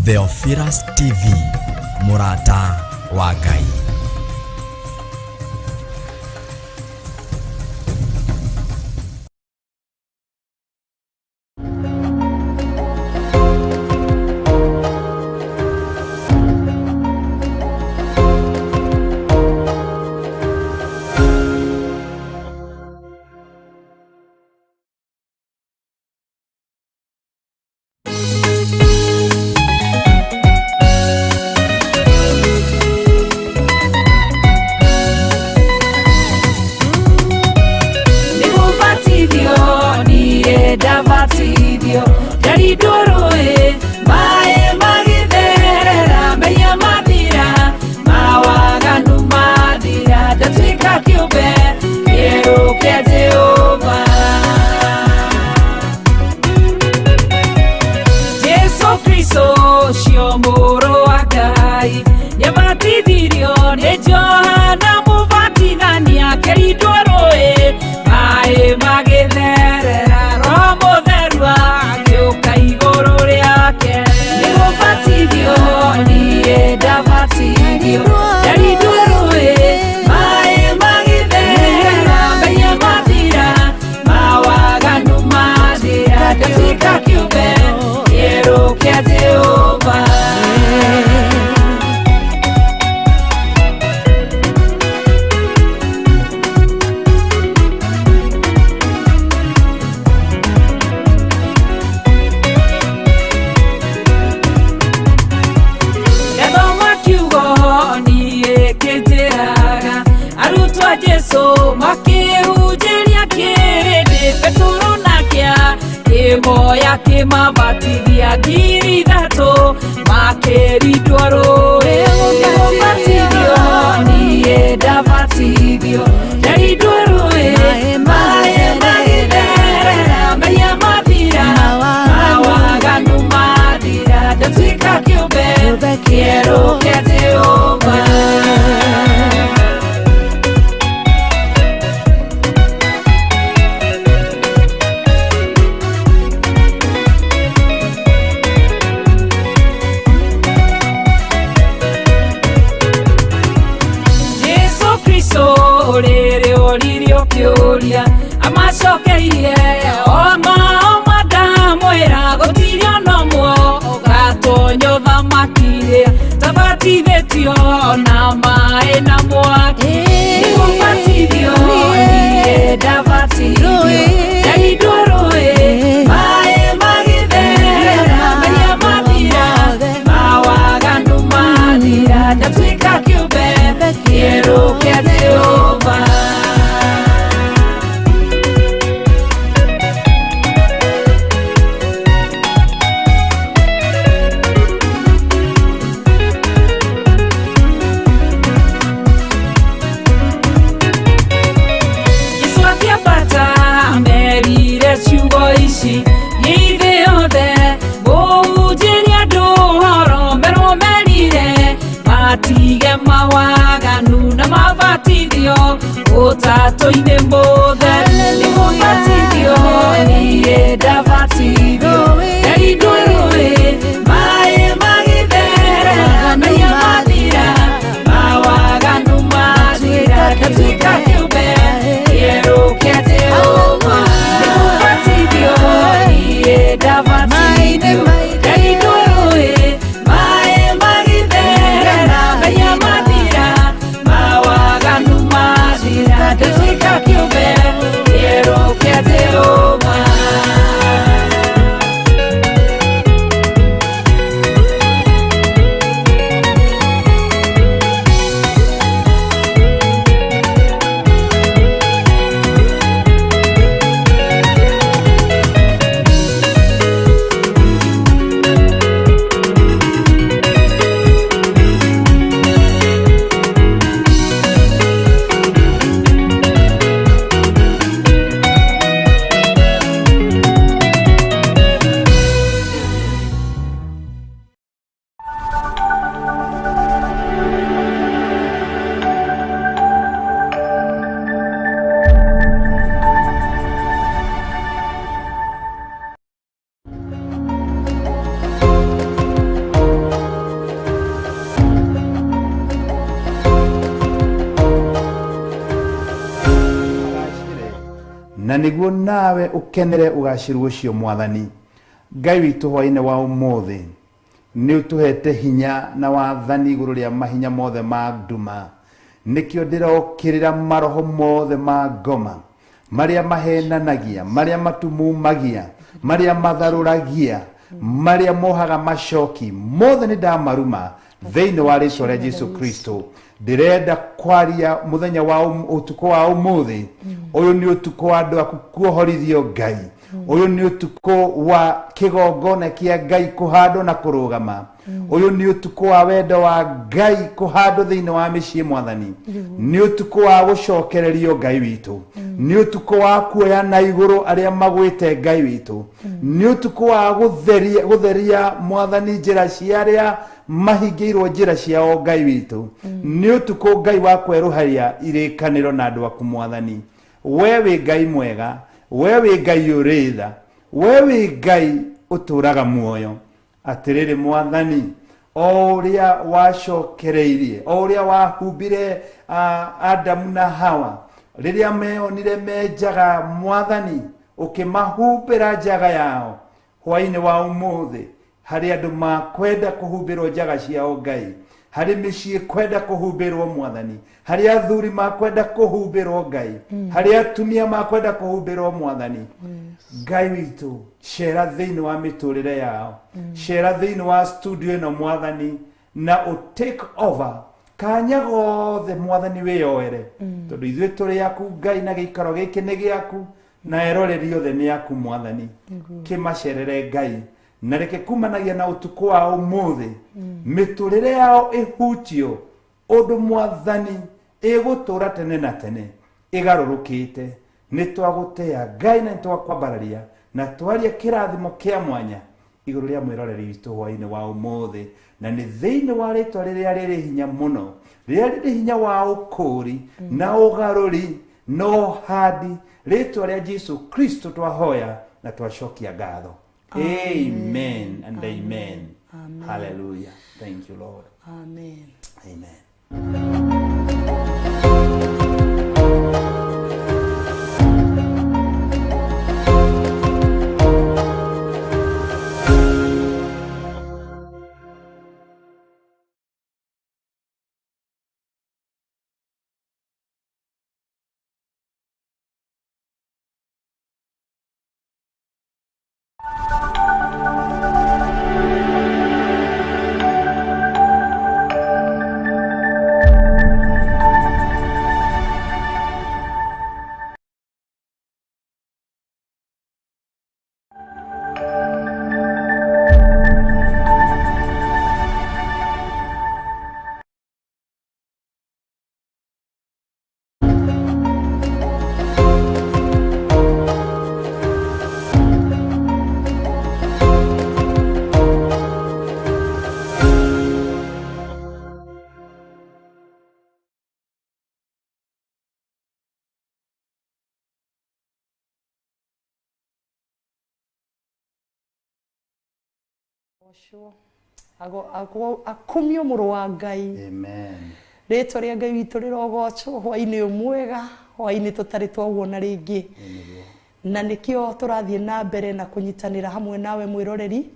Theophilus TV, Murata wa Ngai. Moya ke mabatiria giri dato makeri dwaro mabatirio ni eda batirio dari dwaro mae magedera meya mabira mawaga numadira datika kyobe quiero que te over. Amasokeire oma damu era gotirio nomo gatonyo vamakire tabativitio na mae na mwaki nimubatithio ni davatirio yaidoroe mae magithera meya mabira mawaga numadira ndatuika kiumbe quiero que te over. Otato ine mbode ni mubatirio ni eda batirio eri doroe mae magidera meya madira mawaga numadira katika kiumbe quiero que te over. Ni mubatirio ni eda batirio eri doroe mae magidera meya madira mawaga numadira datika kiumbe na niguo nawe ukenere ugaciru ucio mwathani. Ngai witu hwaine wa umuthi ni utuhete hinya na wathani iguru ria mahinya mothe ma nduma. Nikio ndirokirira maroho mothe ma ngoma maria mahenanagia, maria matumumagia, maria matharuragia, maria mohaga macoki mothe ni ndamaruma thiini wa ritwa ria Jesu Kristo. Ndirenda kwaria muthenya wa utuko wa umuthi uyu ni utuko wa andu aku kuohorithio Ngai. Uyu ni utuko wa kigongona kia Ngai kuhandwo na kurugama. Uyu ni utuko wa wendo wa Ngai kuhandwo thiini wa micii mwathani. Ni utuko wa gucokererio Ngai witu. Ni utuko wa kuoya na iguru aria magwite Ngai witu. Ni utuko wa gutheria mwathani njira cia aria mahingiirwo njira ciao Ngai witu. Ni utuko Ngai wa kweruharia irikaniro na andu aku mwathani. Wewe Ngai mwega, wewe Ngai uritha, wewe Ngai uturaga muoyo. Atiriri mwathani, o uria wacokereirie, o uria wahumbire Adamu na Hawa riria meonire menjaga mwathani, ukimahumbira njaga yao hwaini wa umuthi hari andu makwenda kuhumbirwo njaga ciao Ngai, hari micii kwenda kuhumbirwo mwathani, hari athuri makwenda kuhumbirwo Ngai, hari atumia makwenda kuhumbirwo mwathani. Ngai witu cera thiini wa miturire yao, cera thiini wa studio ino mwathani, na take over kanya gothe mwathani wiyoere, tondu ithuĩ tũrĩ aku Ngai na gĩikaro gĩkĩ nĩ gĩaku na eroreri othe nĩ aku mwathani. Kĩmacerere Ngai na reke kumanagia na utuko wa umuthi miturire yao ihutio undu mwathani igutura tene na tene igarurukite. Ni twagutea Ngai na twakwambararia na twaria kirathimo kia mwanya iguru ria mwiroreri witu hwaini wa umuthi, na ni thiini wa ritwa riria riri hinya muno, riria riri hinya wa ukuri na ugaruri no hadi ritwa ria Jesu Kristo twahoya na twacokia ngatho. Amen and amen. Amen. Hallelujah. Thank you, Lord. Amen. Amen. akumio muru wa Ngai. Amen. Ritwa ria Ngai witu rirogocwo hwaini mwega, hwaini tutari twawona ringi. Na nikio turathie na mbere na kunyitanira hamwe nawe mwiroreri.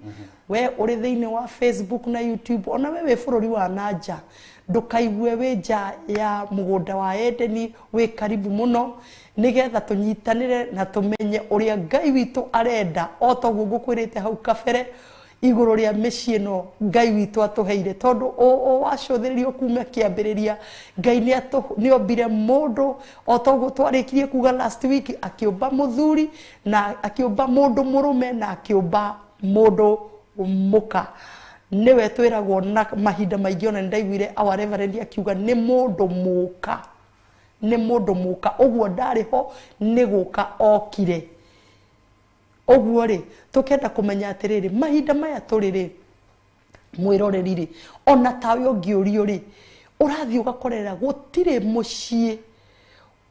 We uri thiini wa Facebook na YouTube, ona we bururi wa nanja, ndukaigue wi nja ya mugunda wa Edeni, wi karibu muno nigetha tunyitanire na tumenye uria Ngai witu arenda, o toguo ngukwirite hau kabere iguru ria micii no Ngai witu atuheire, tondu o wacuthiririo kuma kiambiriria Ngai ni ombire mundu, o toguo twarikirie kuga last week, akiumba muthuri na akiumba mundu murume na akiumba mundu muka. Niwe twiragwo na mahinda maingi ona ndaiguire our reverend akiuga ni mundu muka, ni mundu muka, uguo ndari ho ni guka okire. Oguo ri tukenda kumenya atiriri mahinda maya turiri mwiroreri ri, ona tawe ongiurio ri urathi ugakorera gutire mucii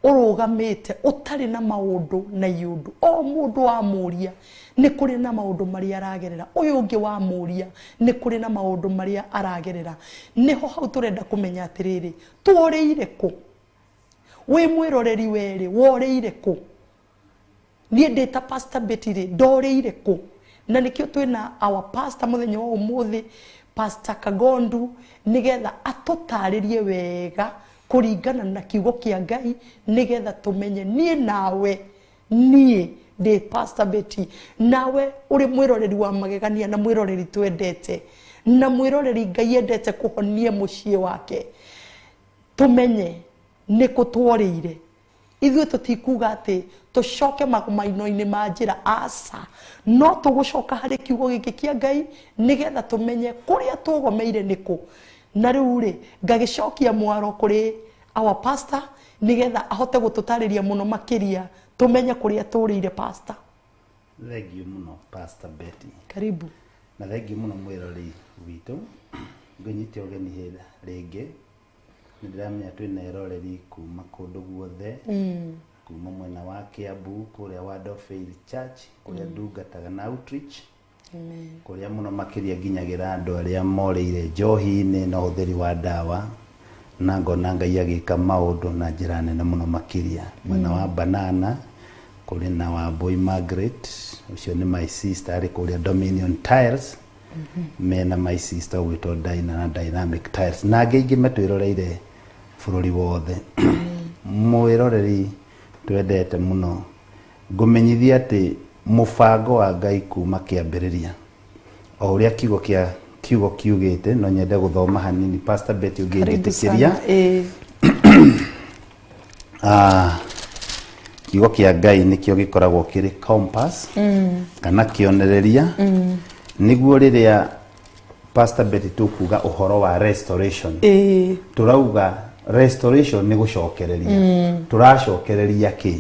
urugamite utari na maundu na yundu. O mundu wa muria ni kuri na maundu maria aragerera, uyu ungi wa muria ni kuri na maundu maria aragerera. Niho hau turenda kumenya atiriri tuoreire ku, wi mwiroreri weri woreire ku, niĩ ndĩ ta Pastor Betty rĩ ndorĩire kũ na nĩkĩo twĩna our pastor mũthenya wa ũmũthĩ Pastor Kagondu nĩgetha atũtarĩrie wega kũringana na kiugo kĩa Ngai nĩgetha tũmenye niĩ nawe niĩ ndĩ Pastor Betty nawe ũrĩ mwĩroreri wa magegania na mwĩroreri twendete na mwĩroreri Ngai endete kũhonia mũciĩ wake tũmenye nĩ kũ tworĩire ithuĩ tũtikuga atĩ tũcoke magomaino-inĩ ma njĩra aca no tũgũcoka harĩ kiugo gĩkĩ kĩa Ngai nĩgetha tũmenye kũrĩa tũgomeire nĩ kũ na rĩu rĩ ngagĩcokia mwaro kũrĩ our pastor nĩgetha ahote gũtũtarĩria mũno makĩria tũmenye kũrĩa tũrĩire pastor. Thengiũ mũno Pastor Betty. Karibu. Na thengiũ mũno mwĩroreri witũ ngũnyite ũgeni rĩngĩ nĩndĩramenya twĩna eroreri kuma kũndũ guothe kuma mwena wa Kiambu kũrĩa wa Faith Church kũrĩa ndungataga na outreach kũrĩa mũno makĩria nginyagĩra andũ arĩa morĩire njohi-inĩ na ũhũthĩri wa ndawa na ngona Ngai agĩka maũndũ na njĩra nene mũno makĩria mwena wa Banana kũrĩ na wa Boy Margaret ũcio nĩ my sister arĩ kũrĩa Dominion Tiles mena my sister witwa Dina na Dynamic Tiles na angĩ ingĩ matwĩroreire bũrũri wothe mwĩroreri twendete mũno ngũmenyithia atĩ mũbango wa Ngai kuma kĩambĩrĩria o ũrĩa kiugo kiugĩte no nyende gũthoma hanini Pastor Betty ũngĩndĩtĩkĩria kiugo kĩa Ngai nĩkĩo gĩkoragwo kĩrĩ compass kana kĩonereria nĩguo rĩrĩa Pastor Betty tukuga ũhoro wa restoration turauga restoration nĩ gũcokereria tũracokereria kĩ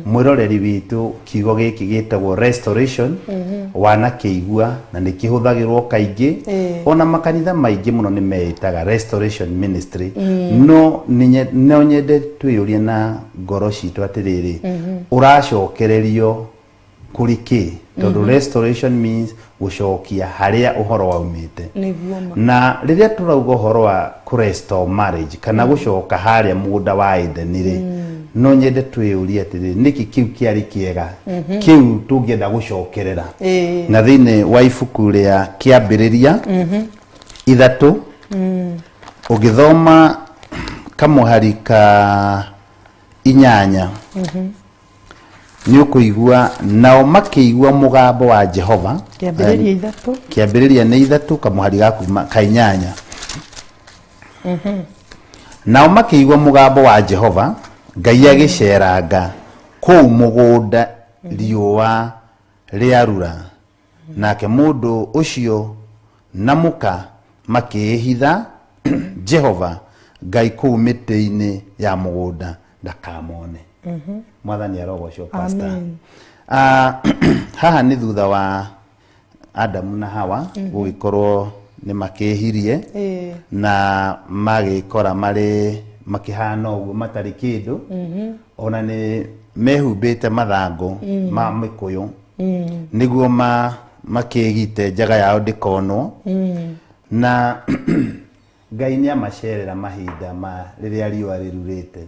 mwĩroreri witũ kiugo gĩkĩ gĩtagwo restoration wanakĩigua na nĩ kĩhũthagĩrwo kaingĩ ona makanitha maingĩ mũno nĩ meĩtaga restoration ministry no nyende twĩyũrie na ngoro citũ atĩrĩrĩ ũracokererio kũrĩ kĩ tondũ restoration means gũcokia harĩa ũhoro waumĩte na rĩrĩa tũrauga ũhoro wa restore marriage kana gũcoka harĩa mũgũnda wa Eden rĩ no nyende twĩyũrie atĩrĩ nĩkĩ kiu kĩarĩ kĩega kiu tũngĩenda gũcokerera na thĩinĩ wa ibuku rĩa kĩambĩrĩria 3 ũgĩthoma kamũhari ka 8 nĩũkũigua nao makĩigua mũgambo wa Jehova kĩambĩrĩria nĩ 3 kamũhari ga kuma ka 8 nao makĩigua mũgambo wa Jehova Ngai agĩceranga kũu mũgũnda riũa rĩarura nake mũndũ ũcio na mũka makĩhitha Jehova Ngai kũu mĩtĩ-inĩ ya mũgũnda ndakamone mwathani arogocwo pastor haha nĩ thutha wa Adamu na Hawa gũgĩkorwo nĩ makĩhirie na magĩkora marĩ makĩhana ũguo matarĩ kĩndũ ona nĩ mehumbĩte mathangũ ma mĩkũyũ nĩguo makĩgite njaga yao ndĩkonwo na Ngai nĩ amacerera mahinda ma rĩrĩa riũa rĩrurĩte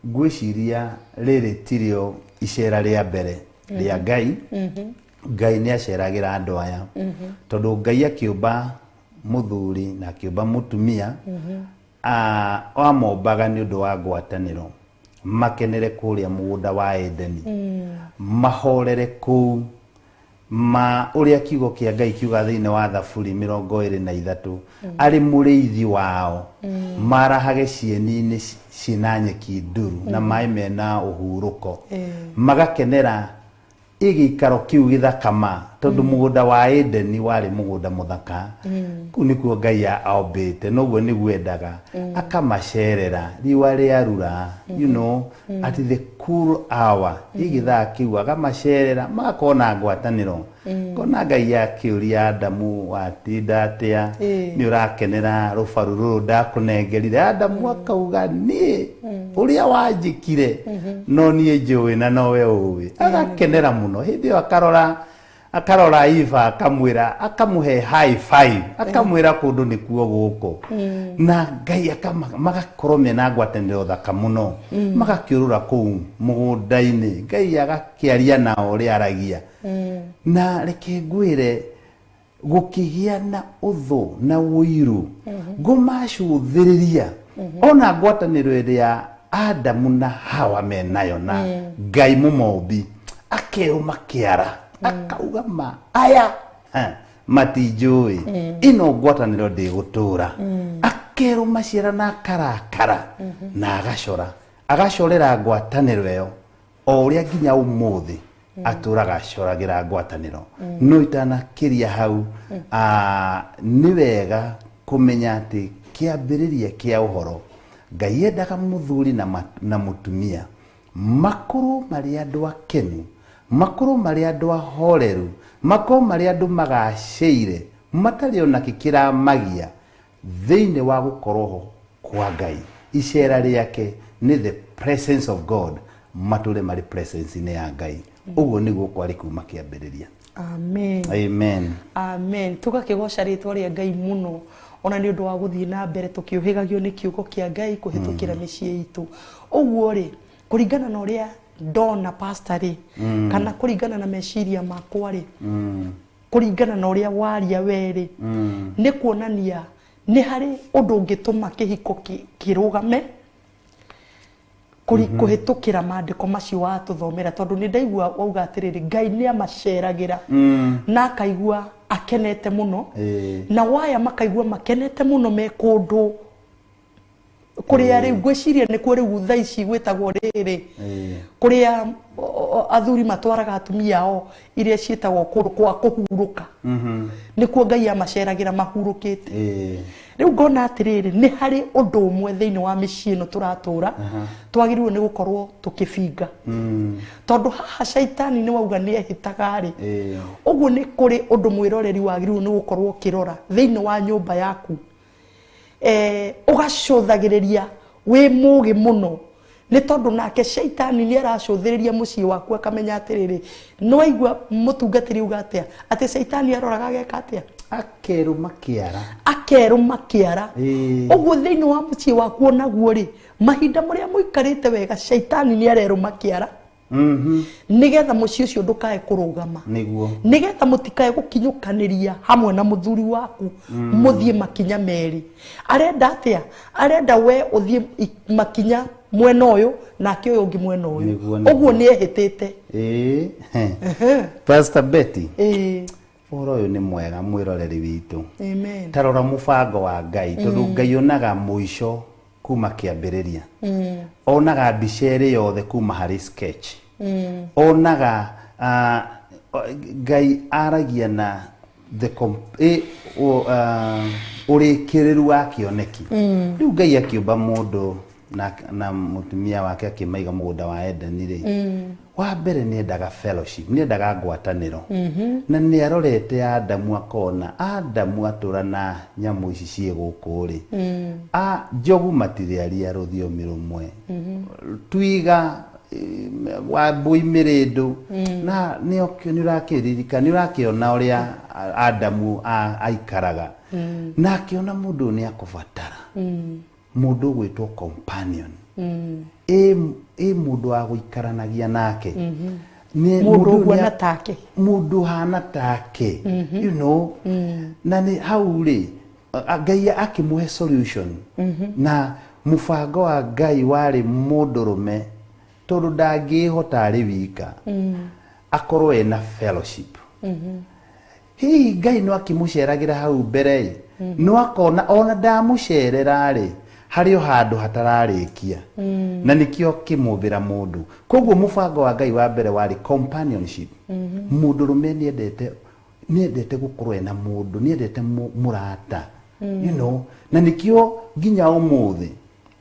ngwĩciria rĩrĩ tirio icera rĩa mbere rĩa Ngai Ngai nĩ aceragĩra andũ aya tondũ Ngai akĩũmba mũthuri na akĩũmba mũtumia amombaga nĩ ũndũ wa ngwatanĩro makenere kũrĩa mũgũnda wa Edeni mahorere kũu ũrĩa kiugo kĩa Ngai kiuga thĩinĩ wa Thaburi 23 arĩ mũrĩithi wao marahage cieni-inĩ ciĩna nyeki nduru na maĩ mena ũhurũko magakenera igĩikaro kiu gĩthakama tondũ mũgũnda wa Edeni warĩ mũgũnda mũthaka kũu nĩkuo Ngai aombĩte noguo nĩguo endaga akamacerera riũa rĩarura you know at the cool hour igithaa kiu agamacerera makona ngwatanĩro kona Ngai akĩũria Adamu watinda atĩa nĩ ũrakenera rũbaru rũrũ ndakũnengerire Adamu akauga niĩ ũrĩa wanjĩkire no niĩ njũĩ na nowe ũĩ agakenera mũno hĩndĩ ĩyo akarora akarora Iva akamwira akamuhe high five akamwira kundu ni kuo guko na Ngai magakorwo mena ngwatanĩro thaka mũno magakiũrũra kũu mũgũnda-inĩ Ngai agakiaria nao ũrĩa aragia na reke ngwĩre gũkĩgĩa na ũthũ na ũiru ngũmacũthĩrĩria ona ngwatanĩro ĩrĩa Adamu na Hawa menayo na Ngai mũmombi akerũma kĩara akauga ma aya matinjũĩ ino ngwatanĩro ndĩgũtũra akerũma ciara na karakara na agacorera ngwatanĩro ĩyo o ũrĩa nginya ũmũthĩ atũraga acoragĩra ngwatanĩro no itanakĩria hau nĩ wega kũmenya atĩ kĩambĩrĩria kĩa ũhoro Ngai endaga mũthuri na mũtumia makorwo marĩ andũ akenu makorwo marĩ andũ ahoreru makorwo marĩ andũ magacĩire matarĩ ona kĩramagia thĩinĩ wa gũkorwo ho kwa Ngai icera rĩake nĩ the presence of God matũre marĩ presence-inĩ ya Ngai ũguo nĩguo kwarĩ kuma kĩambĩrĩria. Amen. Amen. Amen. Tugakĩgoca rĩtwa rĩa Ngai mũno ona nĩ ũndũ wa gũthiĩ na mbere tũkĩũhĩgagio nĩ kiugo kĩa Ngai kũhĩtũkĩra mĩciĩ itũ. Ũguo rĩ kũringana na ũrĩa ndona pastor rĩ kana kũringana na meciria makwa rĩ kũringana na ũrĩa waria we rĩ nĩ kuonania nĩ harĩ ũndũ ũngĩtũma kĩhiko kĩrũgame kũhĩtũkĩra maandĩko macio watũthomera tondũ nĩ ndaigua wauga atĩrĩrĩ Ngai nĩ amaceragĩra na akaigua akenete mũno na waya makaigua makenete mũno me kũndũ kũrĩa rĩu ngwĩciria nĩ kuo rĩu thaa ici gwĩtagwo rĩrĩ kũrĩa athuri matwaraga atumia ao iria ciĩtagwo kũndũ kwa kũhurũka nĩkuo Ngai amaceragĩra mahurũkĩte rĩu ngona atĩrĩrĩ nĩ harĩ ũndũ ũmwe thĩinĩ wa mĩciĩ ĩno tũratũra twagĩrĩirwo nĩ gũkorwo tũkĩbinga tondũ haha caitani nĩ wauga nĩ ehĩtaga rĩ ũguo nĩ kũrĩ ũndũ mwĩroreri wagĩrĩirwo nĩ gũkorwo ũkĩrora thĩinĩ wa nyũmba yaku ũgacũthagĩrĩria wĩ mũgĩ mũno nĩ tondũ nake caitani nĩ aracũthĩrĩria mũciĩ waku akamenya atĩrĩrĩ no aigua mũtungatĩri uga atĩa atĩ caitani aroraga ageka atĩa akerũma kĩara ũguo thĩinĩ wa mũciĩ waku onaguo rĩ mahinda marĩa mũikarĩte wega caitani nĩ arerũma kĩara nigetha mũciĩ ũcio ndũkae kũrũgama nigetha mũtikae gũkinyũkanĩria hamwe na mũthuri waku mũthiĩ makinya merĩ arenda atĩa arenda we ũthiĩ makinya mwena ũyũ nake ũyũ ũngĩ mwena ũyũ ũguo nĩ ehĩtĩte Pastor Betty ũhoro ũyũ nĩ mwega mwĩroreri witũ tarora mũbango wa Ngai tondũ Ngai onaga mũico kuma kĩambĩrĩria onaga mbica ĩrĩ yothe kuma harĩ sketch onaga Ngai aragia na ũrĩkĩrĩru wa kĩoneki rĩu Ngai akĩũmba mũndũ na mũtumia wake akĩmaiga mũgũnda wa Edeni rĩ wa mbere nĩ endaga fellowship nĩ endaga ngwatanĩro na nĩ arorete Adamu akona Adamu atũra na nyamũ ici ciĩ gũkũ rĩ njogu matirĩaria rũthiomi rũmwe twiga wa mbũi mĩrĩndũ na nĩ ũrakĩririka nĩ ũrakĩona ũrĩa Adamu aikaraga na akĩona mũndũ nĩ akũbatara mũndũ gwĩtwo companion mũndũ wa gũikaranagia nake mũndũ hana take you know na nĩ hau rĩ Ngai akĩmũhe solution na mũbango wa Ngai warĩ mũndũrũme tondũ ndangĩhota arĩ wika akorwo ena fellowship hihi Ngai no akĩmũceragĩra hau mbere no akona ona ndamũcerera rĩ harĩ o handũ hatararĩkia na nĩkĩo kĩmũmbĩra mũndũ koguo mũbango wa Ngai wa mbere warĩ companionship mũndũrũme nĩ endete gũkorwo ena mũndũ nĩ endete mũrata you know na nĩkĩo nginya ũmũthĩ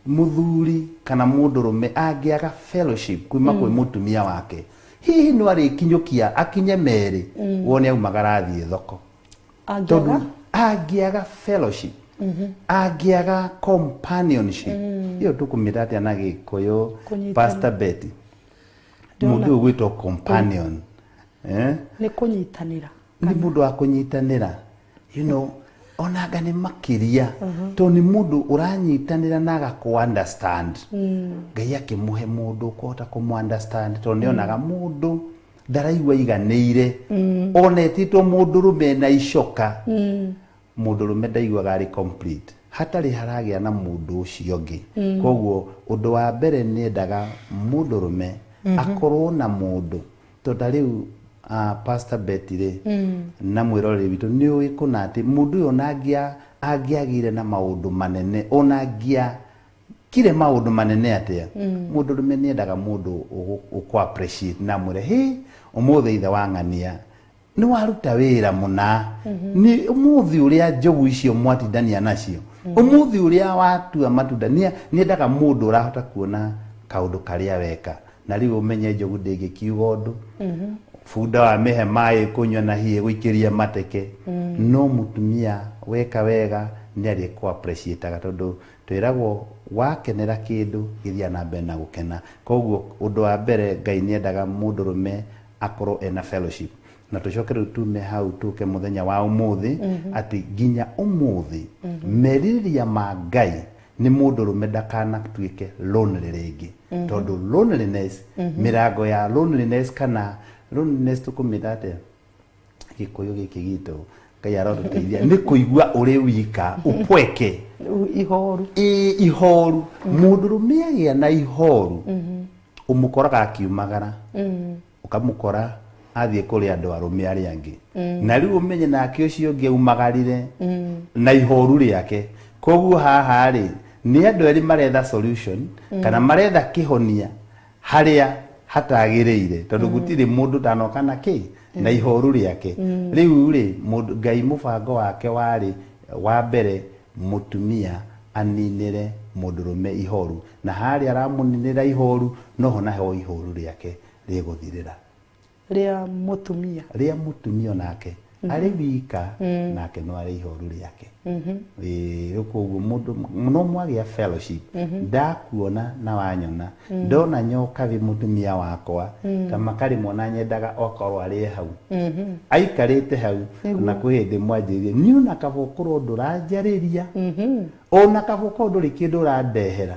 mũthuri kana mũndũrũme angĩaga fellowship kuma kwĩ mũtumia wake hihi no arĩkinyũkia akinye merĩ wone aumagara athiĩ thoko angĩaga fellowship angĩaga companionship iyo tũkũmĩra atĩa na Gĩkũyũ Pastor Betty mũndũ ũgwĩtwo companion nĩ kũnyitanĩra nĩ mũndũ wa kũnyitanĩra onaga nĩ makĩria to nĩ mũndũ ũranyitanĩra na agakũ-understand Ngai akĩmũhe mũndũ ũkũhota kũmũ-understand to nĩonaga mũndũ ndaraigua iganĩire ona etĩtwo mũndũrũme na icoka mũndũrũme ndaiguaga arĩ complete hatarĩ haragĩa na mũndũ ũcio ũngĩ koguo ũndũ wa mbere nĩendaga mũndũrũme akorwo na mũndũ tonda rĩu Pastor Betty na mwĩroreri witũ nĩ ũĩ kũna atĩ mũndũ ũyũ angĩagire na maũndũ manene ona kire maũndũ manene atĩa mũndũrũme nĩendaga mũndũ ũkũ appreciate na mwĩre ũmũthĩ ithe wang'ania nĩ waruta wĩra mũna nĩ ũmũthĩ ũrĩa njogu icio mwatindania nacio ũmũthĩ ũrĩa watua matunda nĩendaga mũndũ ũrahota kuona kaũndũ karĩa weka na rĩu ũmenye njogu ndĩngĩkiuga ũndũ bunda wa mĩhe maĩ kũnyua na hiĩ gũikĩria mateke no mũtumia weka wega nĩ arĩ kũ appreciate tondũ twĩragwo wakenera kĩndũ gĩthiĩ na mbere na gũkena koguo ũndũ wa mbere Ngai nĩendaga mũndũrũme akorwo ena fellowship na tũcoke rĩu tume hau tũke mũthenya wa ũmũthĩ atĩ nginya ũmũthĩ merirĩria ma Ngai nĩ mũndũrũme ndakanatuĩke lonely rĩngĩ tondũ loneliness mĩrango ya loneliness kana loneliness tũkũmĩta atĩa gĩkũyũ gĩkĩ gitũ Ngai arotũteithia nĩ kũigua ũrĩ wika upweke ihoru mũndũrũme agĩa na ihoru ũmũkoraga akiumagara ũkamũkora athiĩ kũrĩ andũ arũme arĩa angĩ na rĩu ũmenye nake ũcio ũngĩ aumagarire na ihoru rĩake koguo haha rĩ nĩ andũ erĩ maretha solution kana maretha kĩhonia harĩa hatagĩrĩire tondũ gũtirĩ mũndũ tanoka na na ihoru rĩake rĩu rĩ Ngai mũbango wake warĩ wa mbere mũtumia aninĩre mũndũrũme ihoru na harĩa aramũninĩra ihoru noho naho ihoru rĩake rĩgũthirĩra rĩa mũtumia nake arĩ wika nake no arĩ ihoru rĩake koguo mũndũ no mwagĩa fellowship ndakuona na wanyona ndona nyoka wĩ mũtumia wakwa ta makarĩmwo na nyendaga okorwo arĩ hau aikarĩte hau na kwĩ hĩndĩ mwanjĩrĩrie niĩ ona kaba ũkorwo ndũranjarĩria ona kaba ũkorwo ndũrĩ kĩndũ ũrandehera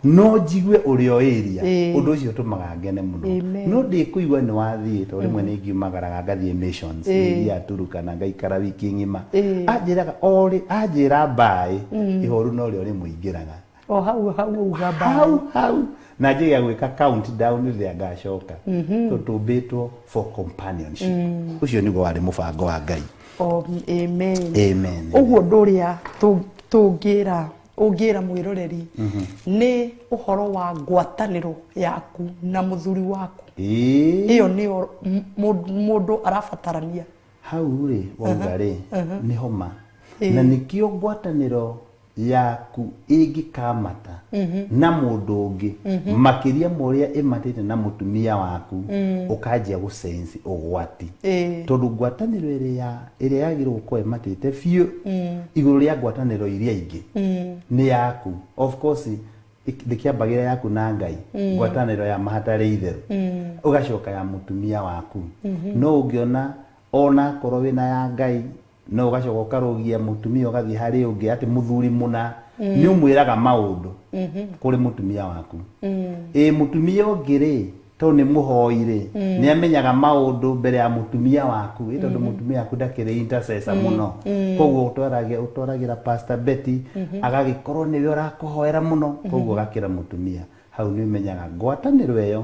no njigue ũrĩa ĩria ũndũ ũcio ũtũmaga ngene mũno no ndĩkũigua nĩ wathiĩ tondũ rĩmwe nĩ ngiumagaraga ngathiĩ missions iria Turukana ngaikara wiki ng'ima anjĩraga anjĩra mbaĩ ihoru no rĩo rĩmũingĩraga hau na njĩga gwĩka countdown rĩrĩa ngacoka tũtũmbĩtwo for companionship ũcio nĩguo warĩ mũbango wa Ngai amen ũguo ũndũ ũrĩa ũngĩra mwĩroreri nĩ ũhoro wa ngwatanĩro yaku na mũthuri waku ĩyo nĩyo mũndũ arabatarania hau rĩ wauga rĩ nĩ homa na nĩkĩo ngwatanĩro yaku ĩngĩkamata na mũndũ ũngĩ makĩria mũrĩa ĩmatĩte na mũtumia waku ũkanjia gũsense ũgwati tondũ ngwatanĩro ĩrĩa yagĩrĩirwo gũkorwo ĩmatĩte biũ igũrũ rĩa ngwatanĩro iria ingĩ nĩ yaku of course ndĩkĩambagĩra yaku na Ngai ngwatanĩro ya mahatarĩ itherũ ũgacoka ya mũtumia waku no ũngĩona ona korwo wĩna ya Ngai no ũgacoka ũkarũgia mũtumia ũgathiĩ harĩ ũngĩ atĩ mũthuri mũna nĩ ũmwĩraga maũndũ kũrĩ mũtumia waku mũtumia ũngĩ rĩ tondũ nĩ mũhoi rĩ nĩ amenyaga maũndũ mbere ya mũtumia waku tondũ mũtumia waku ndakĩrĩ intercessor mũno koguo ũtwaragĩra Pastor Betty agagĩkorwo nĩwe ũrakũhoera mũno koguo ũgakĩra mũtumia hau nĩ ũmenyaga ngwatanĩro ĩyo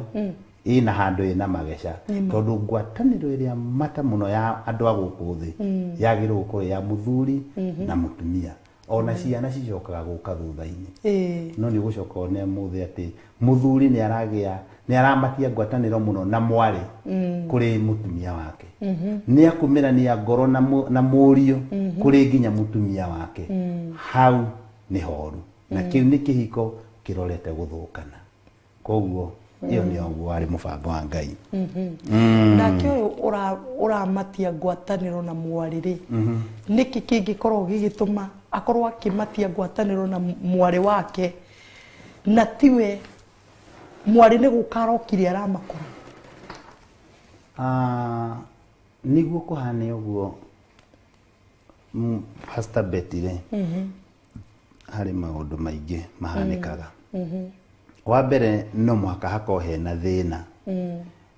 ina handũ ina mageca tondũ ngwatanĩro ĩrĩa mata mũno ya andũ a gũkũ thĩ yagĩrĩirwo gũkorwo ya mũthuri na mũtumia ona ciana cicokaga gũka thutha-inĩ no nĩ ũgũcoka one mũthĩ atĩ mũthuri nĩ aramatia ngwatanĩro mũno na mwarĩ kũrĩ mũtumia wake nĩ akũmĩrania ngoro na mũriũ kũrĩ nginya mũtumia wake hau nĩ horu na kĩu nĩ kĩhiko kĩrorete gũthũkana koguo iyo nĩ oguo warĩ mũbango wa Ngai nake ũyũ ũramatia ngwatanĩro na mwarĩ-rĩ nĩkĩ kĩngĩkorwo gĩgĩtũma akorwo akĩmatia ngwatanĩro na mwarĩ wake na tiwe mwarĩ nĩ gũka arokire aramakora niguo kuhane uguo Pastor Betty re hari maundu maingi mahanikaga wa mbere no mwaka hako hena thina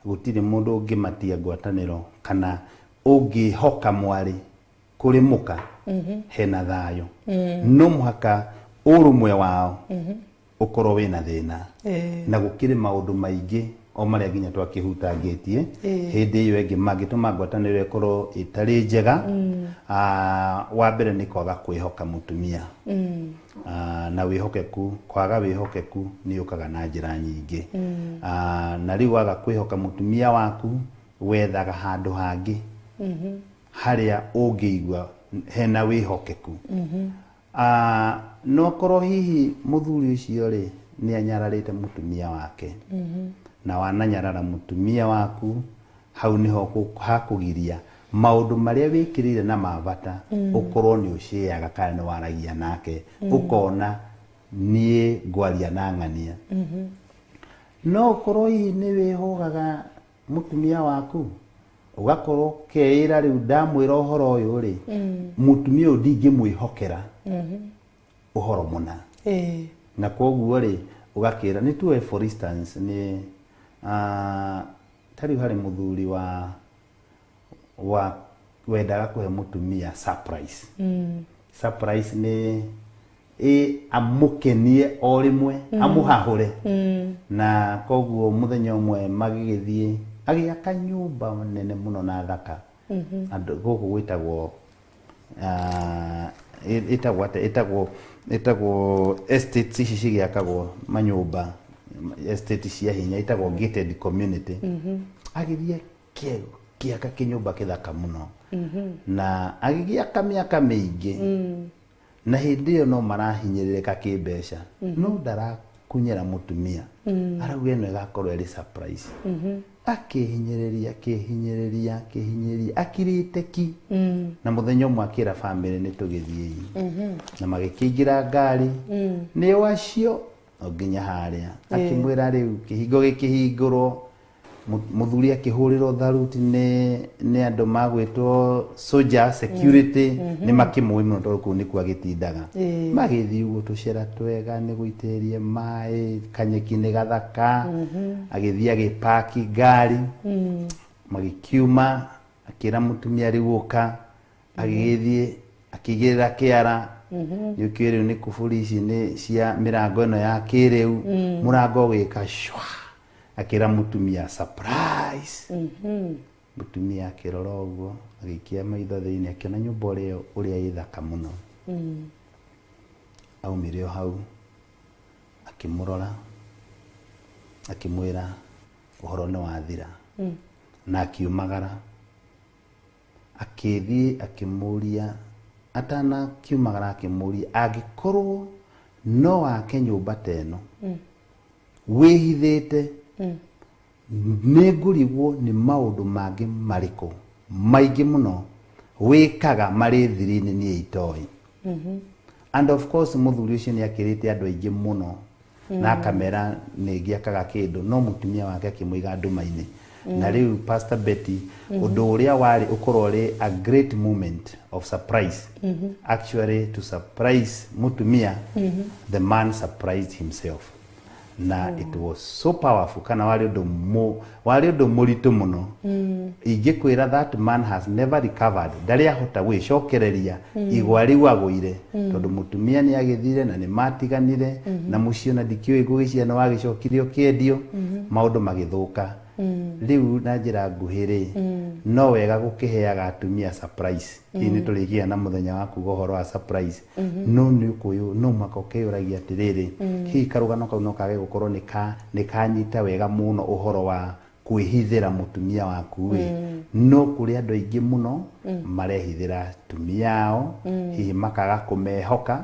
gutire mundu ungimatia ngwataniro kana ungihoka mwari kuri muka hena thayo no mwaka urumwe wao ukorwo wina thina na gukire maundu maingi o maria nginya twakihutangitie hindi iyo ingi mangituma ngwataniro ikorwo itari njega wa mbere ni kwaga kwihoka mutumia na wihokeku kwaga wihokeku ni ukaga na njira nyingi na riu waga kwihoka mutumia waku wethaga handu hangi haria ungiigua hena wihokeku no korwo hihi muthuri ucio ri ni anyararite mutumia wake na wananyarara mutumia waku hau niho hakugiria maundu maria wikirire na mabata ukorwo ni uciaga kana ni waragia nake ukona nie ngwaria na ng'ania no ukorwo hihi ni wihogaga mutumia waku ugakorwo keira riu ndamwira uhoro uyu ri mutumia uyu ndingimwihokera uhoro muna na koguo ri ugakira ni tuwe for instance ni tari hari muthuri wa wendaga kuhe mutumia surprise surprise ni amukenie o rimwe amuhahure na koguo muthenya umwe magigithie agiaka nyumba nene muno na thaka andu guku gwitagwo itagwo estate ici cigiakagwo manyumba estate cia hinya itagwo gated community agithie kiaka kinyumba kithaka muno na agigiaka miaka mingi na hindi iyo no marahinyiririka kimbeca no ndarakunyira mutumia arauga ino igakorwo iri surprise akihinyiriria akirite ki na muthenya umwe akira family ni tugithie na magikingira ngari ni wacio nginya haria akimwira riu kihingo gikihingurwo muthuri akihurirwo tharuti ni andu magwitwo soldier security ni makimwe muno tondu kuu niku agitindaga magithii uguo tucera twega ni guiterie mai kanyeki ni gathaka agithii agipaki ngari magikiuma akira mutumia riuka agithii akigirira kiara yukiriu ni kufuri ici ni cia mirango ino ya kiriu murango wika shwa akira mutumia surprise mutumia akirora uguo agikia maitho thiini akiona nyumba uria ithaka muno aumire hau akimurora akimwira uhoro ni wathira na akiumagara akithii akimuria atana kiumagara akimuria agikorwo no wake nyumba teno wihithite negurigwo ni maundu mangi mariko maingi muno wikaga mari thirini ni itoi and of course muthuri ucio ni akirite andu aingi muno na kamera ni giakaga kindu no mutumia wake akimwiga ndumaini na riu Pastor Betty undu uria wari ukorwo ri a great moment of surprise actually to surprise mutumia the man surprised himself na it was so powerful kana wari undu muritu muno ingikwira that man has never recovered ndari ahota gwicokereria igwa riu agwire tondu mutumia ni agithire na ni matiganire na mucio na ndikioi gugiciana wagicokirio kiendio maundu magithuka riu na njira nguhiri no wega gukiheaga atumia surprise ini tuligia na muthenya waku gohoro wa surprise no ni ukuyu no makokeyuragia atiriri hi karugano kau no kage gukorwo ni kanyita wega muno uhoro wa kwihithira mutumia waku no kuri andu aingi muno marehithira atumia ao hihi makaga kumehoka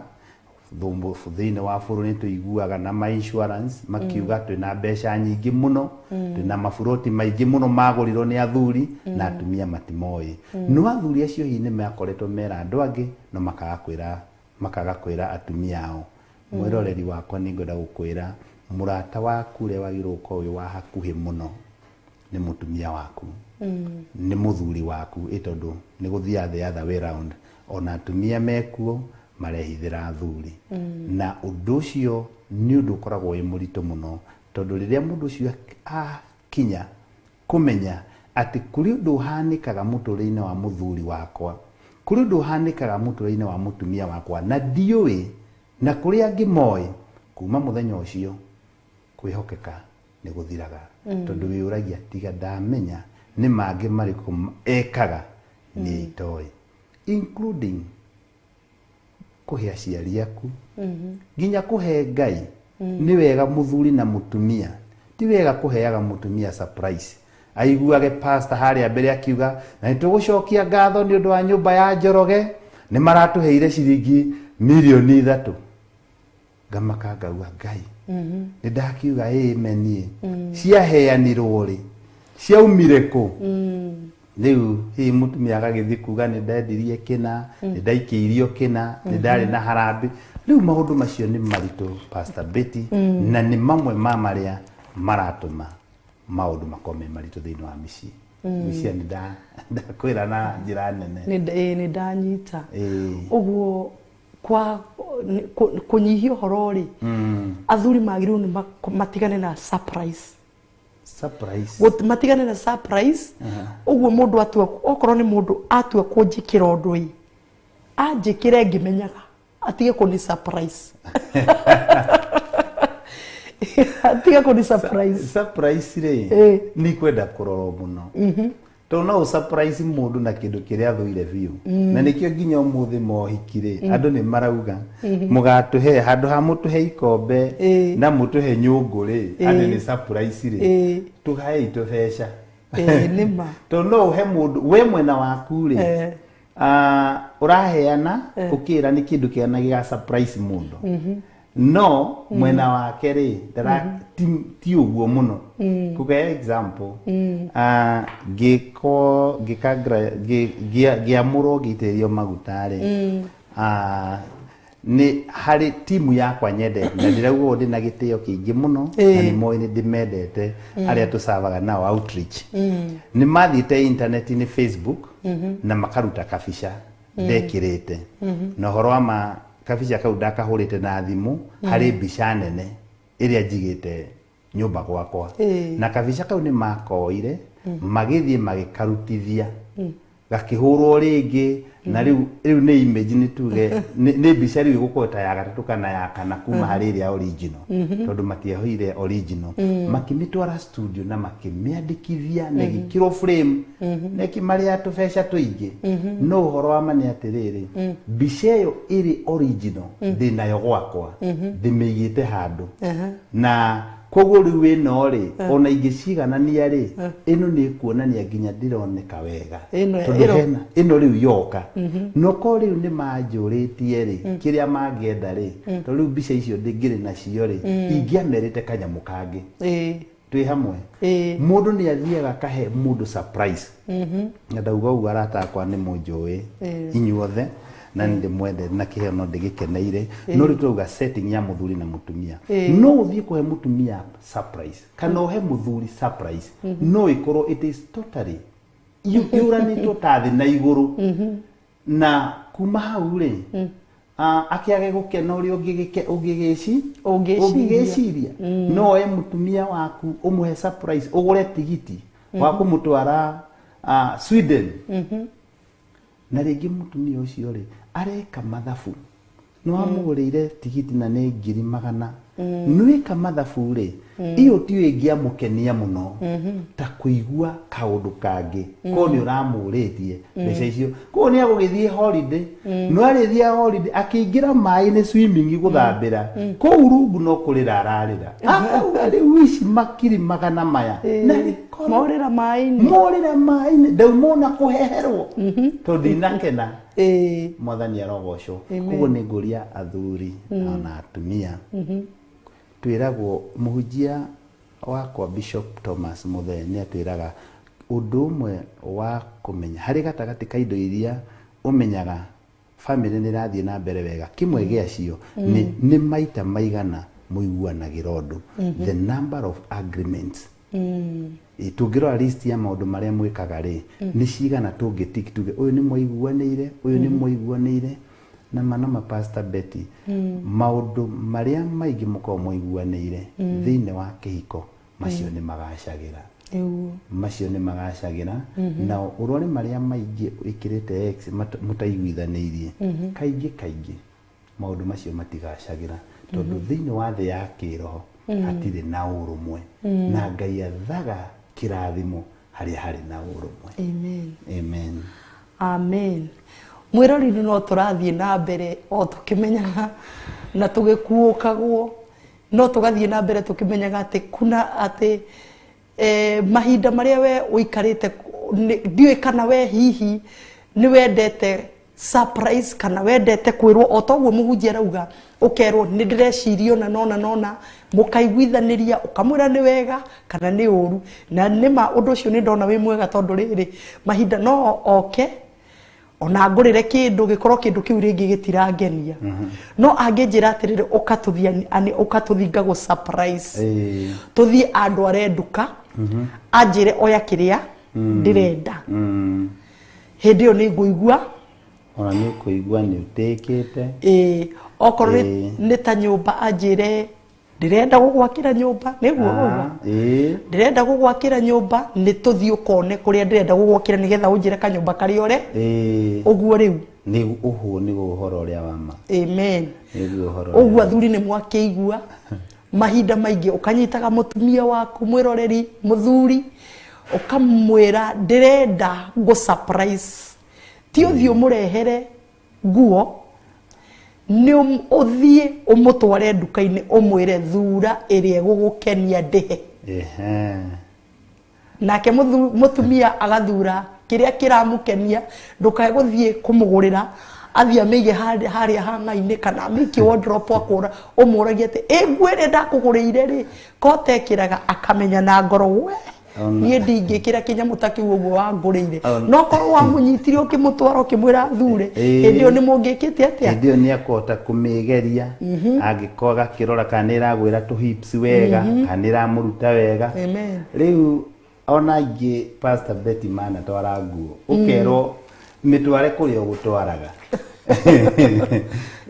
thumbu thiini wa bururi tuiguaga na ma insurance makiuga twina mbeca nyingi muno twina mafuroti maingi muno magurirwo ni athuri na atumia matimoi no athuri acio hihi ni makoretwo mera andu angi no makaga kwira atumia ao mwiroreri wakwa ni ngoda gukwira murata waku ria wagirwo ko uyu wa hakuhi muno nĩ mũtumia waku nĩ mũthuri waku ĩtondũ nĩ gũthia the other way round ona atumia mekuo marehithĩra athuri na ũndũ ũcio nĩ ũndũ ũkoragwo wĩ mũritũ mũno tondũ rĩrĩa mũndũ ũcio akinya kũmenya atĩ kũrĩ ũndũ ũhanĩkaga mũtũrĩre-inĩ wa mũthuri wakwa kũrĩ ũndũ ũhanĩkaga mũtũrĩre-inĩ wa mũtumia wakwa na ndiũĩ na kũrĩ angĩ moĩ kuma mũthenya ũcio kwĩhokeka nĩ gũthiraga tondũ wĩũragia tiga ndamenya nĩ mangĩ marĩkũ ekaga nĩ itoĩ including kũhe aciari aku nginya kũhe Ngai nĩ wega mũthuri na mũtumia ti wega kũheaga mũtumia surprise aiguage pastor harĩa mbere akiuga na nĩtũgũcokia ngatho nĩ ũndũ wa nyũmba ya Njoroge nĩ maratũheire ciringi milioni 3 ngamaka ngauga Ngai nĩ ndakiuga amen ciaheanirwo rĩ ciaumire kũ rĩu hihi mũtumia agagĩthiĩ kuga nĩ ndendirie kĩna nĩ ndaikĩirio kĩna nĩ ndarĩ na harambĩ rĩu maũndũ macio nĩ maritũ Pastor Betty na nĩ mamwe ma marĩa maratũma maũndũ makome maritũ thĩinĩ wa mĩciĩ mĩciĩ nĩ ndakwĩra na njĩra nene nĩ ndanyita ũguo kwa kũnyihia ũhoro rĩ athuri magĩrĩirwo nĩ matigane na surprise matigane na surprise ũguo mũndũ atua okorwo nĩ mũndũ atua kũnjĩkĩra ũndũ ĩ anjĩkĩre ngĩmenyaga atige kũni surprise atige kũni surprise rĩ nĩ kwenda kũrorwo mũno tondũ no surprise mũndũ na kĩndũ kĩrĩa athũire biũ na nĩkĩo nginya ũmũthĩ mohiki rĩ andũ nĩ marauga mũgatũhe handũ ha mũtũhe ikombe na mũtũhe nyũngũ rĩ andũ nĩ surprise rĩ tũhae tũbeca nĩma tondũ no ũhe mũndũ we mwena waku rĩ ũraheana ũkĩra nĩ kĩndũ kĩana gĩa surprise mũndũ no mwena wake rĩ ti ũguo mũno kũgaya example ngĩamũrwo gĩitĩrĩrio maguta rĩ nĩ harĩ timu yakwa nyendete na ndĩrauga ndĩ na gĩtĩo kĩingĩ mũno na nĩ moĩ nĩ ndĩmendete arĩa tũcabaga nao outreach nĩ mathiĩte intaneti-inĩ Facebook na makaruta kabica ndekĩrĩte na ũhoro wa kabica kau ndakahũrĩte na thimũ harĩ mbica nene ĩrĩa njigĩte nyũmba gwakwa na kabica kau nĩ makoire magĩthiĩ magĩkarutithia gakĩhũrwo rĩngĩ na rĩu nĩ image nĩ tuge nĩ mbica rĩu gũkorwo ta ya gatatũ kana ya kana kuma harĩ ĩrĩa original tondũ matiahoire original makĩmĩtwara studio na makĩmĩandĩkithia na ĩgĩkĩrwo frame na ĩkĩmarĩa tũbeca tũingĩ no ũhoro wa ma nĩ atĩrĩrĩ mbica ĩyo ĩrĩ original ndĩnayo gwakwa ndĩmĩigĩte handũ na koguo rĩu ĩno rĩ ona ingĩciganania rĩ ĩno nĩ kuonania nginya ndĩroneka wega tondũ ĩno rĩu yoka no ko rĩu nĩ manjũrĩtie rĩ kĩrĩa mangĩenda rĩ tondũ rĩu mbica icio ndĩngĩrĩ nacio rĩ ingĩamerĩte kanyamũ kangĩ twĩ hamwe mũndũ nĩ athiaga kahe mũndũ surprise na ndauga ũguo arata akwa nĩ mũnjũĩ inyuothe na ndĩmwende na kĩheo no ndĩgĩkeneire no rĩu turauga setting ya mũthuri na mũtumia no ũthiĩ kũhe mũtumia surprise kana ũhe mũthuri surprise no ĩkorwo it is totally yũranĩtwo ta thĩ na igũrũ na kuma hau rĩ akĩage gũkena ũrĩa ũngĩgĩciria no oe mũtumia waku ũmũhe surprise ũgũre tigiti wa kũmũtwara Sweden na rĩngĩ mũtumia ũcio rĩ areka mathabu no amũgũrĩire tigiti na nĩ 200,000 nwĩka mathabu rĩ iyo ti ĩngĩamũkenia mũno ta kũigua kaũndũ kangĩ ko nĩ ũramũrĩtie mbeca icio ko nĩ agũgĩthiĩ holiday no arĩthiĩ holiday akĩingĩra maĩ-inĩ swimming gũthambĩra kũu rungu no kũrĩra ararĩra akauga rĩu ici makiri 100 maya na morĩra maĩ-inĩ ndaumona kũheherwo tondũ ndinakena mwathani arogocwo koguo nĩ ngũria athuri na atumia twĩragwo mũhunjia wakwa Bishop Thomas Muthee nĩ atwĩraga ũndũ ũmwe wa kũmenya harĩ gatagatĩ ka indo iria ũmenyaga family nĩ rathiĩ na mbere wega kĩmwe gĩacio nĩ maita maigana mũiguanagĩra ũndũ the number of agreements tungirora list ya maundu maria mwikaga ri ni cigana tungitick tuge uyu ni muiguanire uyu ni muiguanire na manama Pastor Betty maundu maria maingi muko muiguanire thiine wa kihiko macio ni magacagira macio ni magacagira na urore maria maingi ikirite x mutaiguithanirie kaingi maundu macio matigacagira tondu thiine wa thi ya kiroho hatire na urumwe na Ngai athaga kirathimo haria hari na urumwe. Amen. Amen. Amen. Mwirori no turathie na mbere o tukimenyaga na tugikuukagwo no tugathie na mbere tukimenyaga ati kuna ati mahinda maria we uikarite ndiwe kana we hihi ni wendete surprise kana wendete kwirwo o toguo muhunjia rauga ukerwo ni ndirecirio na nona mukaiguithaniria ukamwira ni wega kana ni uru na nima undu ucio ni ndona wi mwega tondu riri mahinda no oke ona ngurire kindu gikorwo kindu kiu ringi gitirangenia no anginjira atiriri ukatuthia ani ukatuthinga go surprise tuthie andu arenduka anjire oya kiria ndirenda hindi yo ni nguigua ona ni kuigua ni utekete okorwo ni ta nyumba anjire ndirenda gugwakira nyumba niguo ndirenda gugwakira nyumba ni tuthie ukone kuria ndirenda gugwakira nigetha unjire kanyumba kari ore uguo riu ni uhu ni uhoro uria wama. Amen. Ni uhoro uguo athuri ni mwakeigua mahinda maingi ukanyitaga mutumia waku mwiroreri muthuri ukamwira ndirenda go surprise ti uthio murehere nguo ni uthie umutware nduka-ini umwire thura iria gugukenia ndihe nake mutumia agathura kiria kiramukenia ndukae guthie kumugurira athia meige haria hanga-ini kana miki wardrobe akura umuragia ati ngwire ndakugurire ri kotekiraga akamenya na ngoro we nie ndingikira kinyamu takiu uguo wangurire no korwo wamunyitire ukimutwara ukimwira thure indio ni mungikite atia indio ni akota kumigeria agikoga kirora kana iragwira tu hips wega kana iramuruta wega riu ona ingi Pastor Betty mana twara nguo ukero mitware kuria gutwaraga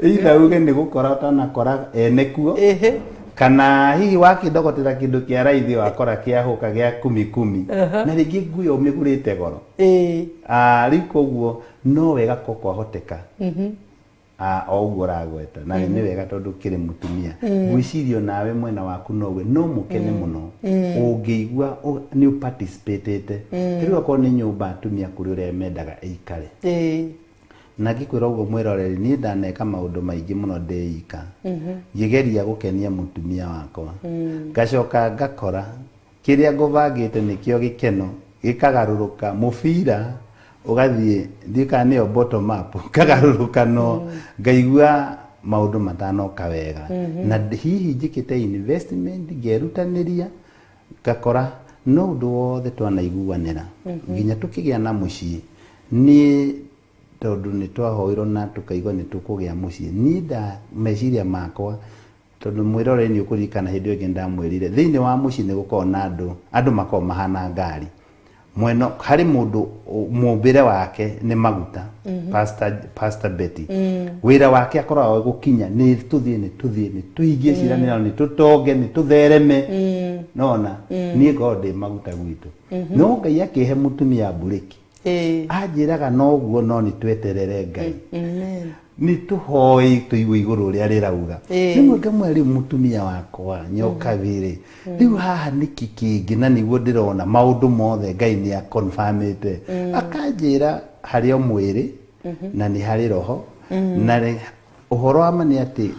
ila uge ni gukora utanakora nekuo kana hihi wakindogotera kindu kia raithi wakora kia huka gia 10 na ringi nguo umigurite goro riko guo no wega kokwa hoteka o uguo ragweta na ni wega tondu kiri mutumia gwicirio nawe mwena waku nowe no mukene muno ungiigua ni participate riu ko ni nyumba atumia kuri ure mendaga eikare na gikwira uguo mwiroreri ni ndaneka maundu maingi muno ndeika ngigeria gukenia mutumia wakwa ngacoka ngakora kiria nguvangite nikio gikeno gikagaruruka mubira ugathie ndika niyo bottom up kagaruruka no ngaigua maundu matanoka wega na hihi njikite investment ngerutaniria ngakora no undu wothe twanaiguanira nginya tukigia na mucii ni tondu ni twahoirwo na tukaigwa ni tukugia mucii ni nda meciria makwa tondu mwirore ni ukurikana hindi ingi ndamwirire thiini wa mucii ni gukorwo na andu makoo mahana ngari mweno hari mundu mumbire wake ni maguta Pastor Betty wira wake akoragwo gukinya ni tuthie tuigie ciranira ni tutonge ni tuthereme nona ni ngode maguta gwitu no Ngai akihe mutumia bureki ajiraga no guo no ni tweterere Ngai ni tuhoi tuigwe iguru ria rirauga nimwe ngamweri mutumia wakwa nyoka bire riu haha niki kingi na niguo ndirona maundu mothe Ngai ni akonfirmite akanjira hario mwiri na ni hari roho na uhoro wa mani ati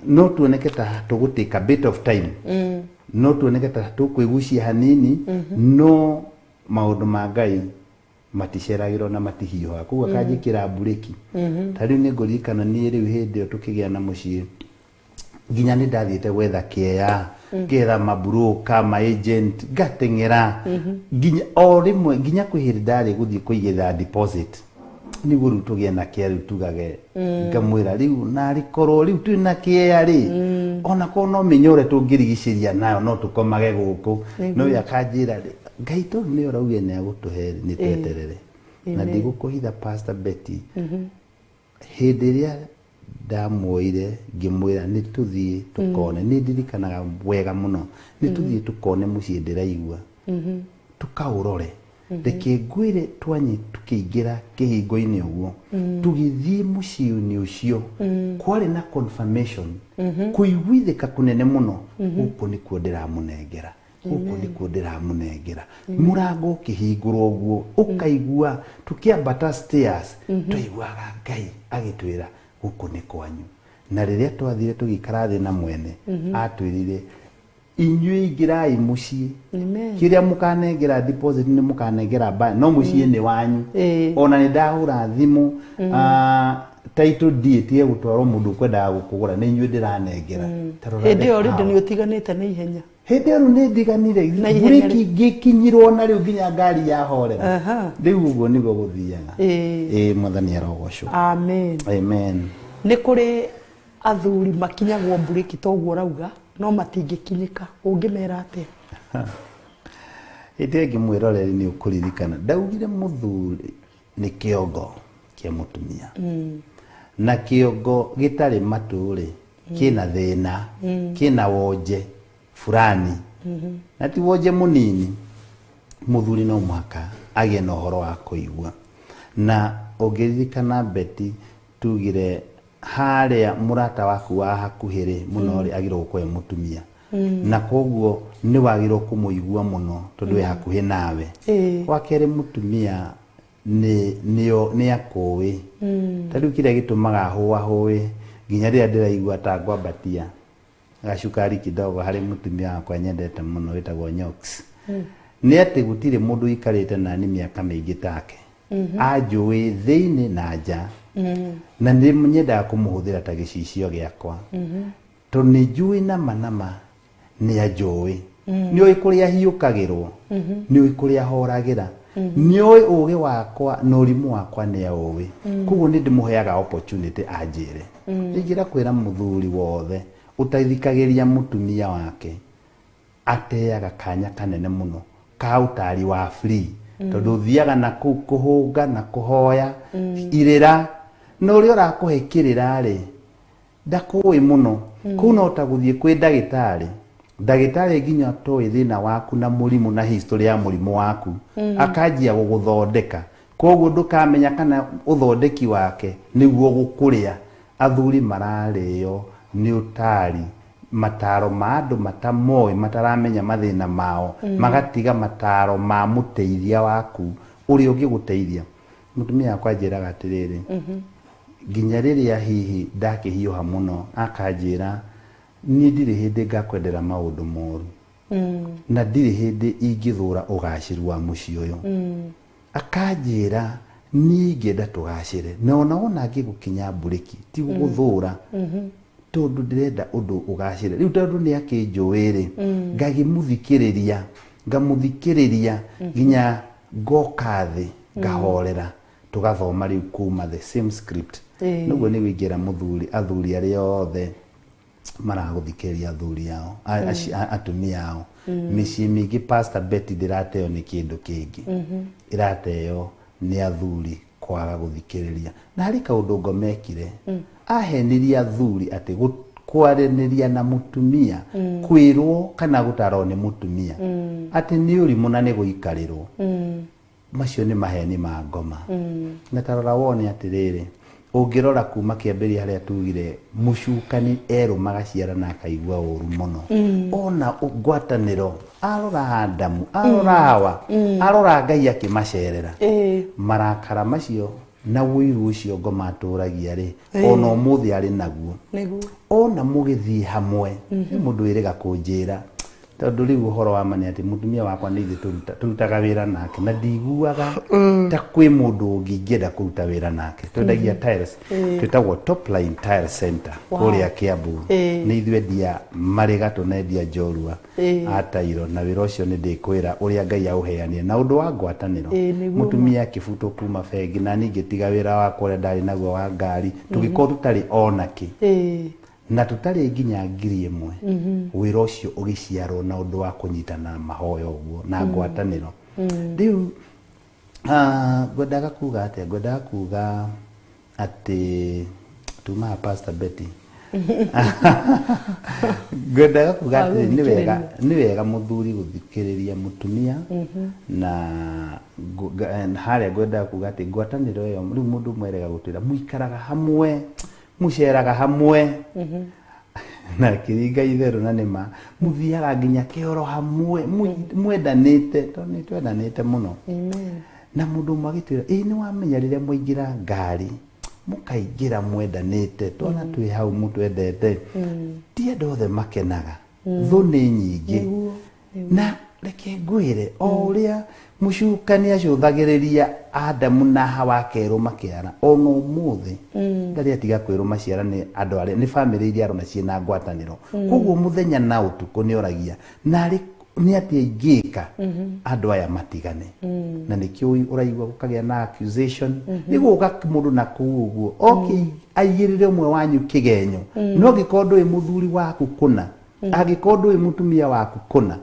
no tuoneke ta tugutika bit of time no tuoneke ta tukwigucia hanini no maundu ma Ngai maticeragirwo na matihiuha kuguo kanjikira bureki tariu ni ngurikana ni riu hindi tukigia na mucii nginya ni ndathiite gwetha kieya getha mabroka ma agent gatengera nginya o rimwe nginya kwihiri ndari guthie kuigithia deposit niguo riu tugie na kia riu tugage ngamwira riu na rikorwo riu tu na kia ri ona ko no minyore tungirigiceria nayo no tukomage guku no yakanjira ri Ngai tu ni orauge ne agutuhe ni tweterere na ndigukuhitha Pastor Betty hindi iria ndamuoire ngimwira ni tuthie tukone ni ndirikanaga wega muno ni tuthie tukone mucii ndiraigua tukaurore reke ngwire twanyi tukiingira kihingo-ini uguo tugithie mucii-ini ucio kwari na confirmation kuiguithika kunene muno guku nikuo ndiramunengera guku nikuo ndiramunengera murango ukihingurwo uguo ukaigua tukiambata stairs tuiguaga Ngai agitwira guku ni kwanyu na riria twathire tugikara thi na mwene atwirire inyui ingirai mucii kiria mukanengera deposit ni mukanengera ba no mucii ni wanyu ona ni ndahura thimu title deed ye gutwarwo mundu kwenda gukugura ni inyui ndiranengera hindi yo rindi ni utiganite na ihenya hindi yo ni ndiganire buriki gikinyirwo na riu nginya ngari ya horera riu uguo niguo guthiaga mwathani arogocwo amen ni kuri athuri makinyagwo buriki toguo rauga no matingikinyika ungimera atia ite ngimwiroreri ni ukuririkana ndaugire muthuri ni kiongo kia mutumia na kiongo gitari maturi kina thina kina wonje fulani na ti wonje munini muthuri no mwaka agie na uhoro wa kuigua na ungiririkana Betty tugire haria murata waku wa hakuhiri muno ri agirwo kwe mutumia na koguo ni wagirwo kumuigua muno tondu we hakuhi nawe wakere mutumia ni akuwi tariu kiria gitumaga huwe nginya ria ndiraigua ta ngwambatia gacukari kidogo hari mutumia wakwa nyendete muno witagwo Nyox ni ati gutire mundu ikarite nani miaka mingi take ajui thiini na nja na ndi mnyenda kumuhuthira ta gicicio giakwa to ni njui na manama ni ajui ni oi kuria hiukagirwo ni oi kuria horagira ni oi ugi wakwa no rimu wakwa ni aui kuguo ni ndimuheaga opportunity anjire ingira kwira muthuri wothe utaithikagiria mutumia wake ateaga kanya kanene muno ka utari wa free tondu thiaga na kuhunga na kuhoya irira no ri urakuhekirira ri ndakuwi muno kuna utaguthie kwi ndagitari nginya toy thina waku na murimu na history ya murimu waku akajia guguthondeka koguo ndukamenya kana uthondeki wake niguo gukuria athuri marareo ni utari mataro ma andu matamoe mataramenya mathina mao magatiga mataro ma muteithia waku uri ungiguteithia mutumia akwa njiraga atiriri nginya riria hihi ndakihiuha muno akanjira ni ndiri hindi ngakwendera maundu moru na ndiri hindi ingithura ugaciru wa mucii uyu akanjira ni ngenda tugacire na ona ngigukinya buriki ti guthura tondu ndirenda undu ugacire riu tondu ni akinjuiri ngagimuthikiriria ngamuthikiriria nginya ngoka thi ngahorera tugathoma riu kuma the same script niguo ni wingira muthuri athuri aria othe maraguthikiriria athuri yao atumia yao micii mingi Pastor Betty ndirateo ni kindu kingi irateo ni athuri kwaga guthikiriria na hari kaundu ngomekire aheniria athuri ati kwareniria na mutumia kwirwo kana gutarwo ni mutumia ati ni urimu na ni guikarirwo macio ni maheni ma ngoma na tarora wone atiriri ungirora kuma kiambiria haria tugire mucukani magaciara na akaigua uru muno ona ngwataniro arora Adamu arora Hawa arora Ngai akimacerera marakara macio na wiru ucio ngoma aturagia ri ona umuthi ari naguo ona mugithii hamwe mundu iriga kunjira tondu riu uhoro wa mani ati mutumia wakwa ni turutaga wira nake na ndiguaga ta kwi mundu ungienda kuruta wira nake twendagia tiles twitagwo Top Line Tile Center kuria Kiambu ni ithwendia mariga tunendia njorua atairo na wira ucio ni ndikwira uria Ngai auheanie na undu wa ngwataniro mutumia kibuto kuma bengi na ningi tiga wira wakwa uria ndari naguo wa ngari tugikorwo tutari onaki na tutari nginya ngiri 1 wira ucio ugiciarwo na undu wa kunyitana mahoyo uguo na ngwataniro riu ngwendaga kuga ati tuma Pastor Betty ngwendaga kuga ati ni wega muthuri guthikiriria mutumia na haria ngwendaga kuga ati ngwataniro iyo riu mundu mwerega gutira muikaraga hamwe muceraga hamwe na kiringa itheru na nima muthiaga nginya kioro hamwe mwendanite toni twendanite muno na mundu magitira ni wamenya riria muingira ngari mukaingira mwendanite tona twi hau mutwendete ti andu othe makenaga thu ni nyingi na reke ngwire o uria mucukani acuthagiriria Adamu na Hawa keru makiara ono muthi ndari atiga kwiru maciara ni andu ari ni family iria arona ciina ngwataniro koguo muthenya na utuko ni oragia nari ni ati ingika andu aya matigane na nikio uraigwa gukagia na accusation niguo mundu na kuuguo okay aigirire umwe wanyu kigenyo no gikondo muthuri waku kuna agikorwo wi mutumia waku kuna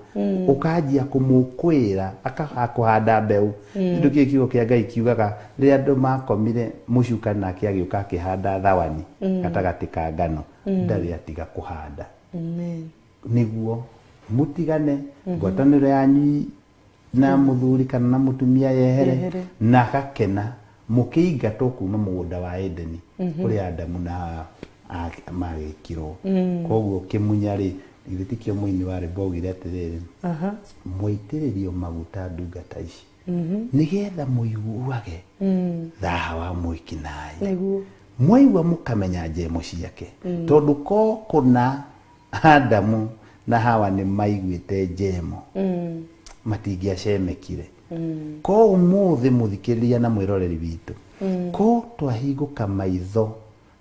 ukajia kumukwira akakuhanda mbeu indu kikiugo kia Ngai kiugaga riria andu makomire mucukani nake agiuka akihanda thawani gatagati ka ngano ndari atiga kuhanda niguo mutigane ngwataniro yanyu na muthuri kana na mutumia yehere na gakena mukiingatwo kuma mugunda wa Edeni kuria Adamu na magikirwo koguo kimunya ri ithitikio muini wari bogire atiriri muitiririo maguta ndungata ici nigetha muiguage thaha wa muikinai niguo mwaigua mukamenya njemo ciake tondu ko kuna Adamu na Hawa ni maiguite njemo matingiacemekire ko umuthi muthikiriria na mwiroreri witu ko twahinguka maitho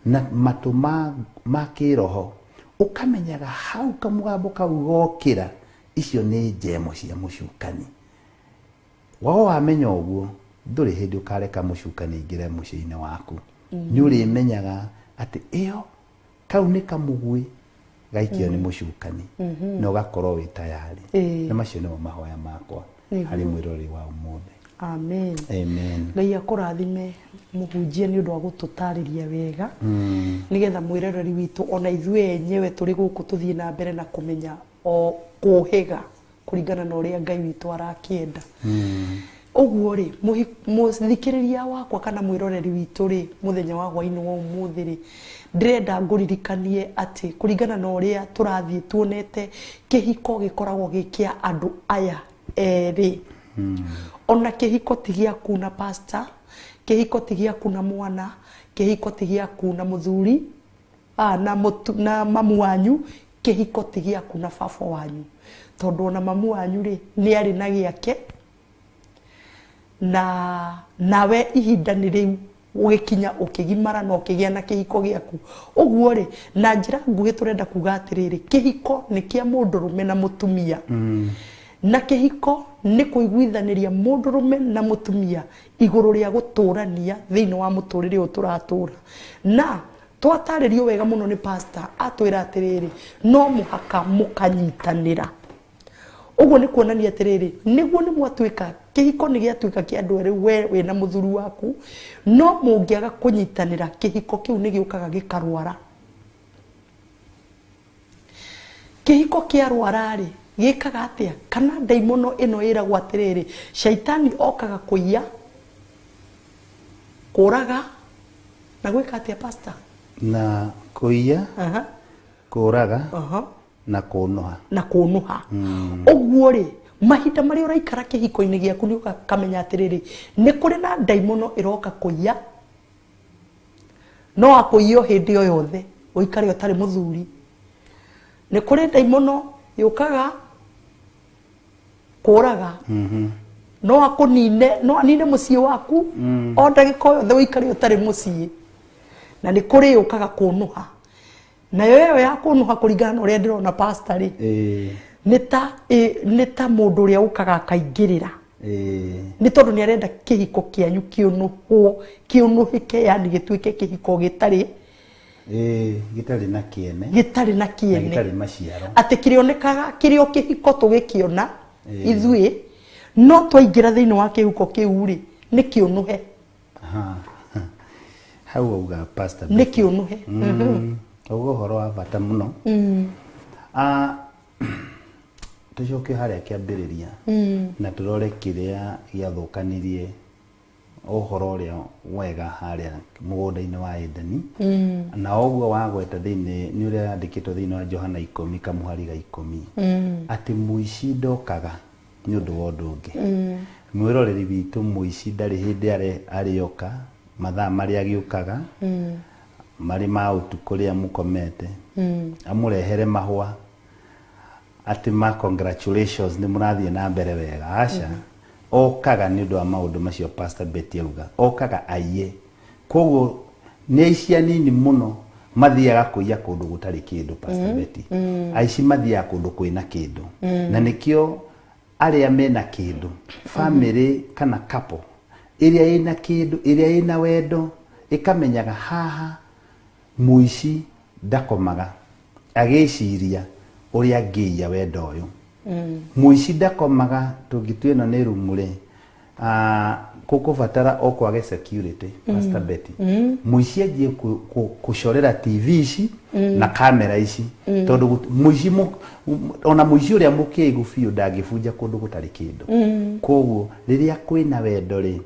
na matuma makiroho ukamenyaga hau kamugambo kau gokira icio ni njemo cia mucukani wao wamenya uguo nduri hindi ukareka mucukani ingire muciini waku ni uri menyaga ati iyo kau ni kamugwi gaikio ni mucukani no gakorwo wi tayari na macio ni mahoya makwa hari mwirori wa umuthi. Amen. Amen. Ngai akurathime muhunjia ni undu wa gututariria wega nigetha mwiroreri witu ona ithuĩ enyewe turi guku tuthie na mbere na kumenya o kuhiga kuringana na uria Ngai witu arakienda uguo ri muthikiriria wakwa kana mwiroreri witu ri muthenya wa hwaini wa umuthi ri ndirenda nguririkanie ati kuringana na uria turathie tuonete kihiko gikoragwo gikia andu aya eri ona kihiko tigia kuna pastor kihiko tigia kuna mwana kihiko tigia kuna muthuri na mamu wanyu kihiko tigia kuna baba wanyu tondu ona mamu wanyu ri ni ari na giake na nawe ihinda ni riu ugikinya ukigimara no kigia na kihiko giaku uguo ri na njira ngugi turenda kuga atiriri kihiko ni kia mundurume na mutumia na kihiko ni kuiguithaniria mundurume na mutumia iguru ria guturania thiini wa muturire uturatura na twataririo wega muno ni pastor atwira atiriri no muhaka mukanyitanira uguo ni kuonania atiriri niguo ni mwatwika kihiko ni giatwika kia andu eri we na muthuri waku no mungiaga kunyitanira kihiko kiu ni giukaga gikarwara kihiko kia rwara ri gikaga atia kana daimono ino iragwa atiriri shaitani okaga kuiya kuraga na gwika atia pastor na kuiya kuraga na kunuha uguo ri mahinda mari uraikara kihiko-ini giaku ni ukamenya atiriri ni kuri na daimono iroka kuiya no akuiyo hindi o yothe uikare utari muthuri ni kuri daimono yukaga kuraga no akunine no anine muciĩ waku o ndagĩka o yothe ũikare ũtarĩ mũciĩ na nĩ kũrĩ ũkaga kũnũha nayo ĩyo ya kũnũha kũringana na ũrĩa ndĩrona pastor rĩ nĩ ta mũndũ ũrĩa ũkaga akaingĩrĩra nĩ tondũ nĩ arenda kĩhiko kĩanyu kĩũnũhĩke yani gĩtuĩke kĩhiko gĩtarĩ na kĩene gĩtarĩ maciaro atĩ kĩrĩonekaga kĩrĩ o kĩhiko tũgĩkĩona ithuĩ no twaingĩra thĩinĩ wa kĩhiko kĩu rĩ nĩ kĩũnũhe hau auga pastor nĩ kĩũnũhe auga ũhoro wa bata mũno tucoke harĩa kĩambĩrĩria na tũrore kĩrĩa gĩathũkanirie ũhoro ũrĩa wega harĩa mũgũnda-inĩ wa Edeni na ũguo wagweta thĩinĩ nĩ ũrĩa yandĩkĩtwo thĩinĩ wa Johana 10 kamuhari ga 10 atĩ mũici ndokaga nĩ ũndũ wa ũndũ ũngĩ mwĩroreri witũ mũici ndarĩ hĩndĩ arĩoka mathaa marĩa agĩũkaga marĩ ma ũtukũ rĩrĩa mũkomete amũrehere mahũa ati ma congratulations ni murathiĩ na mbere wega aca okaga nĩ ũndũ wa maũndũ macio pastor Betty auga okaga aiye koguo nĩ aici anini mũno mathiaga kũiya kũndũ gũtarĩ kĩndũ pastor Betty aici mathiaga kũndũ kwĩna kĩndũ na nĩkĩo arĩa mena kĩndũ family kana couple ĩrĩa ĩna kĩndũ ĩrĩa ĩna wendo ĩkamenyaga haha mũici ndakomaga agĩciria ũrĩa ngĩia wendo ũyũ mũici ndakomaga tũngĩtuĩna nĩ rumu rĩ gũkũbatara o kwage security pastor Betty mũici anjie kũcorera TV ici na kamera ici tondũ mũici ona mũici ũrĩa mũkĩgu biũ ndangĩbunja kũndũ gũtarĩ kĩndũ koguo rĩrĩa kwĩna wendo rĩ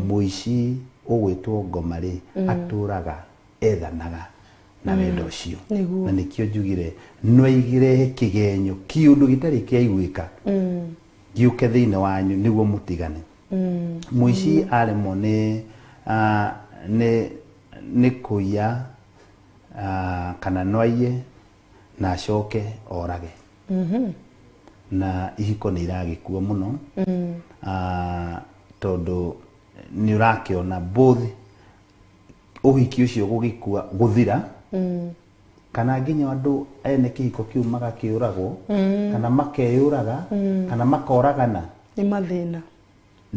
mũici ũgwĩtwo ngoma rĩ atũraga ethanaga na wendo ũcio na nĩkĩo njugire no igire kĩgenyo kĩũndũ gĩtarĩ kĩaiguĩka gĩũke thĩinĩ wanyu nĩguo mũtigane mũici aremwo nĩ kũiya kana noiye na acoke orage na ihiko nĩ iragĩkua mũno tondũ nĩ ũrakĩona both ũhiki ũcio gũgĩkua gũthira kana nginya andũ ene kĩhiko kĩu magakĩũragwo kana makeyũraga kana makoragana nĩ mathĩna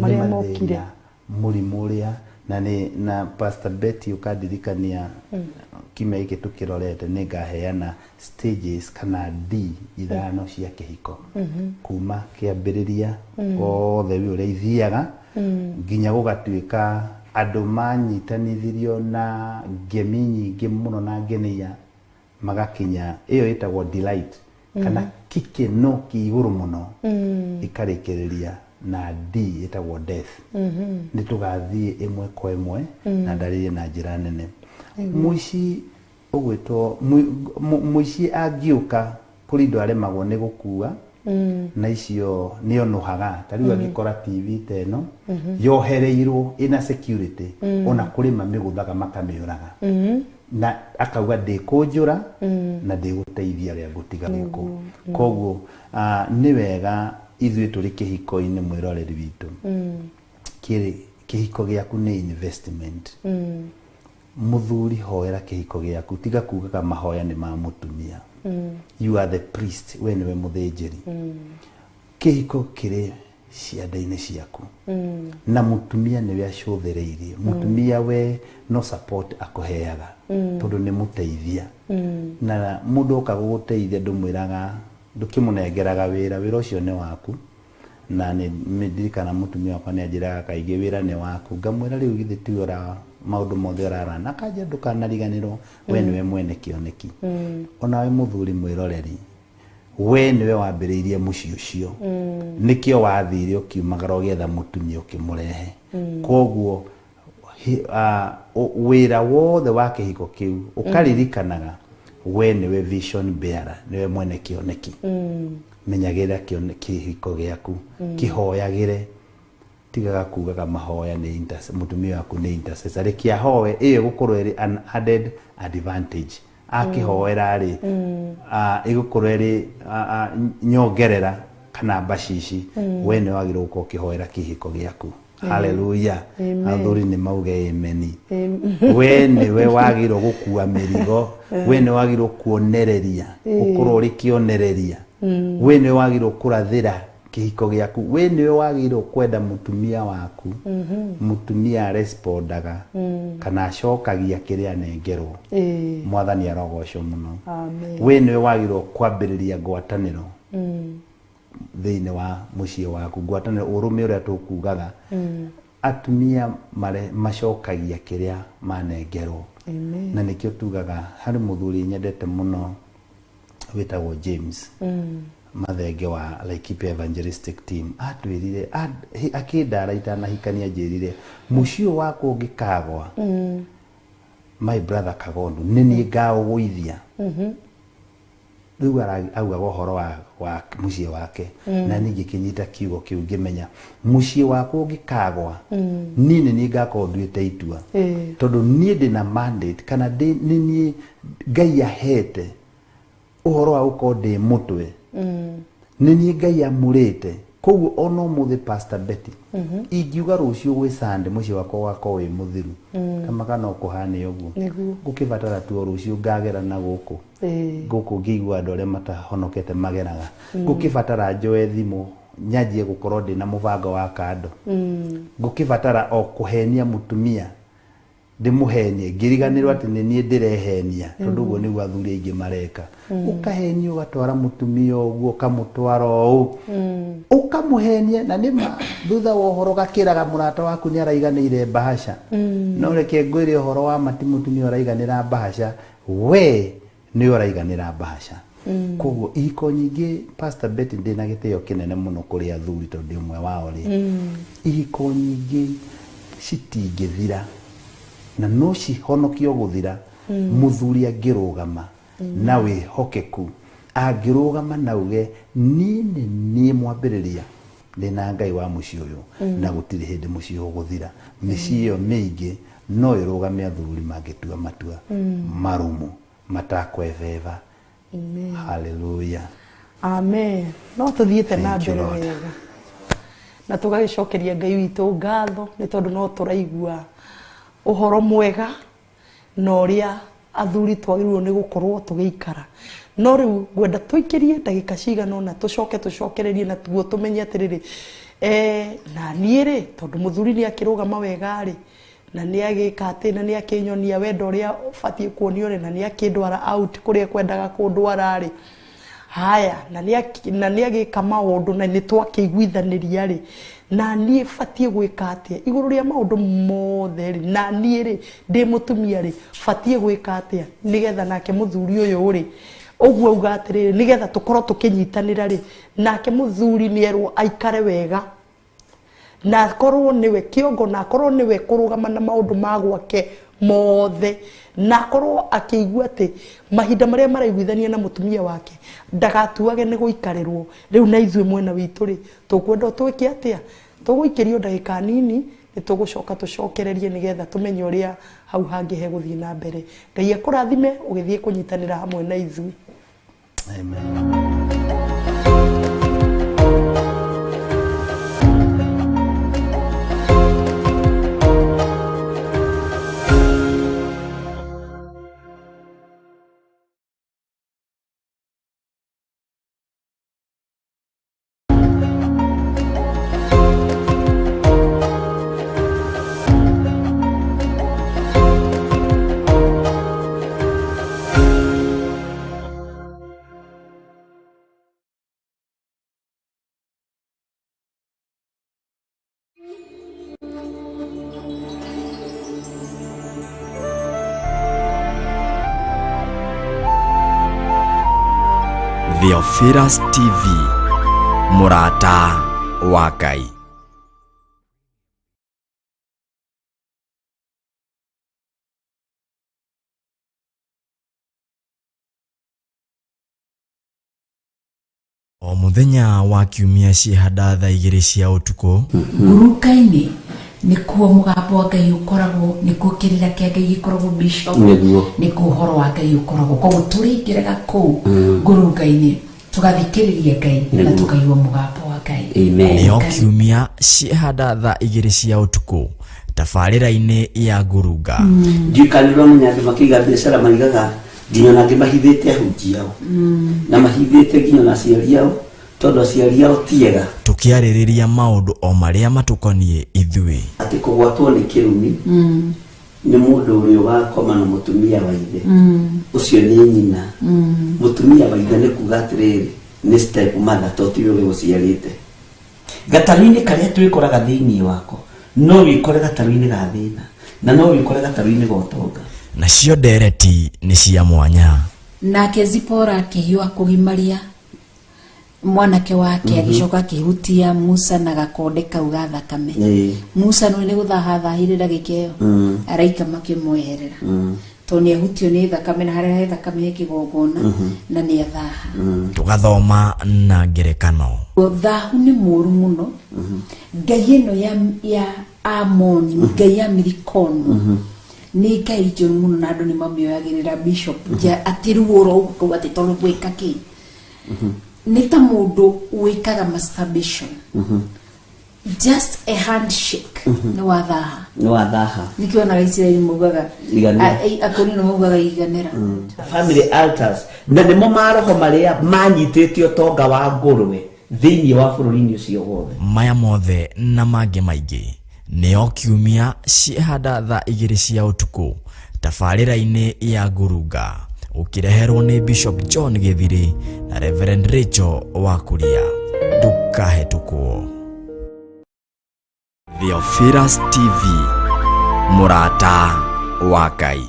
marĩa mokire mũrimũ ũrĩa na pastor Betty ũkandirikania kimya gĩkĩ tũkĩrorete nĩ ngaheana stages kana D ithano cia kĩhiko kuma kĩambĩrĩria othe ũrĩa ithiaga nginya gũgatuĩka andũ manyitanithirio na ngemi nyingĩ mũno na ngenia magakinya ĩyo ĩtagwo delight kana kĩkeno kĩigũrũ mũno ĩkarĩkĩrĩria na D ĩtagwo death nĩ tũgathiĩ ĩmwe kwa ĩmwe na ndarĩrie na njĩra nene mũici ũgwĩtwo mũici angĩũka kũrĩ indo aremagwo nĩ gũkua na icio nĩ onohaga tarĩu angĩkora TV teno yohereirwo ina security ona kũrĩ mamĩgũthaga makamĩũraga na akauga ndĩkũnjũra na ndĩgũteithia rĩa gũtiga gũkũ koguo nĩ wega ithuĩ tũrĩ kĩhiko-inĩ mwĩroreri witũ kĩhiko gĩaku nĩ investment mũthuri hoera kĩhiko gĩaku tiga kugaga mahoya nĩ ma mũtumia you are the priest we nĩwe mũthĩnjĩri kĩhiko kĩrĩ cianda-inĩ ciaku na mũtumia nĩwe acũthĩrĩirie mũtumia we no support akũheaga tondũ nĩ mũteithia na mũndũ oka gũgũteithia ndũmwĩraga ndũkĩmũnengeraga wĩra ũcio nĩ waku na nĩ ndirikana mũtumia wakwa nĩ anjĩraga kaingĩ wĩra nĩ waku ngamwĩra rĩu githĩ ti maũndũ mothe ũrarana kanjĩa ndũkanariganĩrwo we nĩwe mwene kĩoneki onawe mũthuri mwĩroreri we nĩwe wambĩrĩirie mũciĩ ũcio nĩkĩo wathire ũkiumagara ũgĩetha mũtumia ũkĩmũrehe koguo wĩra wothe wa kĩhiko kĩu ũkaririkanaga we nĩwe vision bearer nĩwe mwene kĩoneki menyagĩrĩra kĩhiko gĩaku kĩhoyagĩre tigaga kugaga mahoya nĩ mũtumia waku nĩ intercessor rĩkia hoe ĩyo gũkorwo ĩrĩ an added advantage akĩhoera rĩ ĩgũkorwo ĩrĩ nyongerera kana bacici we nĩ wagĩrĩirwo gũkorwo ũkĩhoera kĩhiko gĩaku. Haleluya. Athuri nĩ mauge ameni. We nĩwe wagĩrĩirwo gũkua mĩrigo, we nĩ wagĩrĩirwo kuonereria, gũkorwo ũrĩ kĩonereria, we nĩwe wagĩrĩirwo kũrathĩra kĩhiko gĩaku, we nĩwe wagĩrĩirwo kwenda mũtumia waku, mũtumia respondaga kana acokagia kĩrĩa anengerwo. Mwathani arogocwo mũno. We nĩwe wagĩrĩirwo kwambĩrĩria ngwatanĩro thĩinĩ wa mũciĩ waku, ngwatanĩro ũrũme ũrĩa tũkugaga atumia macokagia kĩrĩa manengerwo. Na nĩkĩo tugaga harĩ mũthuri nyendete mũno wĩtagwo James Mathenge wa Laikipia Evangelistic Team atwĩrire akĩndara itanahikania njĩrire mũciĩ wakwa ũngĩkagwa my brother Kagondu nĩ niĩ ngaũgũithia. Rĩu augaga ũhoro wa mũciĩ wake na niĩ ngĩkĩnyita kiugo kĩu ngĩmenya mũciĩ wakwa ũngĩkagwa niĩ nĩ niĩ ngakorwo nduĩte itua, tondũ niĩ ndĩna mandate kana nĩ niĩ Ngai ahete ũhoro wa gũkorwo ndĩ mũtwe, nĩ niĩ Ngai amũrĩte. Koguo ona ũmũthĩ Pastor Betty ingiuga rũciũ gwĩ Sunday mũciĩ wakwa ũgakorwo wĩ mũthiru kama kana ũkũhane ũguo gũkĩbatara tu rũciũ ngagera na gũkũ ngĩigua andũ arĩa matahonokete mageraga, gũkĩbatara njoe thimũ nyanjie gũkorwo ndĩ na mũbango wa kando, gũkĩbatara o kũhenia mũtumia ndĩmũhenie ngĩriganĩrwo atĩ nĩ niĩ ndĩrehenia, tondũ ũguo nĩguo athuri aingĩ mareka. Ũkahenia ũgatwara mũtumia ũguo ũkamũtwara ũũ ũkamũhenia, na nĩma thutha wa ũhoro gakĩraga mũrata waku nĩ araiganĩire bahasha, no reke ngwĩre ũhoro wa mati mũtumia ũraiganĩra bahasha, we nĩ ũraiganĩra bahasha. Koguo ihiko nyingĩ Pastor Betty ndĩna gĩtĩo kĩnene mũno kũrĩ athuri tondũ ũmwe wao rĩ ihiko nyingĩ citingĩthira na no cihonokio gũthira mũthuri angĩrũgama na wĩhokeku, angĩrũgama na uge niĩ mwambĩrĩria ndĩna Ngai wa mũciĩ ũyũ na gũtirĩ hĩndĩ mũciĩ ũgũthira. Mĩciĩ ĩyo mĩingĩ no ĩrũgame athuri mangĩtua matua marũmu matakweveva. Haleluya. Amen. No tuthiĩte na mbere wega na tũgagĩcokeria Ngai witũ ngatho nĩ tondũ no tũraigua ũhoro mwega na ũrĩa athuri twagĩrĩirwo nĩ gũkorwo tũgĩikara. No rĩu ngwenda tũikĩrie ndagĩka cigana ũna tũcokererie na tuo tũmenye atĩrĩrĩ na niĩ rĩ tondũ mũthuri nĩ akĩrũgama wega rĩ na nĩ agĩka atĩ na nĩ akĩnyonia wendo ũrĩa ũbatiĩ kuonio rĩ na nĩ akĩndwara out kũrĩa kwendaga kũndwara rĩ haya na nĩ agĩka maũndũ na nĩ twakĩiguithanĩria rĩ na niĩ batiĩ gwĩka atĩa igũrũ rĩa maũndũ mothe rĩ na niĩ rĩ ndĩ mũtumia rĩ batiĩ gwĩka atĩa nĩgetha nake mũthuri ũyũ rĩ ũguo uga atĩrĩrĩ nĩgetha tũkorwo tũkĩnyitanĩra rĩ nake mũthuri nĩerwo aikare wega na akorwo nĩwe kĩongo na akorwo nĩwe kũrũgama na maũndũ ma gwake mothe na akorwo akĩigua atĩ mahinda marĩa maraiguithania na mũtumia wake ndagatuage nĩ gũikarĩrwo. Rĩu na ithuĩ mwena witũ rĩ tũkwenda twĩke atĩa tũgũikĩrio ndagĩka nini nĩ tũgũcoka tũcokererie nĩgetha tũmenye ũrĩa hau hangĩ hegũthiĩ na mbere. Ngai akũrathime ũgĩthiĩ kũnyitanĩra hamwe na ithuĩ. Amen. Theophilus TV, mũrata wa Ngai. O muthenya wa kiumia cihanda thaa 2 cia utuku nguruka-inĩ nĩkuo mũgambo wa Ngai ũkoragwo, nĩkuo kĩrĩra kĩa Ngai gĩkoragwo bishop, nĩkuo ũhoro wa Ngai ũkoragwo. Koguo tũrĩingĩraga kũu ngurunga-inĩ tugathikiriria Ngai na tukaigua mugambo wa Ngai. Amen. Nĩo kiumia ciĩhanda thaa 2 cia ũtukũ tabarĩra-inĩ ya Ngurunga. Ndikanirwo munyathi makiga biashara maigaga nginya na ngimahithĩte ahunjiao na mahithĩte nginya na ciariao tondu ciariao tiega. Tukiarĩrĩria maũndũ o marĩa matũkoniĩ ithuĩ. Ati kũgwatwo nĩ kĩrumi nĩ mũndũ ũrĩa wakoma na mũtumia wa ithe ũcio nĩ nyina. Mũtumia wa ithe nĩ kuga atĩrĩrĩ nĩ step mother totiwe gũciarĩte. Gatarũ-inĩ karĩa twĩkoraga thĩinĩ wako no wĩkore gatarũ-inĩ ga thĩna na no wĩkore gatarũ-inĩ ga ũtonga. Nacio ndereti nĩ cia mwanya. Nake Zipora akĩhiũha kũgimaria mwanake wake agicoka akihutia Musa na gakonde kau ga thakame. Musa no nĩ gũthahathahirĩra gĩkeo araika makĩmweherera to nĩ ahutio nĩ thakame na harĩa thakame ĩkĩgongona na nĩ athaha. Tugathoma na ngerekano. Thahu nĩ mũru mũno. Ngai ĩno ya Amoni, Ngai ya Milikono nĩ Ngai njũru mũno na andũ nĩ mamĩoyagĩrĩra bishop atĩ ruoro ũguo atĩ tondũ gwĩka kĩ nĩ ta mũndũ wĩkaga masturbation. Just a handshake nĩ wathaha nĩkĩonaga Israeli mugaga akoni no mugaga iganĩra family altars na nĩmo maroho marĩa manyitĩte ũtonga wa ngũrwe thĩinĩ wa bũrũri-inĩ ũcio wothe. Maya mothe na mangĩ maingĩ nĩo kiumia ciĩhanda thaa 2 cia ũtukũ tabarĩra-inĩ ya Ngurunga ukireherwo ni Bishop John Githiri na Reverend Rachel Wakuria. Ndũkahĩtũkwo. Theophilus TV, mũrata wa Ngai.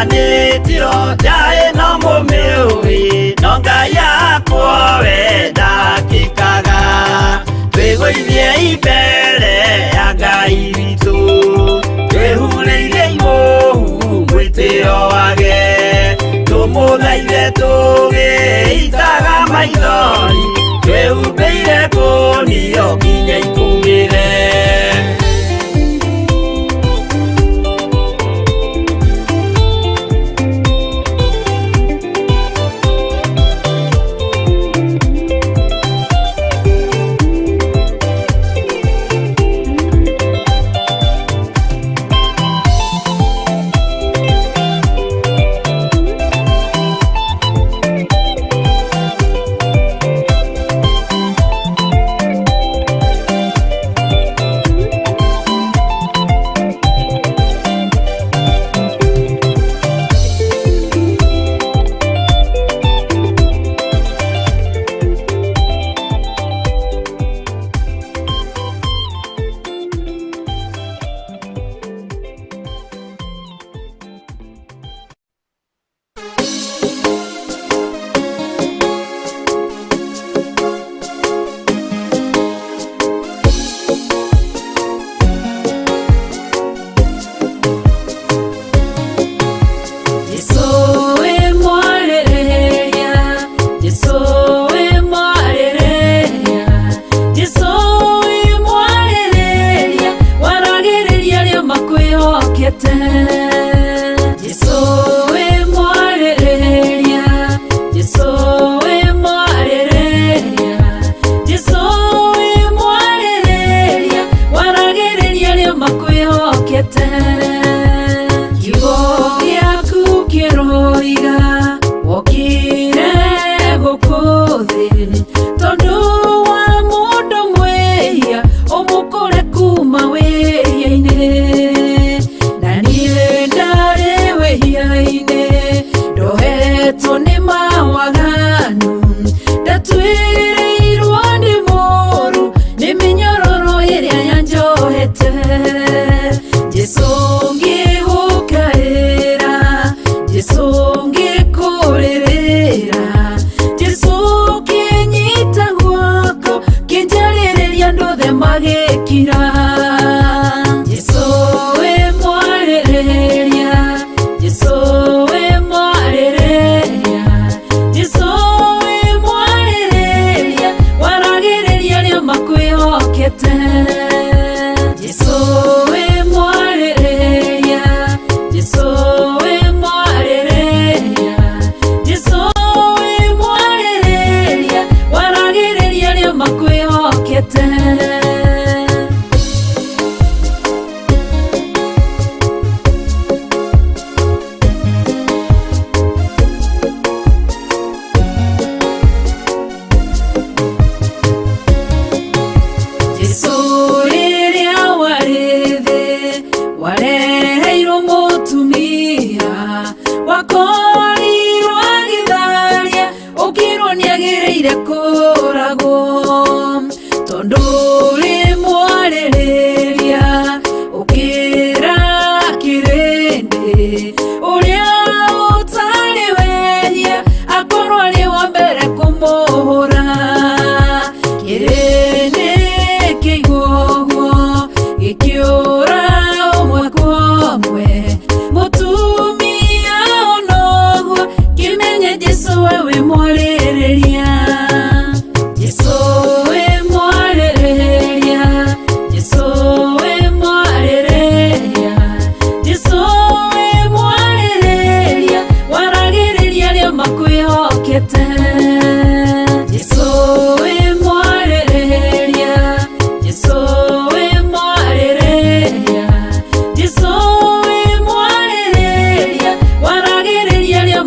manitiro jae no mumiui no ngai yakwa wenda kikaga twiguithie imbere ya ngai witu twehureire imuhu mwitio wage tumuthaithe tugiitaga maithori twehumbeire ngunio nginya ikumire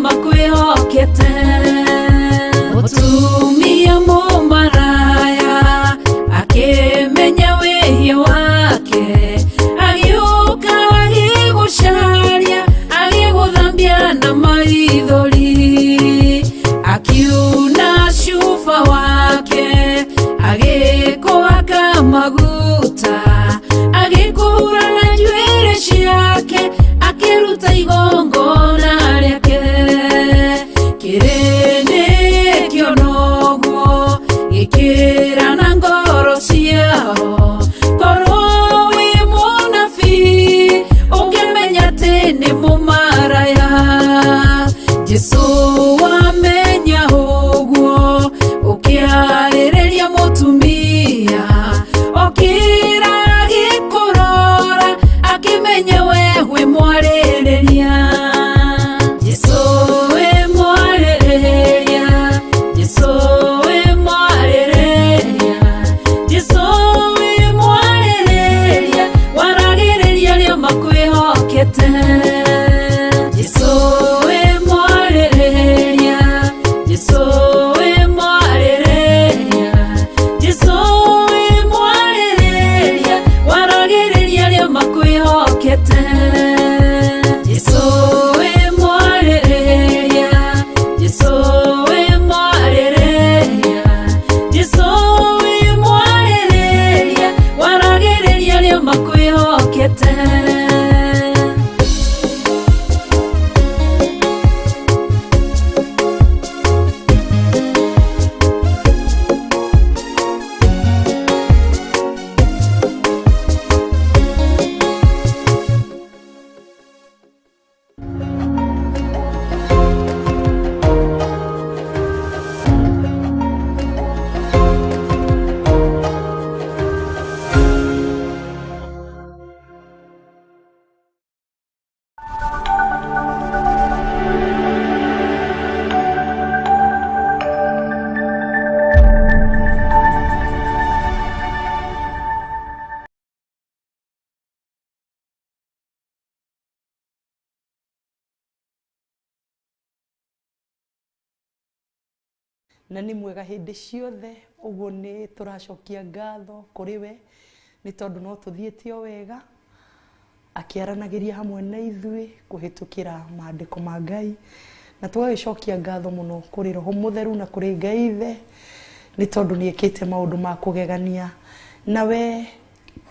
Makwihokete kirene kionogo gikira na ngoro ciao korwo wi munabi ukimenya tene mumaraya Jesu wamenya uguo ukiarĩrĩria mutumia okira gikurora akimenya we wi mwarĩrĩria Jesu we mwarĩrĩria Jesu we mwarĩrĩria Jesu we mwarĩrĩria waragĩrĩria rĩo makwĩhokete Jesu we mwarĩrĩria Jesu we mwarĩrĩria Jesu we mwarĩrĩria waragĩrĩria rĩo makwĩhokete Jesu we mwarĩrĩria Jesu we mwarĩrĩria Jesu we mwarĩrĩria waragĩrĩria rĩo makwĩhokete na nĩ mwega hĩndĩ ciothe ũguo nĩ tũracokia ngatho kũrĩ we nĩ tondũ no tũthiĩte o wega akĩaranagĩria hamwe na ithuĩ kũhĩtũkĩra maandĩko ma Ngai na tũgagĩcokia ngatho mũno kũrĩ Roho Mũtheru na kũrĩ Ngai Ithe nĩ tondũ nĩekĩte maũndũ ma kũgegania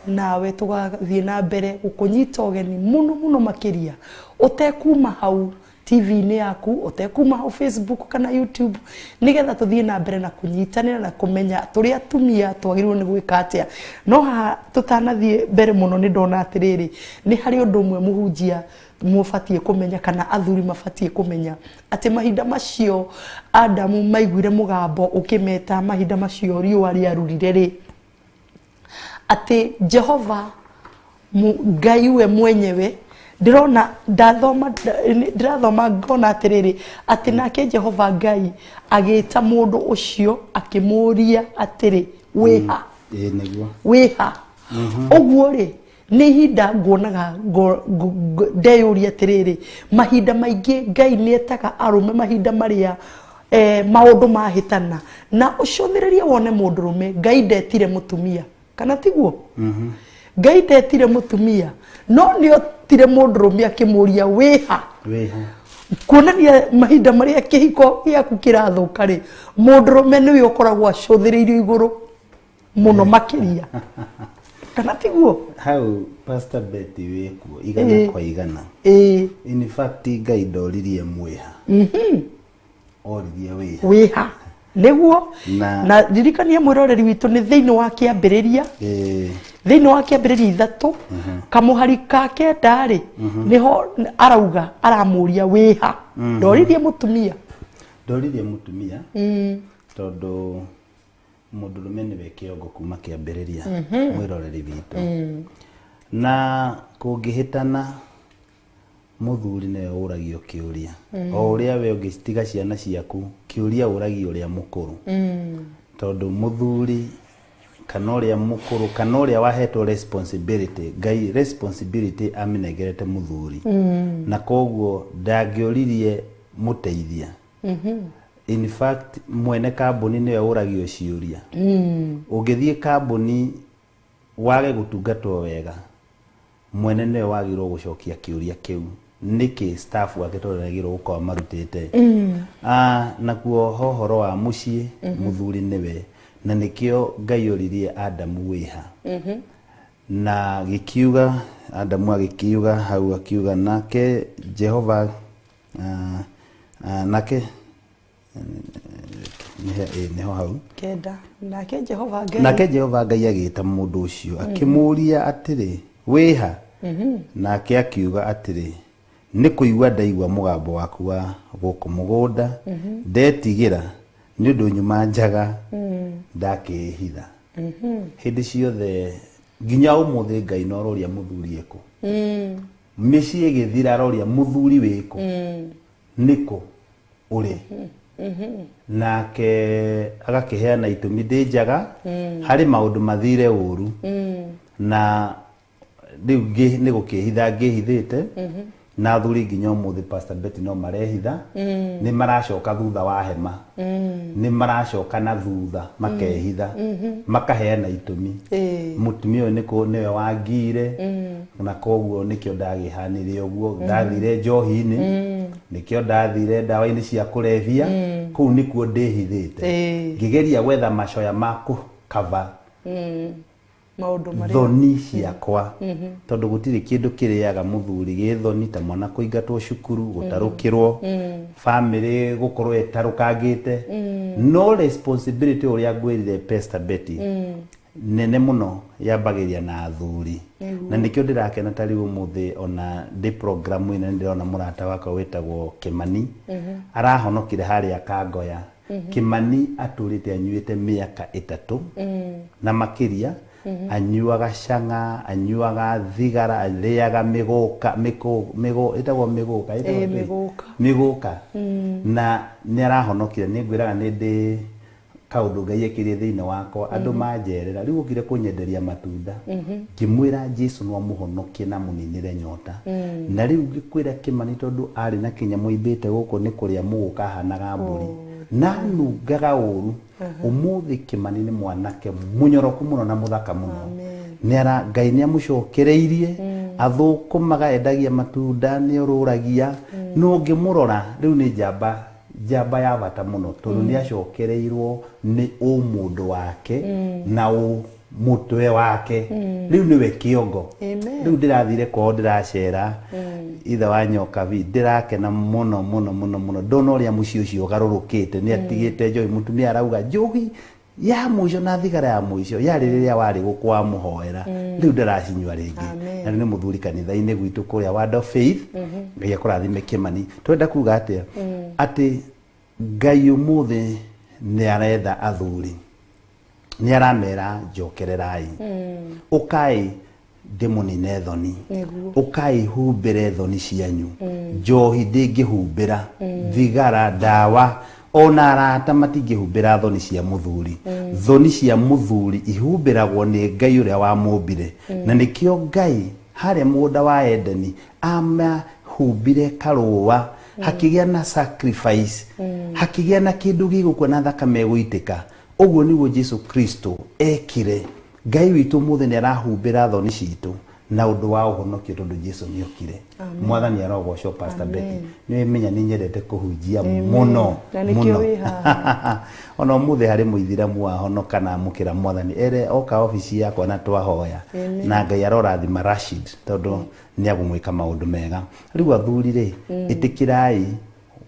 nawe tũgathiĩ na mbere gũkũnyita ũgeni mũno mũno makĩria ũtekuma hau TV-inĩ yaku ũtekuma hau Facebook kana YouTube nigetha tũthiĩ na mbere na kũnyitanĩra na kũmenya tũrĩa atumia twagĩrĩirwo nĩ gwĩka atĩa no haha tũtanathiĩ mbere mũno nĩ ndona atĩrĩrĩ nĩ harĩ ũndũ ũmwe mũhunjia mũbatiĩ kũmenya kana athuri mabatiĩ kũmenya atĩ mahinda macio Adamu maiguire mũgambo ũkĩmeta mahinda macio riũa rĩarurire rĩ atĩ Jehova Ngai we mwenyewe ndirathoma ngona atĩrĩrĩ atĩ nake Jehova Ngai agĩta mũndũ ũcio akĩmũria atĩrĩ wĩha wĩha ũguo rĩ nĩ ihinda nguonaga ndeyũria atĩrĩrĩ mahinda maingĩ Ngai nĩetaga arũme mahinda marĩa maũndũ mahĩtana na ũcũthĩrĩrie wone mũndũrũme Ngai ndetire mũtumia kana tiguo Ngai ndetire mũtumia no nĩotire mũndũrũme akĩmũria wĩha kuonania mahinda marĩa kĩhiko gĩaku kĩrathũka rĩ mũndũrũme nĩwe ũkoragwo acũthĩrĩirio igũrũ mũno makĩria kana tiguo hau Pastor Betty wĩkuo igana kwa igana in fact Ngai ndoririe mwĩha oririe wĩha nĩguo na ririkania mwĩroreri witũ nĩ thĩinĩ wa kĩambĩrĩria thĩinĩ wa kĩambĩrĩria 3 kamũhari ka kenda rĩ nĩho arauga aramũria wĩha ndoririe mũtumia tondũ mũndũrũme nĩwe kĩongo kuma kĩambĩrĩria mwĩroreri witũ na kũngĩhĩtana mũthuri nĩwe ũragio kĩũria o ũrĩa we ũngĩtiga ciana ciaku kĩũria ũragio ũrĩa mũkũrũ tondũ mũthuri kana ũrĩa mũkũrũ kana ũrĩa wahetwo responsibility Ngai responsibility aminegerete mũthuri na koguo ndangĩoririe mũteithia in fact mwene kambuni nĩwe ũragio ciũria ũngĩthiĩ kambuni wage gũtungatwo wega mwene nĩwe wagĩrĩirwo gũcokia kĩũria kĩu nĩkĩ staff wake tũragĩrĩirwo gũkorwo marutĩte nakuo hohoro wa mũciĩ mũthuri nĩwe na nĩkĩo Ngai oririe Adamu wĩha na gĩkiuga Adamu agĩkiuga hau akiuga nake Jehova nake neho hau kenda nake Jehova Ngai agĩta mũndũ ũcio akĩmũria atĩrĩ wĩha nake akiuga atĩrĩ nĩ kũigua ndaigua mũgambo waku wa gũkũ mũgũnda ndetigĩra nĩ ũndũ nyuma njaga ndakĩhitha hĩndĩ ciothe nginya ũmũthĩ Ngai no roria mũthuri eko mĩciĩ ĩgĩthira roria mũthuri wĩko nĩkũ ũrĩ nake agakĩheana itũmi ndĩ njaga harĩ maũndũ mathire ũru na rĩu nĩ gũkĩhitha ngĩhithĩte na athuri nginya ũmũthĩ Pastor Betty no marehitha nĩ maracoka thutha wa hema nĩ maracoka na thutha makehitha makaheana itũmi mũtumia ũyũ nĩwe wangire na koguo nĩkĩo ndagĩhanire ũguo ndathire njohi-inĩ nĩkĩo ndathire ndawa-inĩ cia kũrebia kũu nĩkuo ndĩhithĩte ngĩgeria gwetha macoya ma kũkava thoni ciakwa tondũ gũtirĩ kĩndũ kĩrĩaga mũthuri gĩthoni ta mwana kũingatwo cukuru gũtarũkĩrwo family gũkorwo etarũkangĩte no responsibility ũrĩa ngwĩrire Pastor Betty nene mũno yambagĩria na athuri na nĩkĩo ndĩrakena ta rĩu ũmũthĩ ona ndĩ program ĩno ndĩrona mũrata wakwa wĩtagwo Kĩmani arahonokire harĩa Kangoya Kĩmani atũrĩte anyuĩte mĩaka 3 na makĩria anyuaga canga anyuaga thigara arĩaga mĩgũka na nĩ arahonokire nĩ ngwĩraga nĩ ndĩ kaũndũ Ngai ekĩrire thĩinĩ wakwa andũ manjerera rĩu ũkire kũnyenderia matunda ngĩmwĩra Jesũ no amũhonokie na mũninĩre nyota na rĩu ngĩkwĩra Kĩmani tondũ arĩ na kĩnyamũ imbĩte gũkũ nĩ kũrĩa mũgũka ahanaga mbũri na nungaga ũru ũmũthĩ Kĩmani nĩ mwanake mũnyoroku mũno na mũthaka mũno Ngai nĩ amũcokereirie athũkũmaga endagia matunda nĩ ũrũragia no ngĩmũrora rĩu nĩ njamba ya bata mũno tondũ nĩ acokereirwo nĩ ũmũndũ wake na mũtwe wake rĩu nĩwe kĩongo rĩu ndĩrathire kwao ndĩracera ithe wa nyoka ndĩrakena mũno ndona ũrĩa mũciĩ ũcio ũgarũrũkĩte nĩ atigĩte njohi mũtumia arauga njohi ya mũico na thigara ya mũico yarĩ rĩrĩa warĩ gũkũ wamũhoera rĩu ndĩracinyua rĩngĩ na nĩ mũthuri kanitha-inĩ gwitũ kũrĩa Word of Faith Ngai akũrathime Kĩmani twenda kuga atĩ Ngai ũmũthĩ nĩ aretha athuri nĩ aramera njokererai ũkai ndĩmũnine thoni ũkai humbĩre thoni cianyu njohi ndĩngĩhumbĩra thigara ndawa ona arata matingĩhumbĩra thoni cia mũthuri thoni cia mũthuri ihumbĩragwo nĩ Ngai ũrĩa wamũmbire na nĩkĩo Ngai harĩa mũgũnda wa Edeni amahumbire karũa hakĩgĩa na sacrifice hakĩgĩa na kĩndũ gĩgũkua na thakame gũitĩka ũguo nĩguo Jesũ Kristo ekire Ngai witũ mũthĩ nĩ arahumbĩra thoni citũ na ũndũ wa ũhonokio tondũ Jesũ nĩ okire mwathani arogocwo Pastor Betty nĩ menya nĩ nyendete kũhunjia mũno ona mũthĩ harĩ mũithĩramu wahonoka na amũkĩra mwathani oka ofici yakwa na twahoya na Ngai arorathima Rashid tondũ nĩ agũmwĩka maũndũ mega rĩu athuri rĩ ĩtĩkĩrai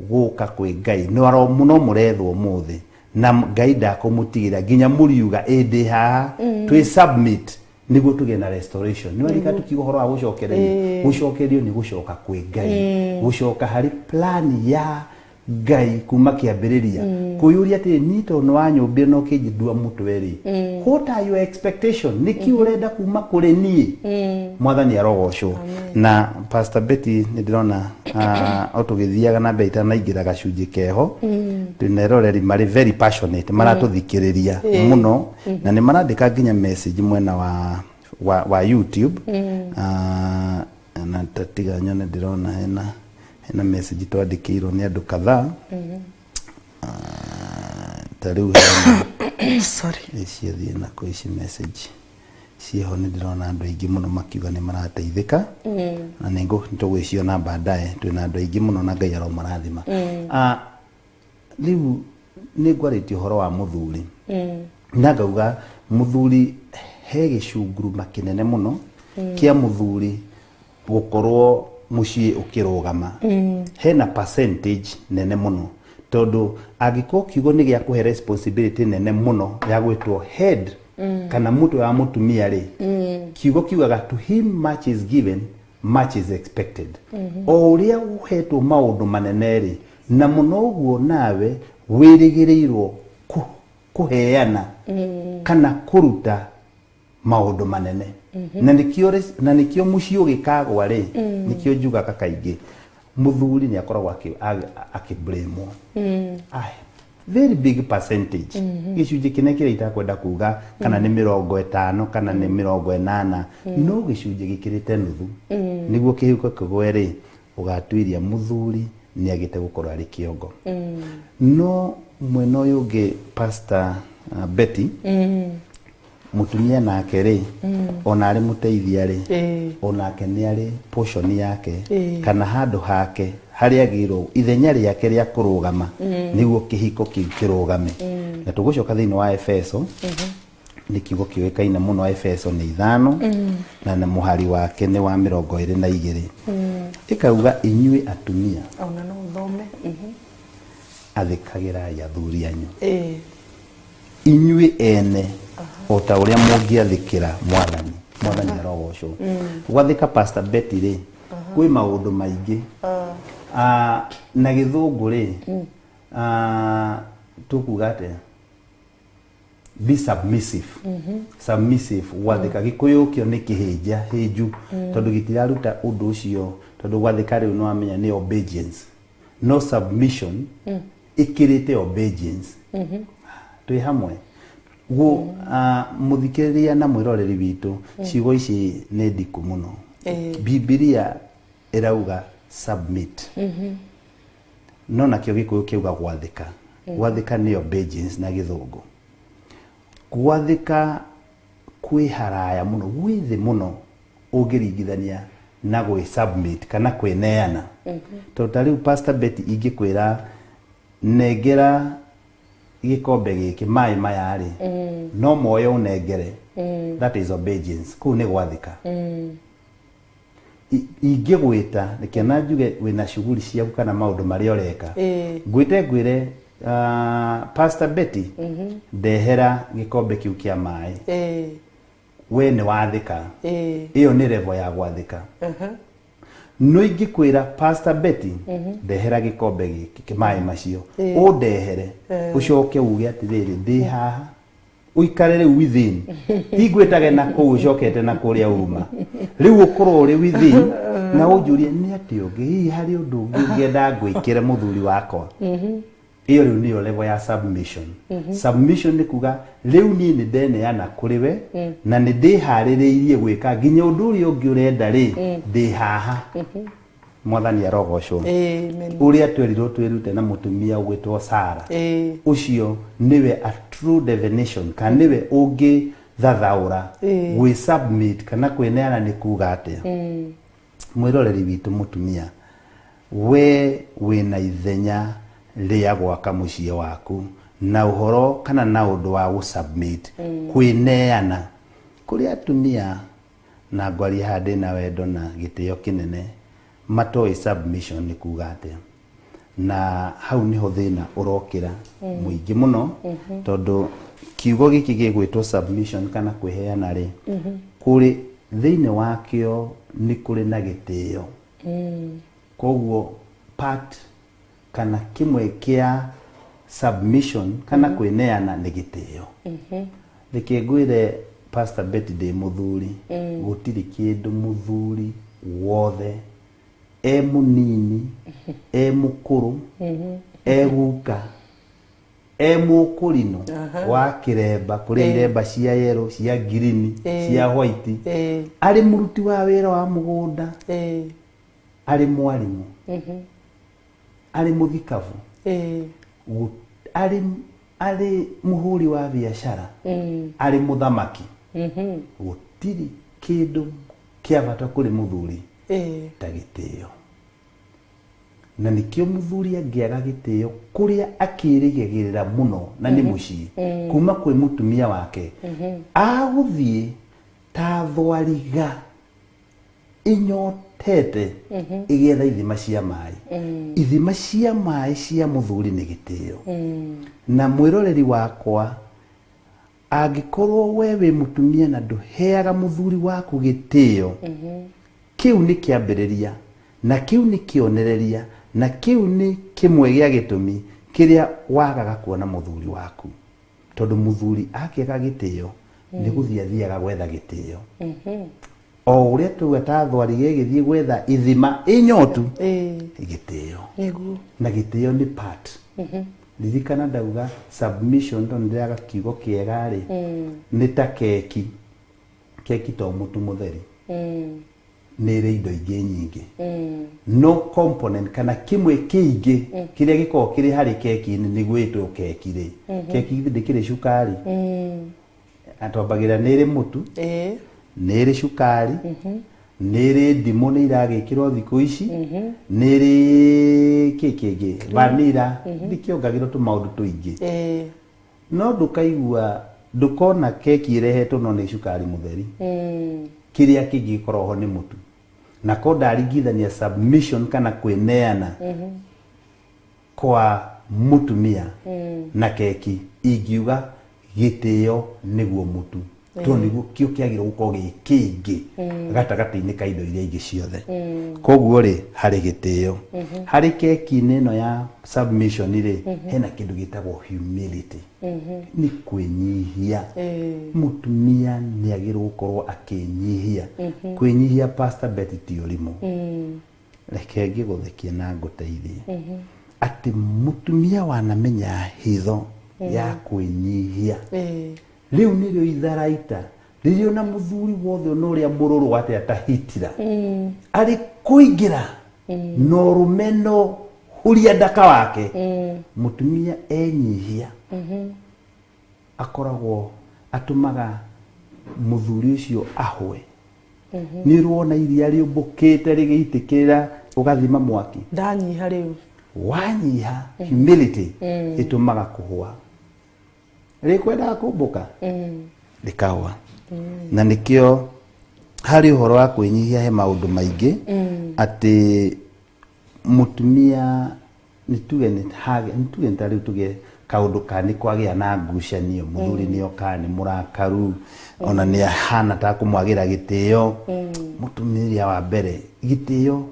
gũka kwĩ Ngai no mũrethwo mũthĩ na Ngai ndakũmũtigĩra nginya mũriuga ĩndĩ haha twĩ submit nĩguo tũgĩe na restoration nĩ warika tukiuga ũhoro wa gũcokerio nĩ gũcoka kwĩ Ngai gũcoka harĩ plan ya Ngai kuma kĩambĩrĩria kũiyũria atĩ nito nĩ wanyũmbire no kĩnjindua mũtwe rĩ what are your expectation nĩkĩ ũrenda kuma kũrĩ niĩ mwathani arogocwo na Pastor Betty nĩ ndĩrona tũgĩthiaga na mbere itanaingĩra gacunjĩ keho twĩneroreri marĩ very passionate maratũthikĩrĩria mũno na nĩ marandĩka nginya message mwena wa YouTube na tatiga nyone ndĩrona hena message twandĩkĩirwo nĩ andũ kadhaa ta rĩu sorry ciathiĩ na kũ ici message ciho nĩ ndĩrona andũ aingĩ mũno makiuga nĩ marateithĩka na nĩ tũgwĩciona baadaye twĩna andũ aingĩ mũno na Ngai aromarathima rĩu nĩ ngwarĩtie ũhoro wa mũthuri na ngauga mũthuri he gĩcunguruma kĩnene mũno kĩa mũthuri gũkorwo mũciĩ ũkĩrũgama hena percentage nene mũno tondu angiko kiugo ni gya kuhe responsibility nene muno ya gwitwo head kana mutwe wa mutumia ri kiugo kiugaga to him much is given much is expected o uria uhetwo maundu manene ri na muno uguo nawe wirigirirwo kuheana kana kuruta maundu manene na nikio mucio gikagwa ri nikio njugaga kaingi muthuri ni akoragwo akiblame very big percentage gicunji kine kire itakwenda kuga kana ni 50 kana ni 80 no gicunji gikirite nuthu niguo kihuko kigwe ri ugatuiria muthuri ni agite gukorwo ari kiongo no mwena uyu ungi Pastor Betty mutumia nake ri ona ari muteithia ri ona ke ni ari portion yake kana handu hake hari agiro ithenya riake ria kurugama niguo kihiko kirugame na tugucoka thiini wa Efeso ni kiugo kiwekaine muno Efeso ni 5 na muhari wake ni wa 22 ikauga inyui atumia ona no thome athikagira athuri anyu inyui ene o ta uria mungiathikira mwathani arogocwo gwathika Pastor Betty ri kwi maundu maingi na githungu ri tukugate be submissive submissive gwathika gikuyu kio ni kihinja hinju tondu gitiraruta undu ucio tondu gwathika ri no amenya ni obedience no submission ikirite obedience twi hamwe gu muthikiriria na mwiroreri witu ciugo ici ni ndiku muno Biblia irauga submit no nakio gikuyu kiuga gwathika gwathika ni obedience na githungu gwathika kwi haraya muno gwithi muno ungiringithania na gwi submit kana kweneana totally Pastor Betty ingikwira negera gikombe giki mai mayari no moyo unengere that is obedience ku ni gwathika ingigwita nikena njuge wina shughuli ciaku kana maundu mari oreka gwite gwire Pastor Betty ndehera gikombe kiu kia mai we ni wathika iyo ni level ya gwathika no ingikwira Pastor Betty ndehera gikombe giki mai macio undehere ucoke uge atiriri ndi haha uikarere within igwetage na ku ucokete na kuria uma riu ukorwo uri within na unjurie ni ati ungi hari undu ngienda gwikire muthuri wakwa iyo riu niyo level ya submission submission ni kuga riu ni ndeneana kuri we na ni ndihaririirie gwika nginya undu uri ungi urenda ri ndi haha mwathani arogocwo amen uria twerirwo twirute na mutumia ugwitwo Sara ucio niwe a true definition kana niwe ungi thathaura we submit kana kweneana ni kuga atia mwiroreri witu mutumia we wina ithenya ria gwaka mucie waku na uhoro kana na undu wa gusubmit kweneana kuri atumia na ngwari hande na wendo na gitio kinene matoi submission ni kuga atia na hau niho thina urokira muingi muno tondu kiugo giki gigwitwo submission kana kwiheana ri kuri thiini wakio ni kuri na gitio koguo part kana kimwe kia submission kana kwineana ni gitio nikingwire Pastor Betty de muthuri gutiri kindu muthuri wothe munini mukuru guka mukurino wa kiremba kuri iremba cia yero cia green cia white ari muruti wa wira wa mugunda ari mwarimu ari muthikavu ari muhuri wa biashara ari muthamaki gutiri kindu kia bata kuri muthuri ta gitio na nikio muthuri angiaga gitio kuria akirigegirira muno na ni mucii kuma kwi mutumia wake aguthie ta thwariga inyotete igetha ithima cia mai ithima cia mai cia muthuri ni gitio na mwiroreri wakwa angikorwo we wi mutumia na nduheaga muthuri waku gitio kiu ni kiambiriria na kiu ni kionereria na kiu ni kimwe gia gitumi kiria wagaga kuona muthuri waku tondu muthuri akiaga gitio ni guthiathiaga gwetha gitio o uria tuweta thwari gigithie gwetha ithima inyotu gitio na gitio ni part ririkana ndauga submission ndo ndiraga kiugo kiega ri ni ta keki to mutu mutheri nire indo ingi nyingi no component kana kimwe kiingi kiria giko kiri hari keki ni gwitwo keki ri keki ndikire cukari atwambagira nire mutu nire cukari nire ndimu ni iragikirwo thiku ici nire kekege vanira ndikiongagirwo tu maundu tuingi no ndukaigua ndukona keki irehetwo no ni cukari mutheri kiria kingi koroho ni mutu na ko ndaringithania submission kana kweneana kwa mutumia na keki ingiuga gitio niguo mutu to niguo kio kiagirwo gukorwo gikingi gatagati-ini ka indo iria ingi ciothe koguo ri hari gitio hari keki ino ya submission ri hena kindu gitagwo humility ni kwenyihia mutumia ni agirwo gukorwo akinyihia kwenyihia Pastor Betty ti urimo reke ngiguthekie na nguteithie ati mutumia wanamenya hitho ya kwenyihia riu nirio itharaita ririo na muthuri wothe no ria mururu ate atahitira ari kuingira no rumeno huria ndaka wake mutumia enyihia akoragwo atumaga muthuri ucio ahwe ni ruona iria riumbukite rigeitikira ugathima mwaki ndanyiha riu wanyiha humility itumaga kuhwa rikwenda kumbuka rikawa na nikio hari uhoro wa kwenyihia he maundu maingi ati mutumia nituge ntari tuge kaundu kani kwagia na ngucanio muthuri ni okani murakaru ona ni ahana ta kumwagira gitio mutumia wa mbere gitio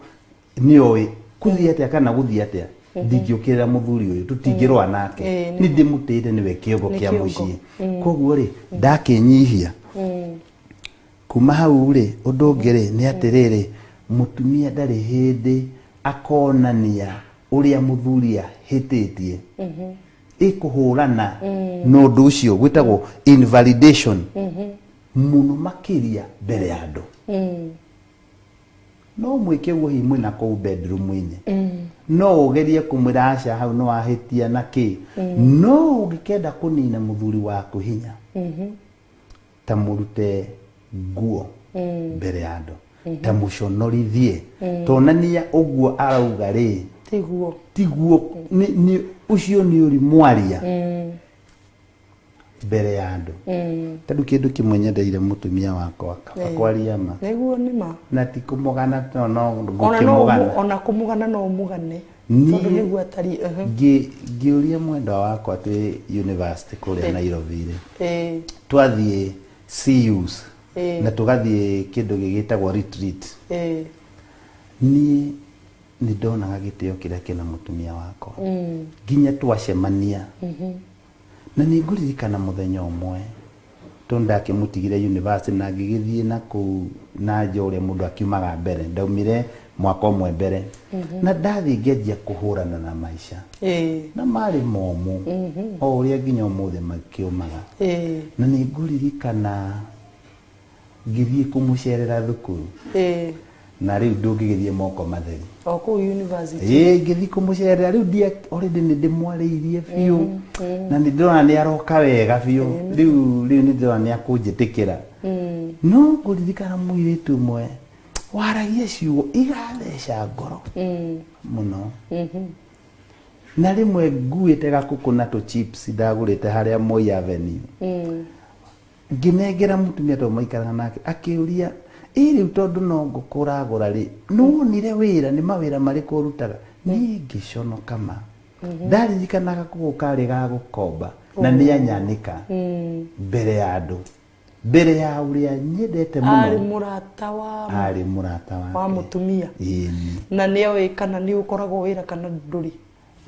ni oi kuthiate kana guthiate ndingiukirira muthuri uyu tutingirwa nake ni ndimutire niwe kiongo kia mucii koguo ri ndakinyihia kuma hau ri undu ngiri ni atiriri mutumia ndari hindi akonania uria muthuri ahititie ikuhurana no ndu ucio gwitagwo invalidation muno makiria mbere ya andu no mwike guo himwe na kou bedroom-ini no ugerie kumwira aca hau no ahitia na ki no ungikenda kunina muthuri waku hinya ta murute nguo mbere ya andu ta muconorithie tonania uguo arauga ri tiguo ni ucio ni uri mwaria mbere ya andu tondu kindu kimwe nyendeire mutumia wakwa akwaria ma niguo ni ma na ti kumugana no ngukimugana ona kumugana no mugane tondu niguo atari ngiuria mwenda wakwa twi university kuria Nairobi twathie CUs na tugathie kindu gigitagwo retreat ni ndonaga gitio kiria kina mutumia wakwa nginya twacemania na ni nguririkana muthenya umwe tonda kimutigire university na ngigithie na ku na njore mundu akiumaga mbere ndaumire mwaka umwe mbere na ndathi ngedia kuhurana na maisha na mari momu o uria nginya umuthe makiumaga na ni nguririkana ngithie kumucerera thukuru na riu ndungigithie moko matheri o ku university ngithi kumucerera riu ndia already ni ndimwariirie biu na ndona ni aroka wega biu riu ni ndona ni akunjitikira no nguririkana muiritu mwe waragia ciugo igatheca ngoro muno na rimwe nguite gakuku na to chips ndagurite haria Moi Avenue nginengera mutumia to maikaraga nake akiuria iri tondu no ngũkũragũra rĩ nonire wĩra nĩ mawĩra marĩkũ ũrutaga niĩ ngĩconoka ma ndaririkanaga kũgũ karĩ ga gũkomba na nĩ anyanĩka mbere ya andũ mbere ya ũrĩa nyendete mũno arĩ mũrata wa mũtumia na nĩ oĩ kana nĩ ũkoragwo wĩra kana ndũrĩ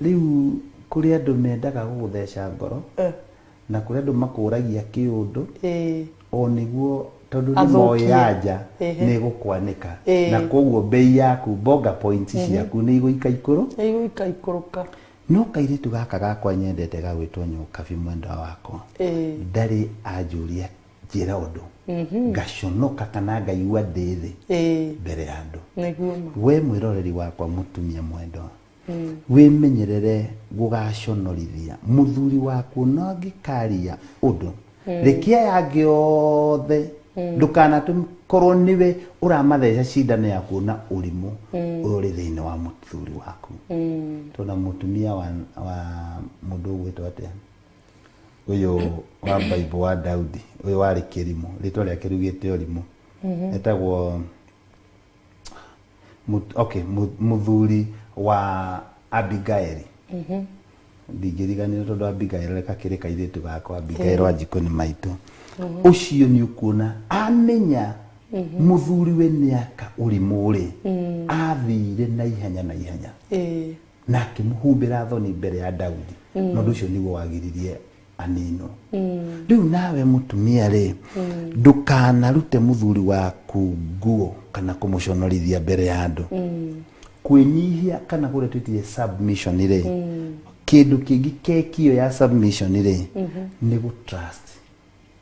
rĩu kũrĩ andũ mendaga gũgũtheca ngoro na kũrĩ andũ makũragia kĩũndũ o nĩguo tondũ nĩ moĩ anja nĩ gũkwanĩka na koguo bei yaku bonga points ciaku nĩ igũika ikũrũka no kairĩtu gaka gakwa nyendete gagwĩtwo Nyokabi mwenda wakwa ndarĩ anjũria njĩra ũndũ ngaconoka kana ngaigua ndĩ thĩ mbere ya andũ we mwĩroreri wakwa mũtumia mwendwa wĩmenyerere gũgaconorithia mũthuri waku no angĩkaria ũndũ rekia yangĩ othe ndũkanatũkorwo nĩwe ũramatheca cindano ya kuona ũrimũ ũrĩ thĩinĩ wa mũthuri waku tondũ mũtumia wa mũndũ ũgwĩtwo atĩa ũyũ wa Bible wa Daudi ũyũ warĩ kĩrimũ rĩtwa rĩake riugĩte ũrimũ etagwo mũthuri wa Abigail ndingĩriganĩra tondũ Abigail reka kĩrĩ kairĩtu gakwa Abigail wa njiko-inĩ maitũ ucio ni ukuona amenya muthuriwe niaka ũrimũ rĩ athire na ihenya na akĩmũhumbĩra thoni mbere ya Daudi no ũndũ ũcio nĩguo wagiririe anino rĩu nawe mũtumia rĩ ndũkanarute mũthuri waku nguo kana kũmũconorithia mbere ya andũ kwĩnyihia kana kũrĩa twĩtire submission rĩ kĩndũ kĩngĩ kekio ya submission rĩ nĩ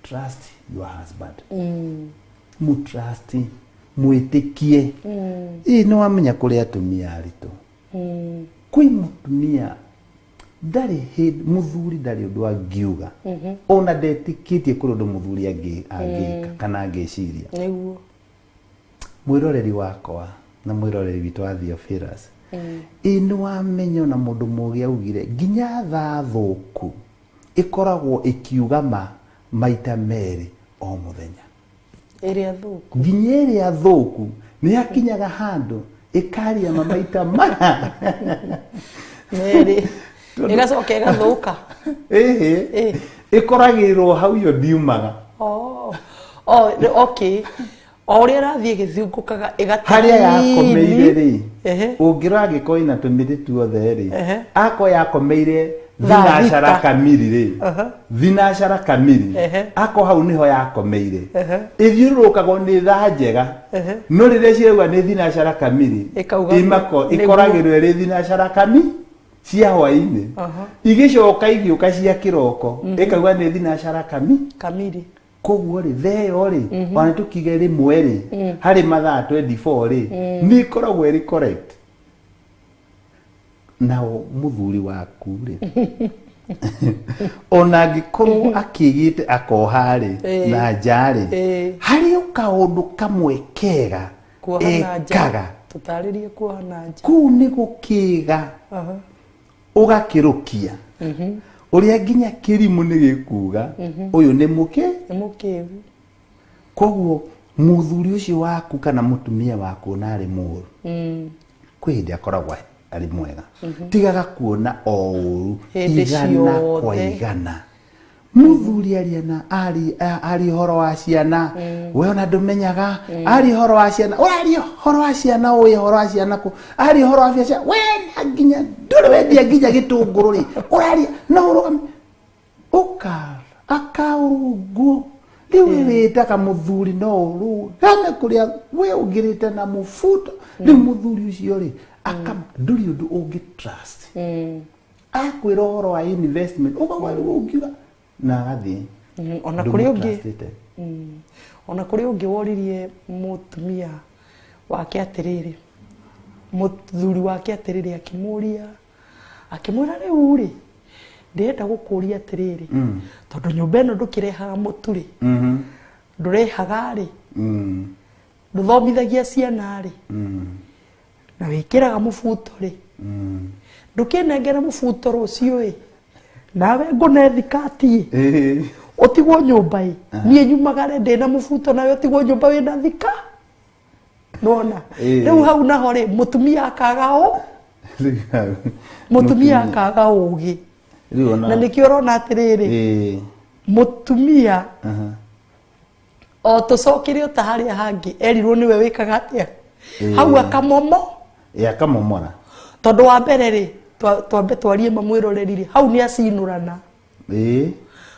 trust your husband mutrust mwĩtĩkie no wamenya kũrĩa atumia aritũ kwĩ mũtumia ndarĩ mũthuri ndarĩ ũndũ angiuga ona ndetĩkĩtie kũrĩ ũndũ mũthuri angĩka kana angĩciria nĩguo mwĩroreri wakwa na mwĩroreri witũ wa Theophilus nĩ wamenya na mũndũ mũgĩ augire nginya thaa thũku ĩkoragwo ĩkiuga maita merĩ o mũthenya ĩrĩa thũku nginya ĩrĩa thũku nĩ hakinyaga handũ ĩkaria maita mana merĩ ĩgacoka ĩgathũka ĩkoragĩrwo hau yo ndiumaga okay o ũrĩa rathiĩ gĩthingũkaga harĩa yakomeire rĩ ũngĩrora gĩko ina tũmĩrĩ tuothe rĩ ako yakomeire thinashara kamiri rĩ thinashara kamiri ako hau niho yakomeire ithiũrũrũkagwo nĩ thaa njega no rĩrĩa cirauga nĩ thinashara kamiri ĩkoragĩrwo ĩrĩ thinashara kamiri cia hwaĩ-inĩ igĩcoka igĩũka cia kĩroko ĩkauga nĩ thinashara kamiri koguo rĩ theyo rĩ ona tũkiuge rĩmwe rĩ harĩ mathaa 24 rĩ nĩ ikoragwo ĩrĩ correct nao mũthuri waku rĩ ona angĩkorwo akĩgĩte akoha rĩ na nja rĩ harĩ kaũndũ kamwe kega ekaga tũtarĩrie kuoha na nja kũu nĩ gũkĩga ũgakĩrũkia ũrĩa nginya kĩrimũ nĩ gĩkuga ũyũ nĩ mũkĩgu koguo mũthuri ũcio waku kana mũtumia waku na arĩ mũru kwĩ hĩndĩ akoragwo arĩ mwega tigaga kuona o ũru igana kwa igana mũthuri ari horo wa ciana we ona ndũmenyaga ari horo wa ciana ũrari horo wa ciana ũyũ horo wa ciana kũ ari horo wa ciana we na nginya ndũrĩ wendia nginya gĩtũngũrũ rĩ ũrari no ũrũgame akaũguo rĩu wĩtaga mũthuri no ũrũgame kũrĩa we ũngĩrĩte na mũbuto rĩu mũthuri ũcio rĩ ndũrĩ ũndũ ũngĩ trust akwĩra ũhoro wa investment ũkagwĩrwo ũngiuga na agathiĩ ona kũrĩ ũngĩ woririe mũtumia wake atĩrĩrĩ mũthuri wake atĩrĩrĩ akĩmwĩra rĩu rĩ ndĩrenda gũkũria atĩrĩrĩ tondũ nyũmba ĩno ndũkĩrehaga mũtu rĩ ndũrehaga rĩ ndũthomithagia ciana rĩ na wĩkĩraga mũbuto rĩ ndũkĩnengera mũbuto rũciũ ĩ nawe ngũnethikati ũtigwo nyũmba ĩ niĩ nyumagare ndĩna mũbuto nawe ũtigwo nyũmba wĩna thika nona riu hau naho ri mutumia akagao mutumia akagao ugi na nikio rona atiriri mutumia o tucokire ta haria hangi erirwo niwe wikaga atia hau akamomo akamomora tondu wa mbere ri twambe twarie mamwiroreri ri hau ni acinurana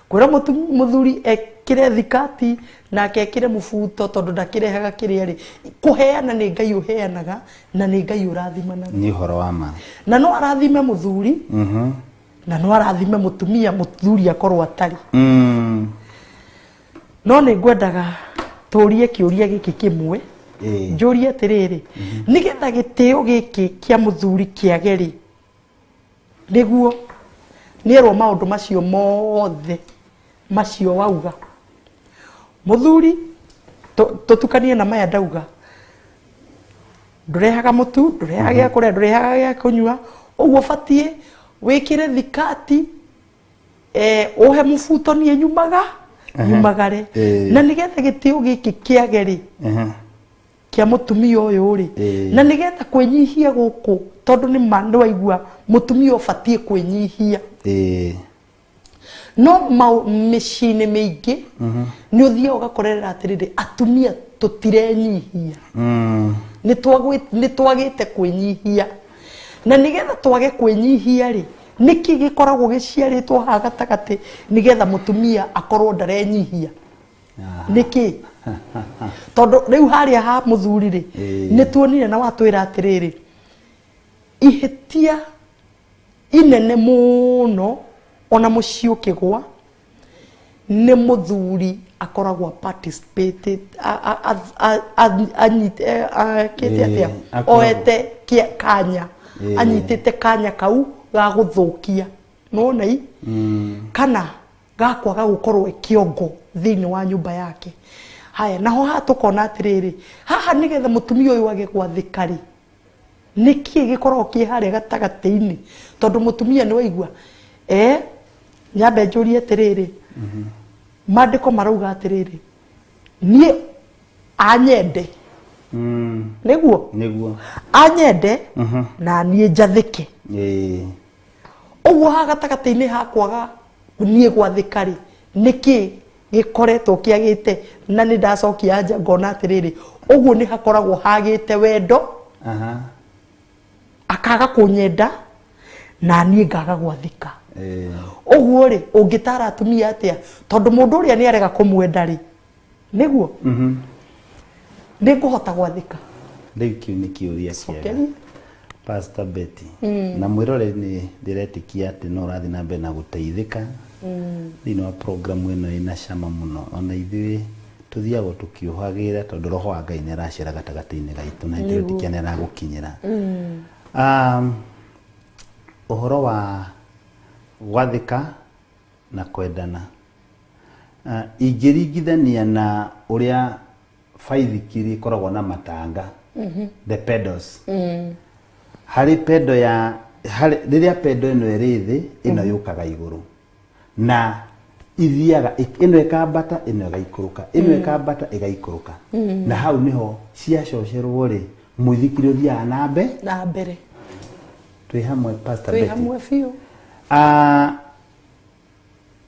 kwira muthuri ekire thikati na akekire mubuto tondu ndakirehaga kiria ri kuheana ni Ngai uheanaga na ni Ngai urathimana ni horo wa ma na no arathime muthuri na no arathime mutumia muthuri akorwo atari no ni ngwendaga turie kiuria giki kimwe njurie atiriri nigetha gitio giki kia muthuri kiageri niguo nierwo maundu macio mothe macio wauga muthuri tutukanie na maya ndauga ndurehaga mutu ndurehaga gya kuria ndurehaga gya kunyua uguo batie wikire thikati uhe mubuto nie nyumaga nyumagare na nigetha gitio giki kiageri kia mutumia uyu ri na nigetha kwenyihia guku tondu ni mandu waigua mutumia ubatie kwenyihia no micini mingi ni uthia ugakorera atiriri atumia tutirenyihia ni twagite kwenyihia na nigetha twage kwenyihia ri niki gikoragwo giciaritwo ha gatagati nigetha mutumia akorwo ndarenyihia niki tondu riu haria ha muthuri ri ni tuonire na watwira atiriri ihitia inene muno ona mucio kigwa ni muthuri akoragwo participate anyite atia oete kanya anyitite kanya kau ga guthukia nona kana gakwaga gukorwo kiongo thini wa nyumba yake haya naho hatukona atiriri haha nigetha mutumia uyu age gwathikari niki gikorwo ki haria gatagati-ini tondu mutumia ni waigua nyambe njurie atiriri mandiko marauga atiriri nie anyende niguo anyende na nie njathike uguo ha gatagati-ini hakwaga nie gwathikari niki gikoretwo kiagite na ni ndacokia anja ngona atiriri uguo ni hakoragwo hagite wendo akaga kunyenda na nie ngaga gwathika uguo ri ungitara atumia atia tondu mundu uria ni arega kumwenda ri niguo ni nguhota gwathika riu kiu ni kiuria kiega Pastor Betty na mwirore ni diretikia ati no rathi na mbere na guteithika thini wa program ino ina cama muno ona ithui tuthiago tukiuhagira tondu roho wa Ngai ni aracira gatagati-ini gaitu na diretikia ni aragukinyira uhoro wa gwathika na kwendana ingiringithania na uria baithikiri koragwo na matanga the pedals hari pedo ya riria pedo ino iri thi ino yukaga iguru na ithiaga ino ikambata ino igaikuruka ino ikambata igaikuruka na hau niho ciacocerwo ri muithikiri uthiaga na mbere twi hamwe Pastor Betty twi hamwe fiu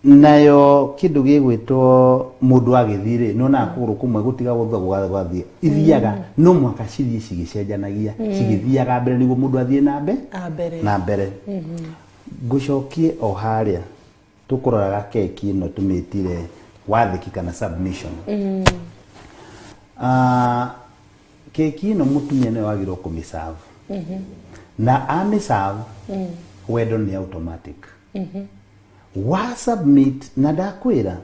nayo kindu gigwitwo mundu agithire nona kuguru kumwe gutiga guthwa gwathie ithiaga no mwaka cithie cigicenjanagia cigithiaga mbere niguo mundu athie na mbere ngucokie o haria tukuroraga keki ino tumitire wathiki kana submission keki ino mutumia ni wagirwo kumiserve na amiserve wendo ni automatic wa submit na ndakwira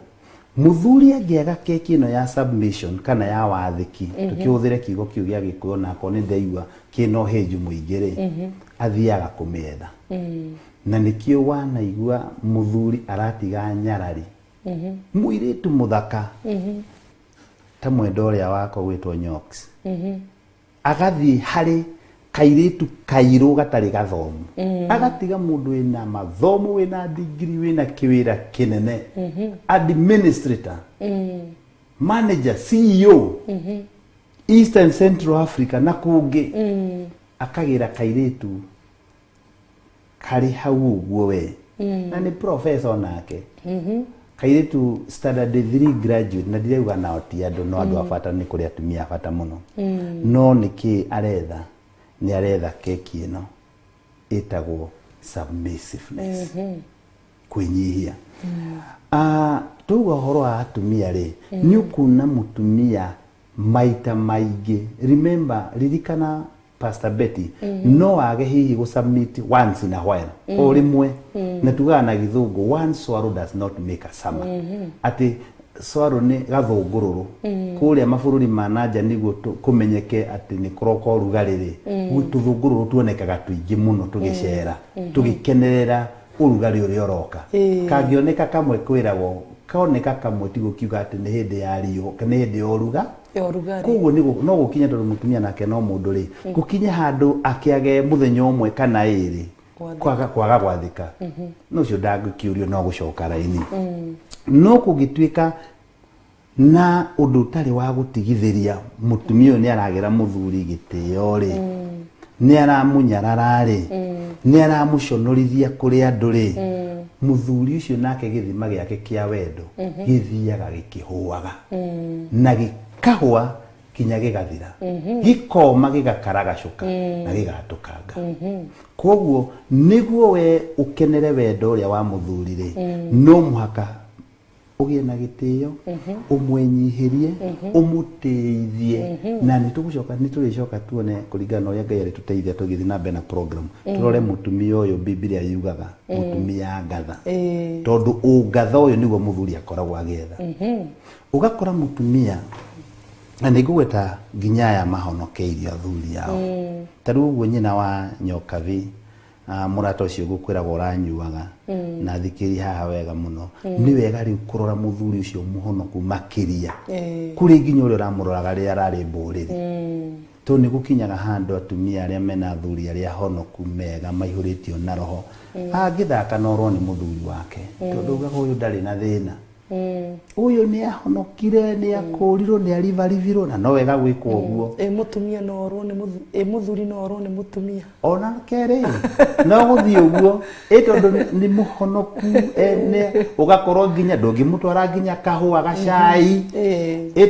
muthuri angiaga keki ino ya submission kana ya wathiki tukiuthire kiugo kiu gia Gikuyu na ko ni ndaigua kino heju muingire athiaga kumietha na nikio wanaigua muthuri aratiga nyarari muiritu muthaka ta mwendo uria wako gwitwo Nyox agathi hari kairitu kairu gatari gathomu agatiga mundu wina mathomu wina degree wina kiwira kinene administrator manager CEO Eastern Central Africa na kungi akagira kairetu kari hau uguo we na ni professor nake kairetu standard 3 graduate na direuga na oti andu no andu afata ni kuri atumia afata muno no niki aretha ni aretha keki ino itagwo submissiveness kwinyihia tuga horo wa atumia ri ni ukuna mutumia maita maige. Remember, ririkana Pastor Betty, no age hihi go submit once in a while. O rimwe na tuga na githungu, one swallow does not make a summer. Ati swallow ni gathungururu kuria mabururi manaja niguo kumenyeke ati ni koroko rugariri gututhungururu tuonekaga tuingi muno tugicera tugikenerera urugari uri oroka kangioneka kamwe kwiragwo kaoneka kamwe tigo kiuga ati ni hindi ya rio kana hindi ya uruga koguo no gukinya tondu mutumia nake no mundu ri gukinye handu akiage muthenya umwe kana iri kwaga gwathika no cio ndagikiurio no gucoka raini no kugituika na undu utari wa gutigithiria mutumia ni aragira muthuri gitio ri ni aramunyarara ri ni aramuconorithia kuri andu ri muthuri ucio nake githima giake kia wendo githiaga gikihuaga na gikahua kinya gigathira gikoma gigakaragashuka na gigatukanga koguo niguo we ukenere wendo uria wa muthuri ri no muhaka ugie na gitio umwenyihirie umuteithie na nitugucoka tuone kuringana uria Ngai arituteithia tugithi na mbere na program turore mutumia uyu Biblia yugaga mutumia ngatha tondu ungatha uyu niguo muthuri akoragwo agetha ugakora mutumia na nigugweta nginya ya mahonokeirio athuri yao taru uguo nyina wa Nyokavi murato ucio gukwira goranyuaga na thikiri haha wega muno ni wega ri kurora muthuri ucio muhonoku makiria kuri nginya uri ramuroraga ri arari mburiri to ni gukinyaga handu atumia aria mena athuri aria honoku mega maihuritio na roho agithaka norwo ni muthuri wake tondu ugaga uyu ndari na thina uyu ni ahonokire ni akurirwo ni arivarivirwo na no wega gwikwo uguo mutumia norwo ni muthuri norwo ni mutumia ona kere no guthii uguo tondu ni muhonoku ene ugakorwo nginya ndungimutwara nginya kahua gacai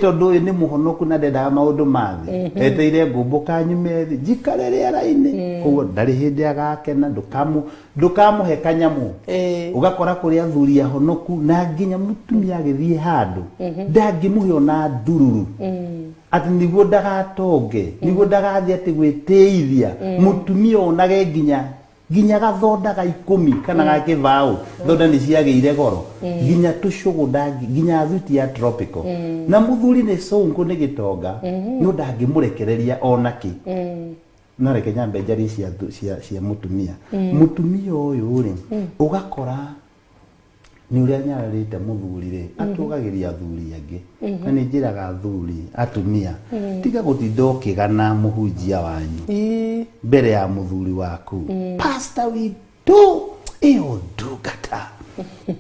tondu ni muhonoku na ndenda maundu mathi eteire ngumbuka nyume jikare riara-ini koguo ndari hindi agakena ndukamuhe kanyamu ugakora kuri athuri ahonoku na nginya mutumia agithie handu ndangimuhe ona ndururu ati niguo ndagatonge niguo ndagathie ati gwiteithia mutumia onage nginya gathondaga 10 kana ga kivau thonda ni ciageire goro nginya tucugu nginya thuti ya tropical na muthuri ni songo ni gitonga no ndangimurekereria onaki na reke nyambe njari cia mutumia uyu ri ugakora ni uria nyararite muthuri ri atugagiria athuri angi na ni njiraga athuri atumia tiga gutinda ukigana muhunjia wanyu mbere ya muthuri waku pastor witu iyo ndungata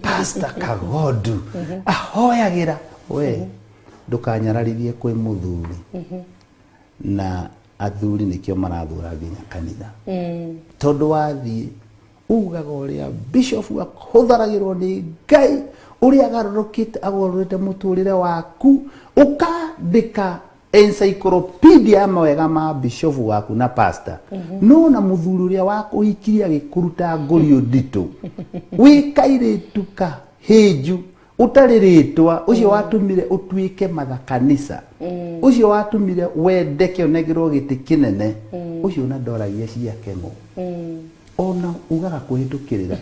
pastor Kagodu ahoyagira we ndukanyararirie kwi muthuri na athuri nikio marathura nginya kanitha tondu wathie ugaga uria bishop akutharagirwo ni Ngai uria agarurukite agorurite muturire waku ukandika encyclopedia mawega ma bishop waku na pastor no na muthuri uria wakuhikiria gikuruta nguri unditu wikairituka heju utariritwa ucio watumire utuike mathakanisa ucio watumire wendeke onegirwo giti kinene ucio na ndoragia ciakemo ona ugaga kuhitukirira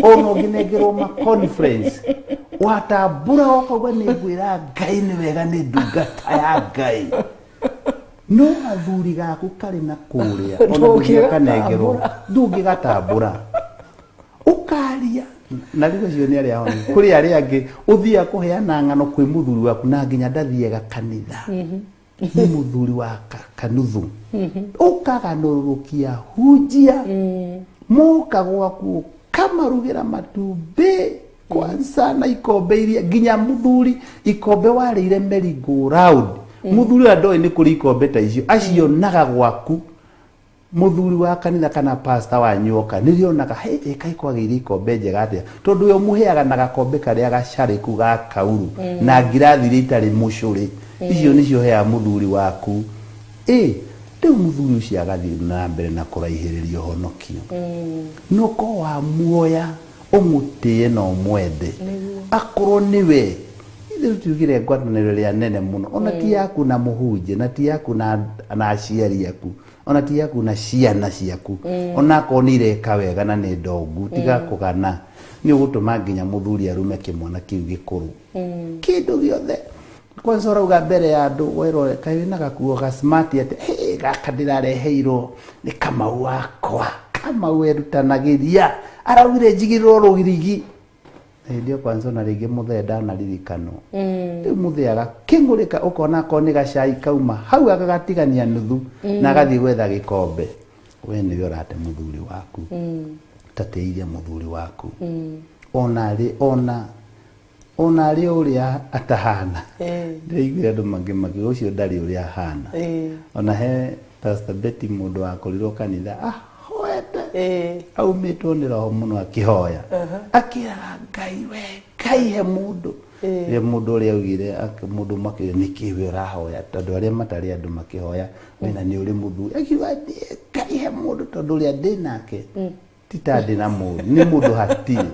ono nginegerwo ma conference watambura okagwa ni gwira Ngai ni wega ni ndungata ya Ngai no athuri gaku kari na kuria ona ngikanengerwo ndungigatambura ukaria na rigo cio ni aria honi kuri aria angi uthia kuheana ng'ano kwi muthuri waku na nginya ndathiega kanitha ni muthuri wa kanuthu ukaganurukia hujia muka gwaku kamarugira matumbi kwanza na ikombe iria nginya muthuri ikombe warire merry go round muthuri andoi ni kuriko beta icio acio naga gwaku muthuri wa kanitha kana pastor wa nyoka nirionaga hey kai kwagire ikombe njega atia tondu yo muheaga na gakombe karia gacariku ga kauru na ngirathi ritari mucuri icio nicio hea muthuri waku riu muthuri ucio agathii na mbere na kuraihiriria honokio nuko wa muoya umutie no mwende akorwo niwe ithu tugire ngwataniro ria nene muno ona ti yaku na muhunje na ti yaku na aciari yaku ona ti yaku na ciana ciaku ona konire ka wega na ni ndongu tiga kugana ni ugutuma nginya muthuri arume kimwana kiu gikuru kindu giothe kwanza rauga mbere ya andu werore kai na gakuo ga smart ate gaka ndirareheirwo ni Kamau wakwa Kamau erutanagiria araugire njigirwo rugirigi ndio kwanza na rigi muthenda na ririkano riu muthiaga kingurika ukona ko ni gacai kauma hau agatigania nuthu na agathi gwetha gikombe we ni urate muthuri waku tateiria muthuri waku ona ri uria atahana ndeigire andu mangi ucio ndari uria ahana ona he Pastor Betty mundu akorirwo kanitha hoete aumitwo ni roho muno akihoya akira Ngai we Ngai he mundu ye mundu uria augire mundu makire nikiwe urahoya tondu aria matari andu makihoya wena ni uri muthuri akiwa Ngai he mundu tondu uria ndinake titandi na mundu ni mundu hatiri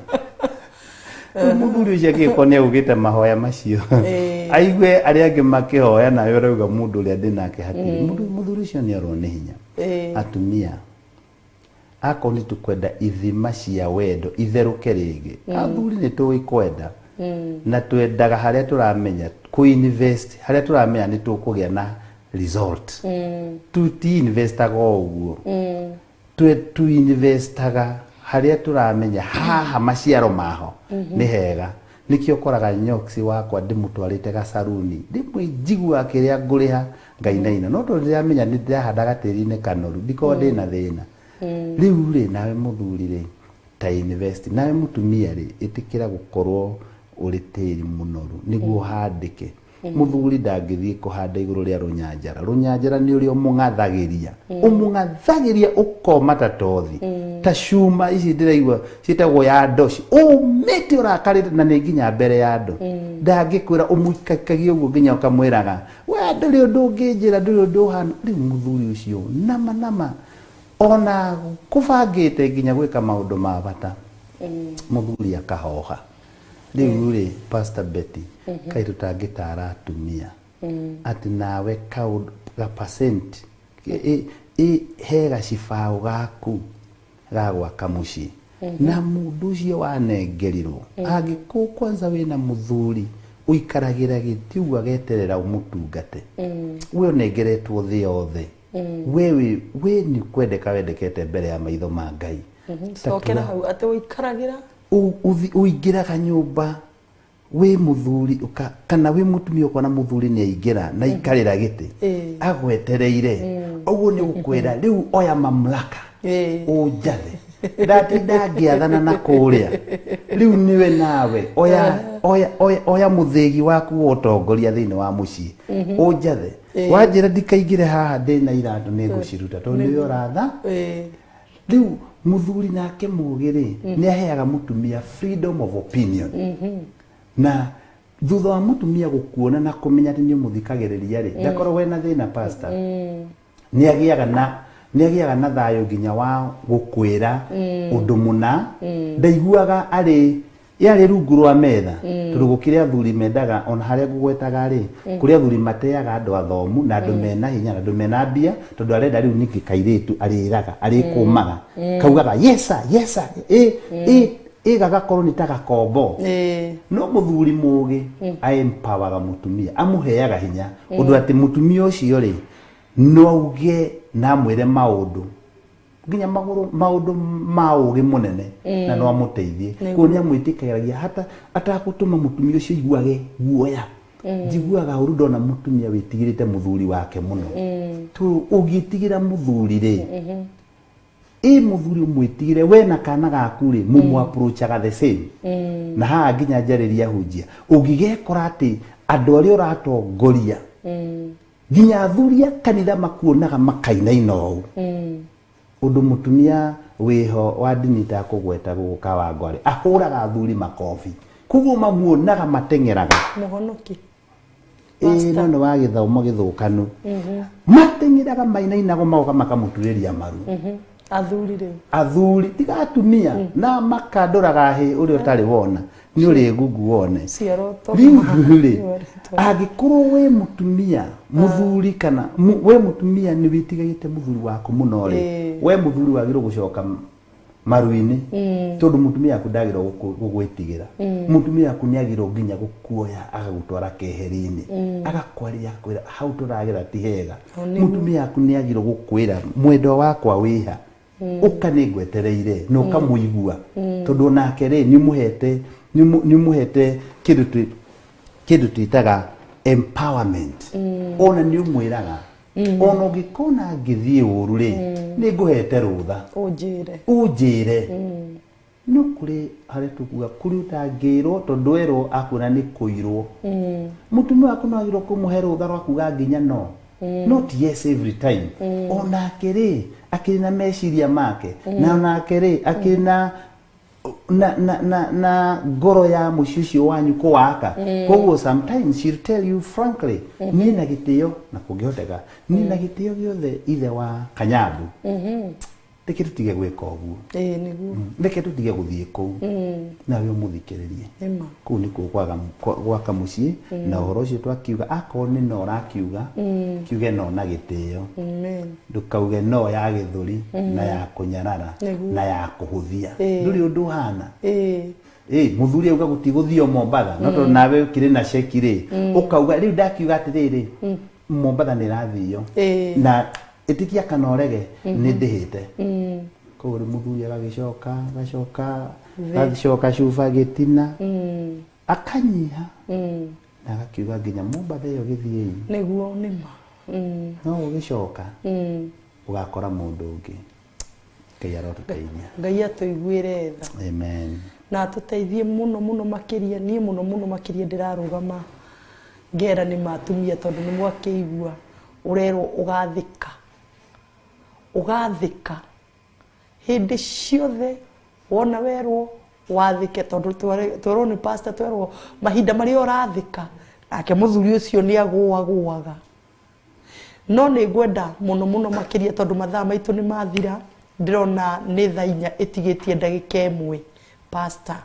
muthuri ucio agiko ni augite mahoya macio aigwe aria angi makihoya na yo rauga mundu uria ndinake hatiri muthuri ucio ni arone hinya atumia ako ni tukwenda ithima cia wendo itheruke ringi athuri ni tuwi kwenda na twendaga haria turamenya ku invest haria turamenya ni tukugia na result tuti investaga uguo tu investaga haria turamenya haha maciaro maho ni hega nikio koraga nyoksi wakwa ndimutwarite ga saruni ndimwe njigua kiria nguriha ngainaina no to ndiramenya ni ndirahandaga tiri-ini kanoru ndiko ndina thina riu ri nawe muthuri ri ta invest nawe mutumia ri itikira gukorwo uri tiri munoru niguo handike muthuri ndangithii kuhanda iguru ria runyanjara ni uri umungathagiria ukoma tatothi ta cuma ici ndiraigua citagwo ya ndoci umite urakarite na ni nginya mbere ya andu ndangikwira umuikakagie uguo nginya ukamwiraga we nduri undu unginjira nduri undu hana riu muthuri ucio nama ona kubangite nginya gwika maundu ma bata muthuri akahoha riu ri Pastor Betty kai tutangitara atumia ati nawe ka percent hega cibao gaku gagwaka muci na mundu ucio wanengerirwo angiku kwanza wina muthuri uikaragira gitiugwa geterera umutungate we onengeretwo thi yothe we ni kwendeka wendekete mbere ya maitho ma Ngai sokera hau ati uikaragira uingiraga nyumba we muthuri kana we mutumia ukona muthuri ni aingira na ikarira giti agwetereire uguo ni gukwira riu oya mamlaka ujathe ndati ndangiathana na kuria riu niwe nawe oya muthigi waku utongoria thiini wa mucii ujathe wanjira ndikaingire haha ndina irando ni guciruta tondu niwe uratha riu muthuri nake mugiri ni aheaga mutumia freedom of opinion na thutha wa mutumia gukuona na kumenya ati ni muthikagiriria ri ndakoro wena thina pastor ni agiaga na thayo nginya wa gukwira undu muna ndaiguaga ari yari rungu rwa metha tondu gukire athuri mendaga ona haria ngugwetaga ri kuri athuri mateaga andu athomu na andu mena hinya na andu mena mbia tondu arenda riu niki kairitu ariraga arikumaga kaugaga yesa gagakorwo ni ta gakombo no muthuri mugi aempower mutumia amuheaga hinya undu ati mutumia ucio ri no auge na mwire maundu nginya maundu maugi munene na no amuteithie kuonia mwitikagia hata atakutuma mutumia ucio iguage guoya njiguaga uru ndona mutumia witigirite muthuri wake muno tu ugitigira muthuri ri muthuri umwitigire we na kana gaku ri mumu approachaga the same na ha nginya njariria hunjia ugigekora ati andu aria uratongoria nginya athuria kanitha makuonaga makainaina ũũ ũndũ mũtumia wiho wa ndini ta kũgweta gũka Wangwarĩ ahũraga athuri makobi koguo mamuonaga mateng'eraga Mũhonoki. no nĩ wa gĩthomo gĩthũkanu mateng'eraga mainainago magoka makamũturĩria maru athuri tiga atumia na makandũraga hĩ ũrĩa ũtarĩ wona nĩ ũrĩ ngungu wone rĩu angĩkorwo we mũtumia mũthuri kana we mũtumia nĩ wĩtigagĩte mũthuri waku mũno rĩ we mũthuri wagĩrĩirwo gũcoka maru-inĩ tondũ mũtumia waku ndagĩrĩirwo gũgwĩtigĩra mũtumia waku nĩagĩrĩirwo nginya gũkuoya agagũtwara keheri-inĩ agakwarĩra kwĩra hau tũragera ti hega mũtumia waku nĩagĩrĩirwo gũkwĩra mwendwa wakwa wĩha ũka nĩngwetereire na ũkamũigua tondũ nake rĩ nĩũmũhete kĩndũ twĩtaga empowerment ona nĩũmwĩraga ona ũngĩkona ngĩthiĩ ũru rĩ nĩngũhete rũtha ũnjĩre no kũrĩ harĩa tũkuga kũrĩ ũtangĩrwo tondũ erwo akuona nĩ kũirwo mũtumia waku no agĩrĩirwo kũmũhe rũtha rwa kuga nginya no not yes every time onake rĩ akĩrĩ na meciria make na onake rĩ akĩrĩ na ngoro ya mũciĩ ũcio wanyu kũwaka koguo sometimes she'll tell you frankly niĩ na gĩtĩo na kũngĩhoteka niĩ na gĩtĩo gĩothe ithe wa Kanyambu reke tũtige gwĩka ũguo reke tũtige gũthiĩ kũu nawe ũmũthikĩrĩrie kũu nĩ gwaka mũciĩ na ũhoro ũcio twakiuga akorwo nĩ no ũrakiuga kiuge no na gĩtĩo ndũkauge no ya gĩthũri na ya kũnyarara na ya kũhũthia ndũrĩ ũndũ ũhana mũthuri auga gũtigũthio Mombatha no tondũ nawe ũkĩrĩ na ceki rĩ ũkauga rĩu ndakiuga atĩrĩrĩ Mombatha nĩ ĩrathio na ĩtĩkia kana ũrege nĩ ndĩhĩte koguo mũthuri agacoka cuba gĩtina akanyiha na agakiuga nginya Mombatha ĩyo gĩthiĩ nĩguo nĩma no ũgĩcoka ũgakora mũndũ ũngĩ Ngai arotũteithia Ngai atũiguĩre tha amen na atũteithie mũno makĩria niĩ mũno makĩria ndĩrarũgama ngera nĩ matumia tondũ nĩ mwakĩigua ũrerwo ũgathĩka hĩndĩ ciothe wona werwo wathĩke tondũ twerwo nĩ pastor twerwo mahinda marĩa ũrathĩka nake mũthuri ũcio nĩ agũagũaga no nĩ ngwenda mũno makĩria tondũ mathaa maitũ nĩ mathira ndĩrona nĩ thaa 4 ĩtigĩtie ndagĩka 1 pastor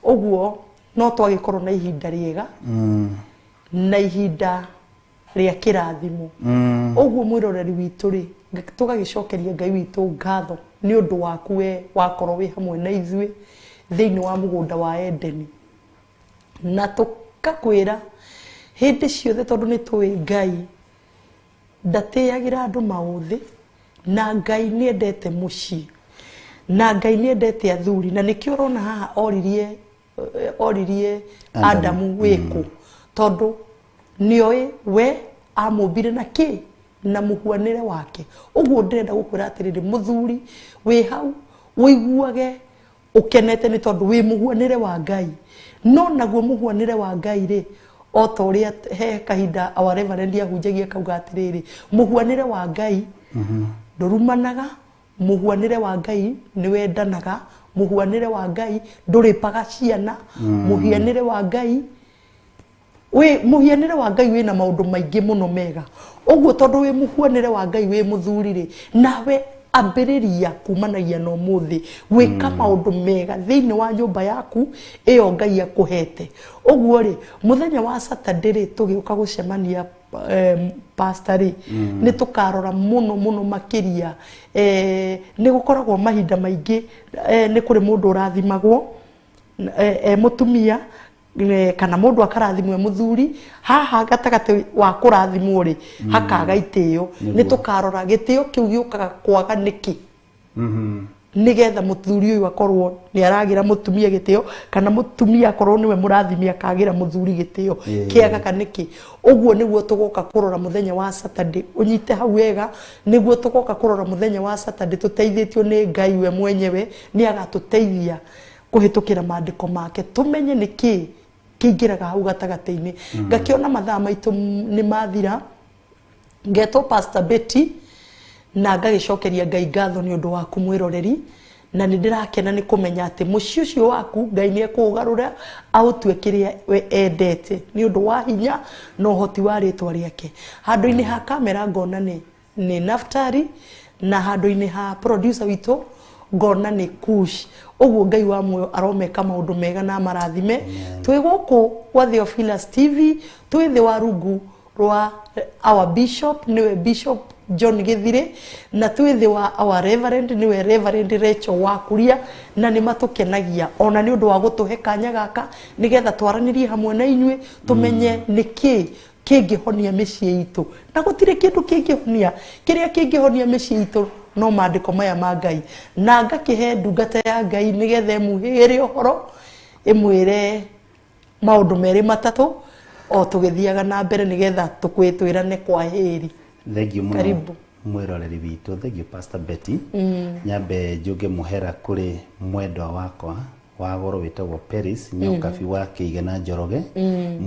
ũguo no twagĩkorwo na ihinda rĩega na ihinda rĩa kĩrathimo ũguo mwĩroreri witũ rĩ tũgagĩcokeria Ngai witũ ngatho nĩ ũndũ waku we wakorwo wĩ hamwe na ithuĩ thĩinĩ wa mũgũnda wa Edeni na tũkakwĩra hĩndĩ ciothe tondũ nĩ tũĩ Ngai ndatĩagĩra andũ maũthĩ na Ngai nĩ endete mũciĩ na Ngai nĩ endete athuri na nĩkĩo ũrona haha oririe Adamu wĩkũ tondũ nĩoĩ we amũmbire na kĩ na mũhuanĩre wake ũguo ndĩrenda gũkwĩra atĩrĩrĩ mũthuri wĩ hau wĩiguage ũkenete nĩ tondũ wĩ mũhuanĩre wa Ngai no naguo mũhuanĩre wa Ngai rĩ o ta ũrĩa he kahinda our reverend ahunjagia kauga atĩrĩrĩ mũhuanĩre wa Ngai ndũrumanaga mũhuanĩre wa Ngai nĩ wendanaga mũhuanĩre wa Ngai ndũrĩpaga ciana mũhianĩre wa Ngai mũhianĩre wa Ngai wĩna maũndũ maingĩ mũno mega ũguo tondũ wĩ mũhuanĩre wa Ngai wĩ mũthuri rĩ nawe ambĩrĩria kumanagia na ũmũthĩ gwĩka maũndũ mega thĩinĩ wa nyũmba yaku ĩyo Ngai akũhete ũguo rĩ mũthenya wa Saturday rĩ tũgĩũka gũcemania pastor rĩ nĩ tũkarora mũno makĩria nĩ gũkoragwo mahinda maingĩ nĩ kũrĩ mũndũ ũrathimagwo mũtumia kana mũndũ akarathimwe mũthuri haha gatagatĩ wa kũrathimwo rĩ hakaga itĩo nĩ tũkarora gĩtĩo kĩu gĩũkaga kwaga nĩkĩ nigetha mũthuri ũyũ akorwo nĩ aragira mũtumia gĩtĩo kana mũtumia akorwo nĩwe mũrathimi akagira mũthuri gĩtĩo kĩagaga nĩkĩ ũguo nĩguo tũgoka kũrora mũthenya wa Saturday ũnyite hau wega nĩguo tũgoka kũrora mũthenya wa Saturday tũteithĩtio nĩ Ngai we mwenyewe nĩ agatũteithia kũhĩtũkĩra maandĩko make tũmenye nĩkĩ kĩingĩraga hau gatagatä-inĩ ngakĩona mathaa maitũ nĩ mathira ngetwo Pastor Betty na ngagĩcokeria Ngai ngatho nĩ ũndũ waku mwĩroreri na nĩ ndĩrakena nĩ kũmenya atĩ mũciĩ ũcio waku Ngai nĩ ekũũgarũra aũtue kĩrĩa we endete nĩ ũndũ wa hinya na ũhoti wa rĩtwa rĩake handũ-inĩ ha kamera ngona nĩ Naftali na handũ-inĩ ha producer witũ ngona nĩ Kush ũguo Ngai wa muoyo aromeka maũndũ mega na marathime twĩ gũkũ gwa Theophilus TV twĩ thĩ wa rungu rwa our bishop niwe Bishop John Githire na twĩ thĩ wa our reverend niwe Reverend Rachel Wakuria na nĩ matũkenagia ona nĩ ũndũ wa gũtũhe kanya gaka nĩgetha twaranĩrie hamwe na inyuĩ tũmenye nĩkĩ kĩngĩhonia mĩciĩ itũ na gũtirĩ kĩndũ kĩngĩhonia kĩrĩa kĩngĩhonia mĩciĩ itũ no maandĩko maya ma Ngai na ngakĩhe ndungata ya Ngai nĩgetha ĩmuhĩgĩre ũhoro ĩmwĩre maũndũ merĩ matatũ o tũgĩthiaga na mbere nĩgetha tũkwĩtwĩrane kwa heri. Thengiũ mũno mwĩroreri witũ thengiũ Pastor Betty nyambe njuge mũhera kũrĩ mwendwa wakwa wa goro wĩtagwo Paris nyokabi wa Kĩigana Njoroge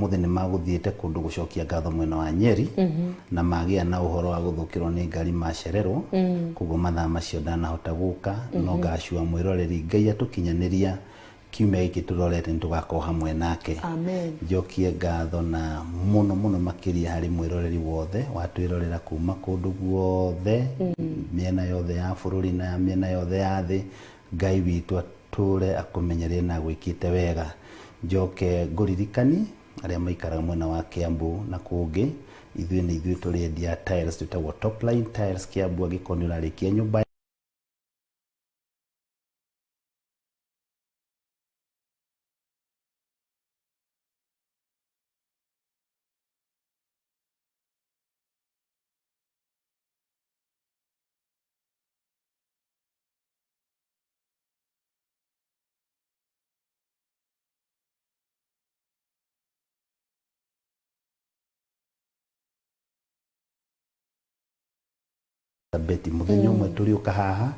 mũthĩ nĩ magũthiĩte kũndũ gũcokia ngatho mwena wa Nyeri na magĩa na ũhoro wa gũthũkĩrwo nĩ ngari macererwo koguo mathaa macio ndanahota gũka no ngacua mwĩroreri Ngai atũkinyanĩria kiumia gĩkĩ tũrorete nĩ tũgakorwo hamwe nake njokie ngatho na mũno mũno makĩria harĩ mwĩroreri wothe watwĩrorera kuma kũndũ guothe mĩena yothe ya bũrũri na mĩena yothe ya thĩ Ngai witũ atũre akũmenyerie na gwĩkĩte wega njoke ngũririkani arĩa maikaraga mwena wa Kiambu na kũngĩ ithuĩ tũrĩendia tiles twĩtagwo Topline Tiles Kiambu angĩkorwo nĩ ũrarĩkia nyũmba Betty mũthenya ũmwe tũrĩũka haha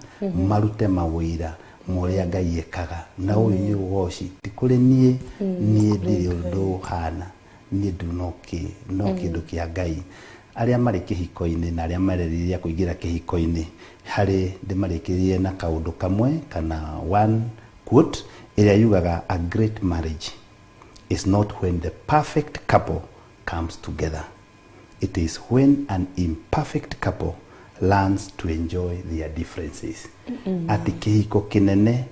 marute mawĩra mũrĩa Ngai ekaga na ũyũ nĩ ũgoci ti kũrĩ niĩ ndirĩ ũndũ hana niĩ no kĩndũ kĩa Ngai arĩa marĩ kĩhiko-inĩ na arĩa mareriria kũingĩra kĩhiko-inĩ harĩ ndĩmarĩkĩrie na kaũndũ kamwe kana one quote ĩrĩa yugaga a great marriage is not when the perfect couple comes together, it is when an imperfect couple learns to enjoy their differences. Ati kĩhiko kĩnene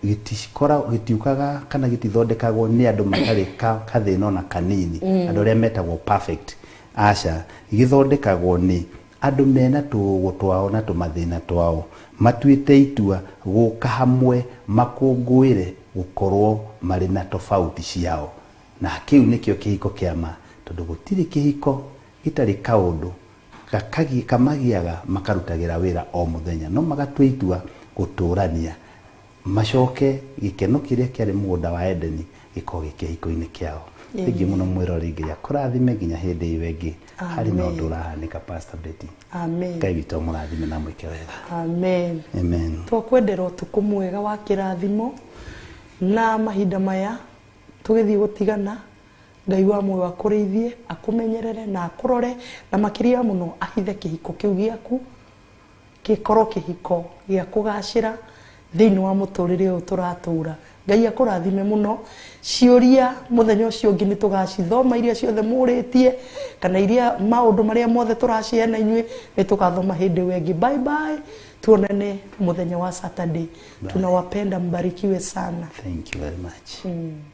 gĩtiukaga kana gĩtithondekagwo nĩ andũ matarĩ kathĩna na kanini andũ arĩa metagwo perfect aca gĩthondekagwo nĩ andũ mena tũgũ twao na tũmathĩna twao matuĩte itua gũka hamwe makũngũĩre gũkorwo marĩ na tofauti ciao na kĩu nĩkĩo kĩhiko kĩama tondũ gũtirĩ kĩhiko gĩtarĩ kaũndũ kamagiaga makarutagĩra wĩra o mũthenya no magatua itua gũtũrania macoke gĩkeno kĩrĩa kĩarĩ mũgũnda wa Edeni gĩkorwo kĩhiko-inĩ kĩao. Thengiũ mũno mwĩroreri Ngai akũrathime nginya hĩndĩ ĩyo ĩngĩ harĩ na ũndũ ũrahanĩka Pastor Betty. Amen. Ngai witũ mũrathime na mwĩke wega. Amen. Amen. Twakwendera ũtukũ mwega wa kĩrathimo na mahinda maya tũgĩthiĩ gũtigana Ngai wa muoyo akũrĩithie akũmenyerere na akũrore na makĩria mũno ahithe kĩhiko kĩu gĩaku gĩkorwo kĩhiko gĩa kũgacĩra thĩinĩ wa mũtũrĩre ũyũ tũratũra. Ngai akũrathime mũno. Ciũria mũthenya ũcio ũngĩ nĩ tũgacithoma iria ciothe mũrĩtie kana iria maũndũ marĩa mothe tũraciana inyuĩ nĩ tũgathoma hĩndĩ wengĩ. Bye bye. Tuonane mũthenya wa Saturday. Tunawapenda, mbarikiwe sana. Thank you very much. Amen.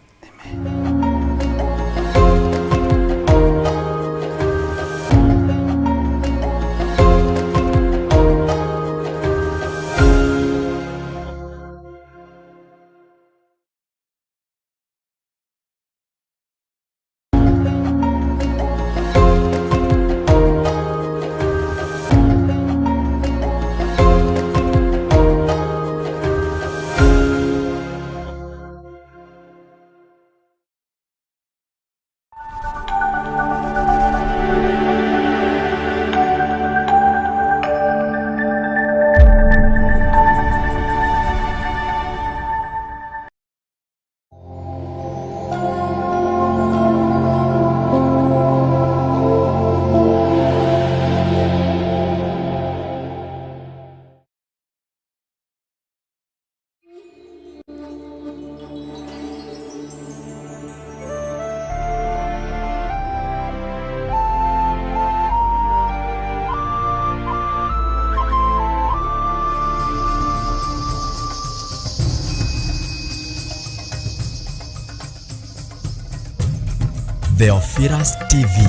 Theophilus TV,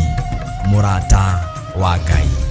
Murata wa Ngai.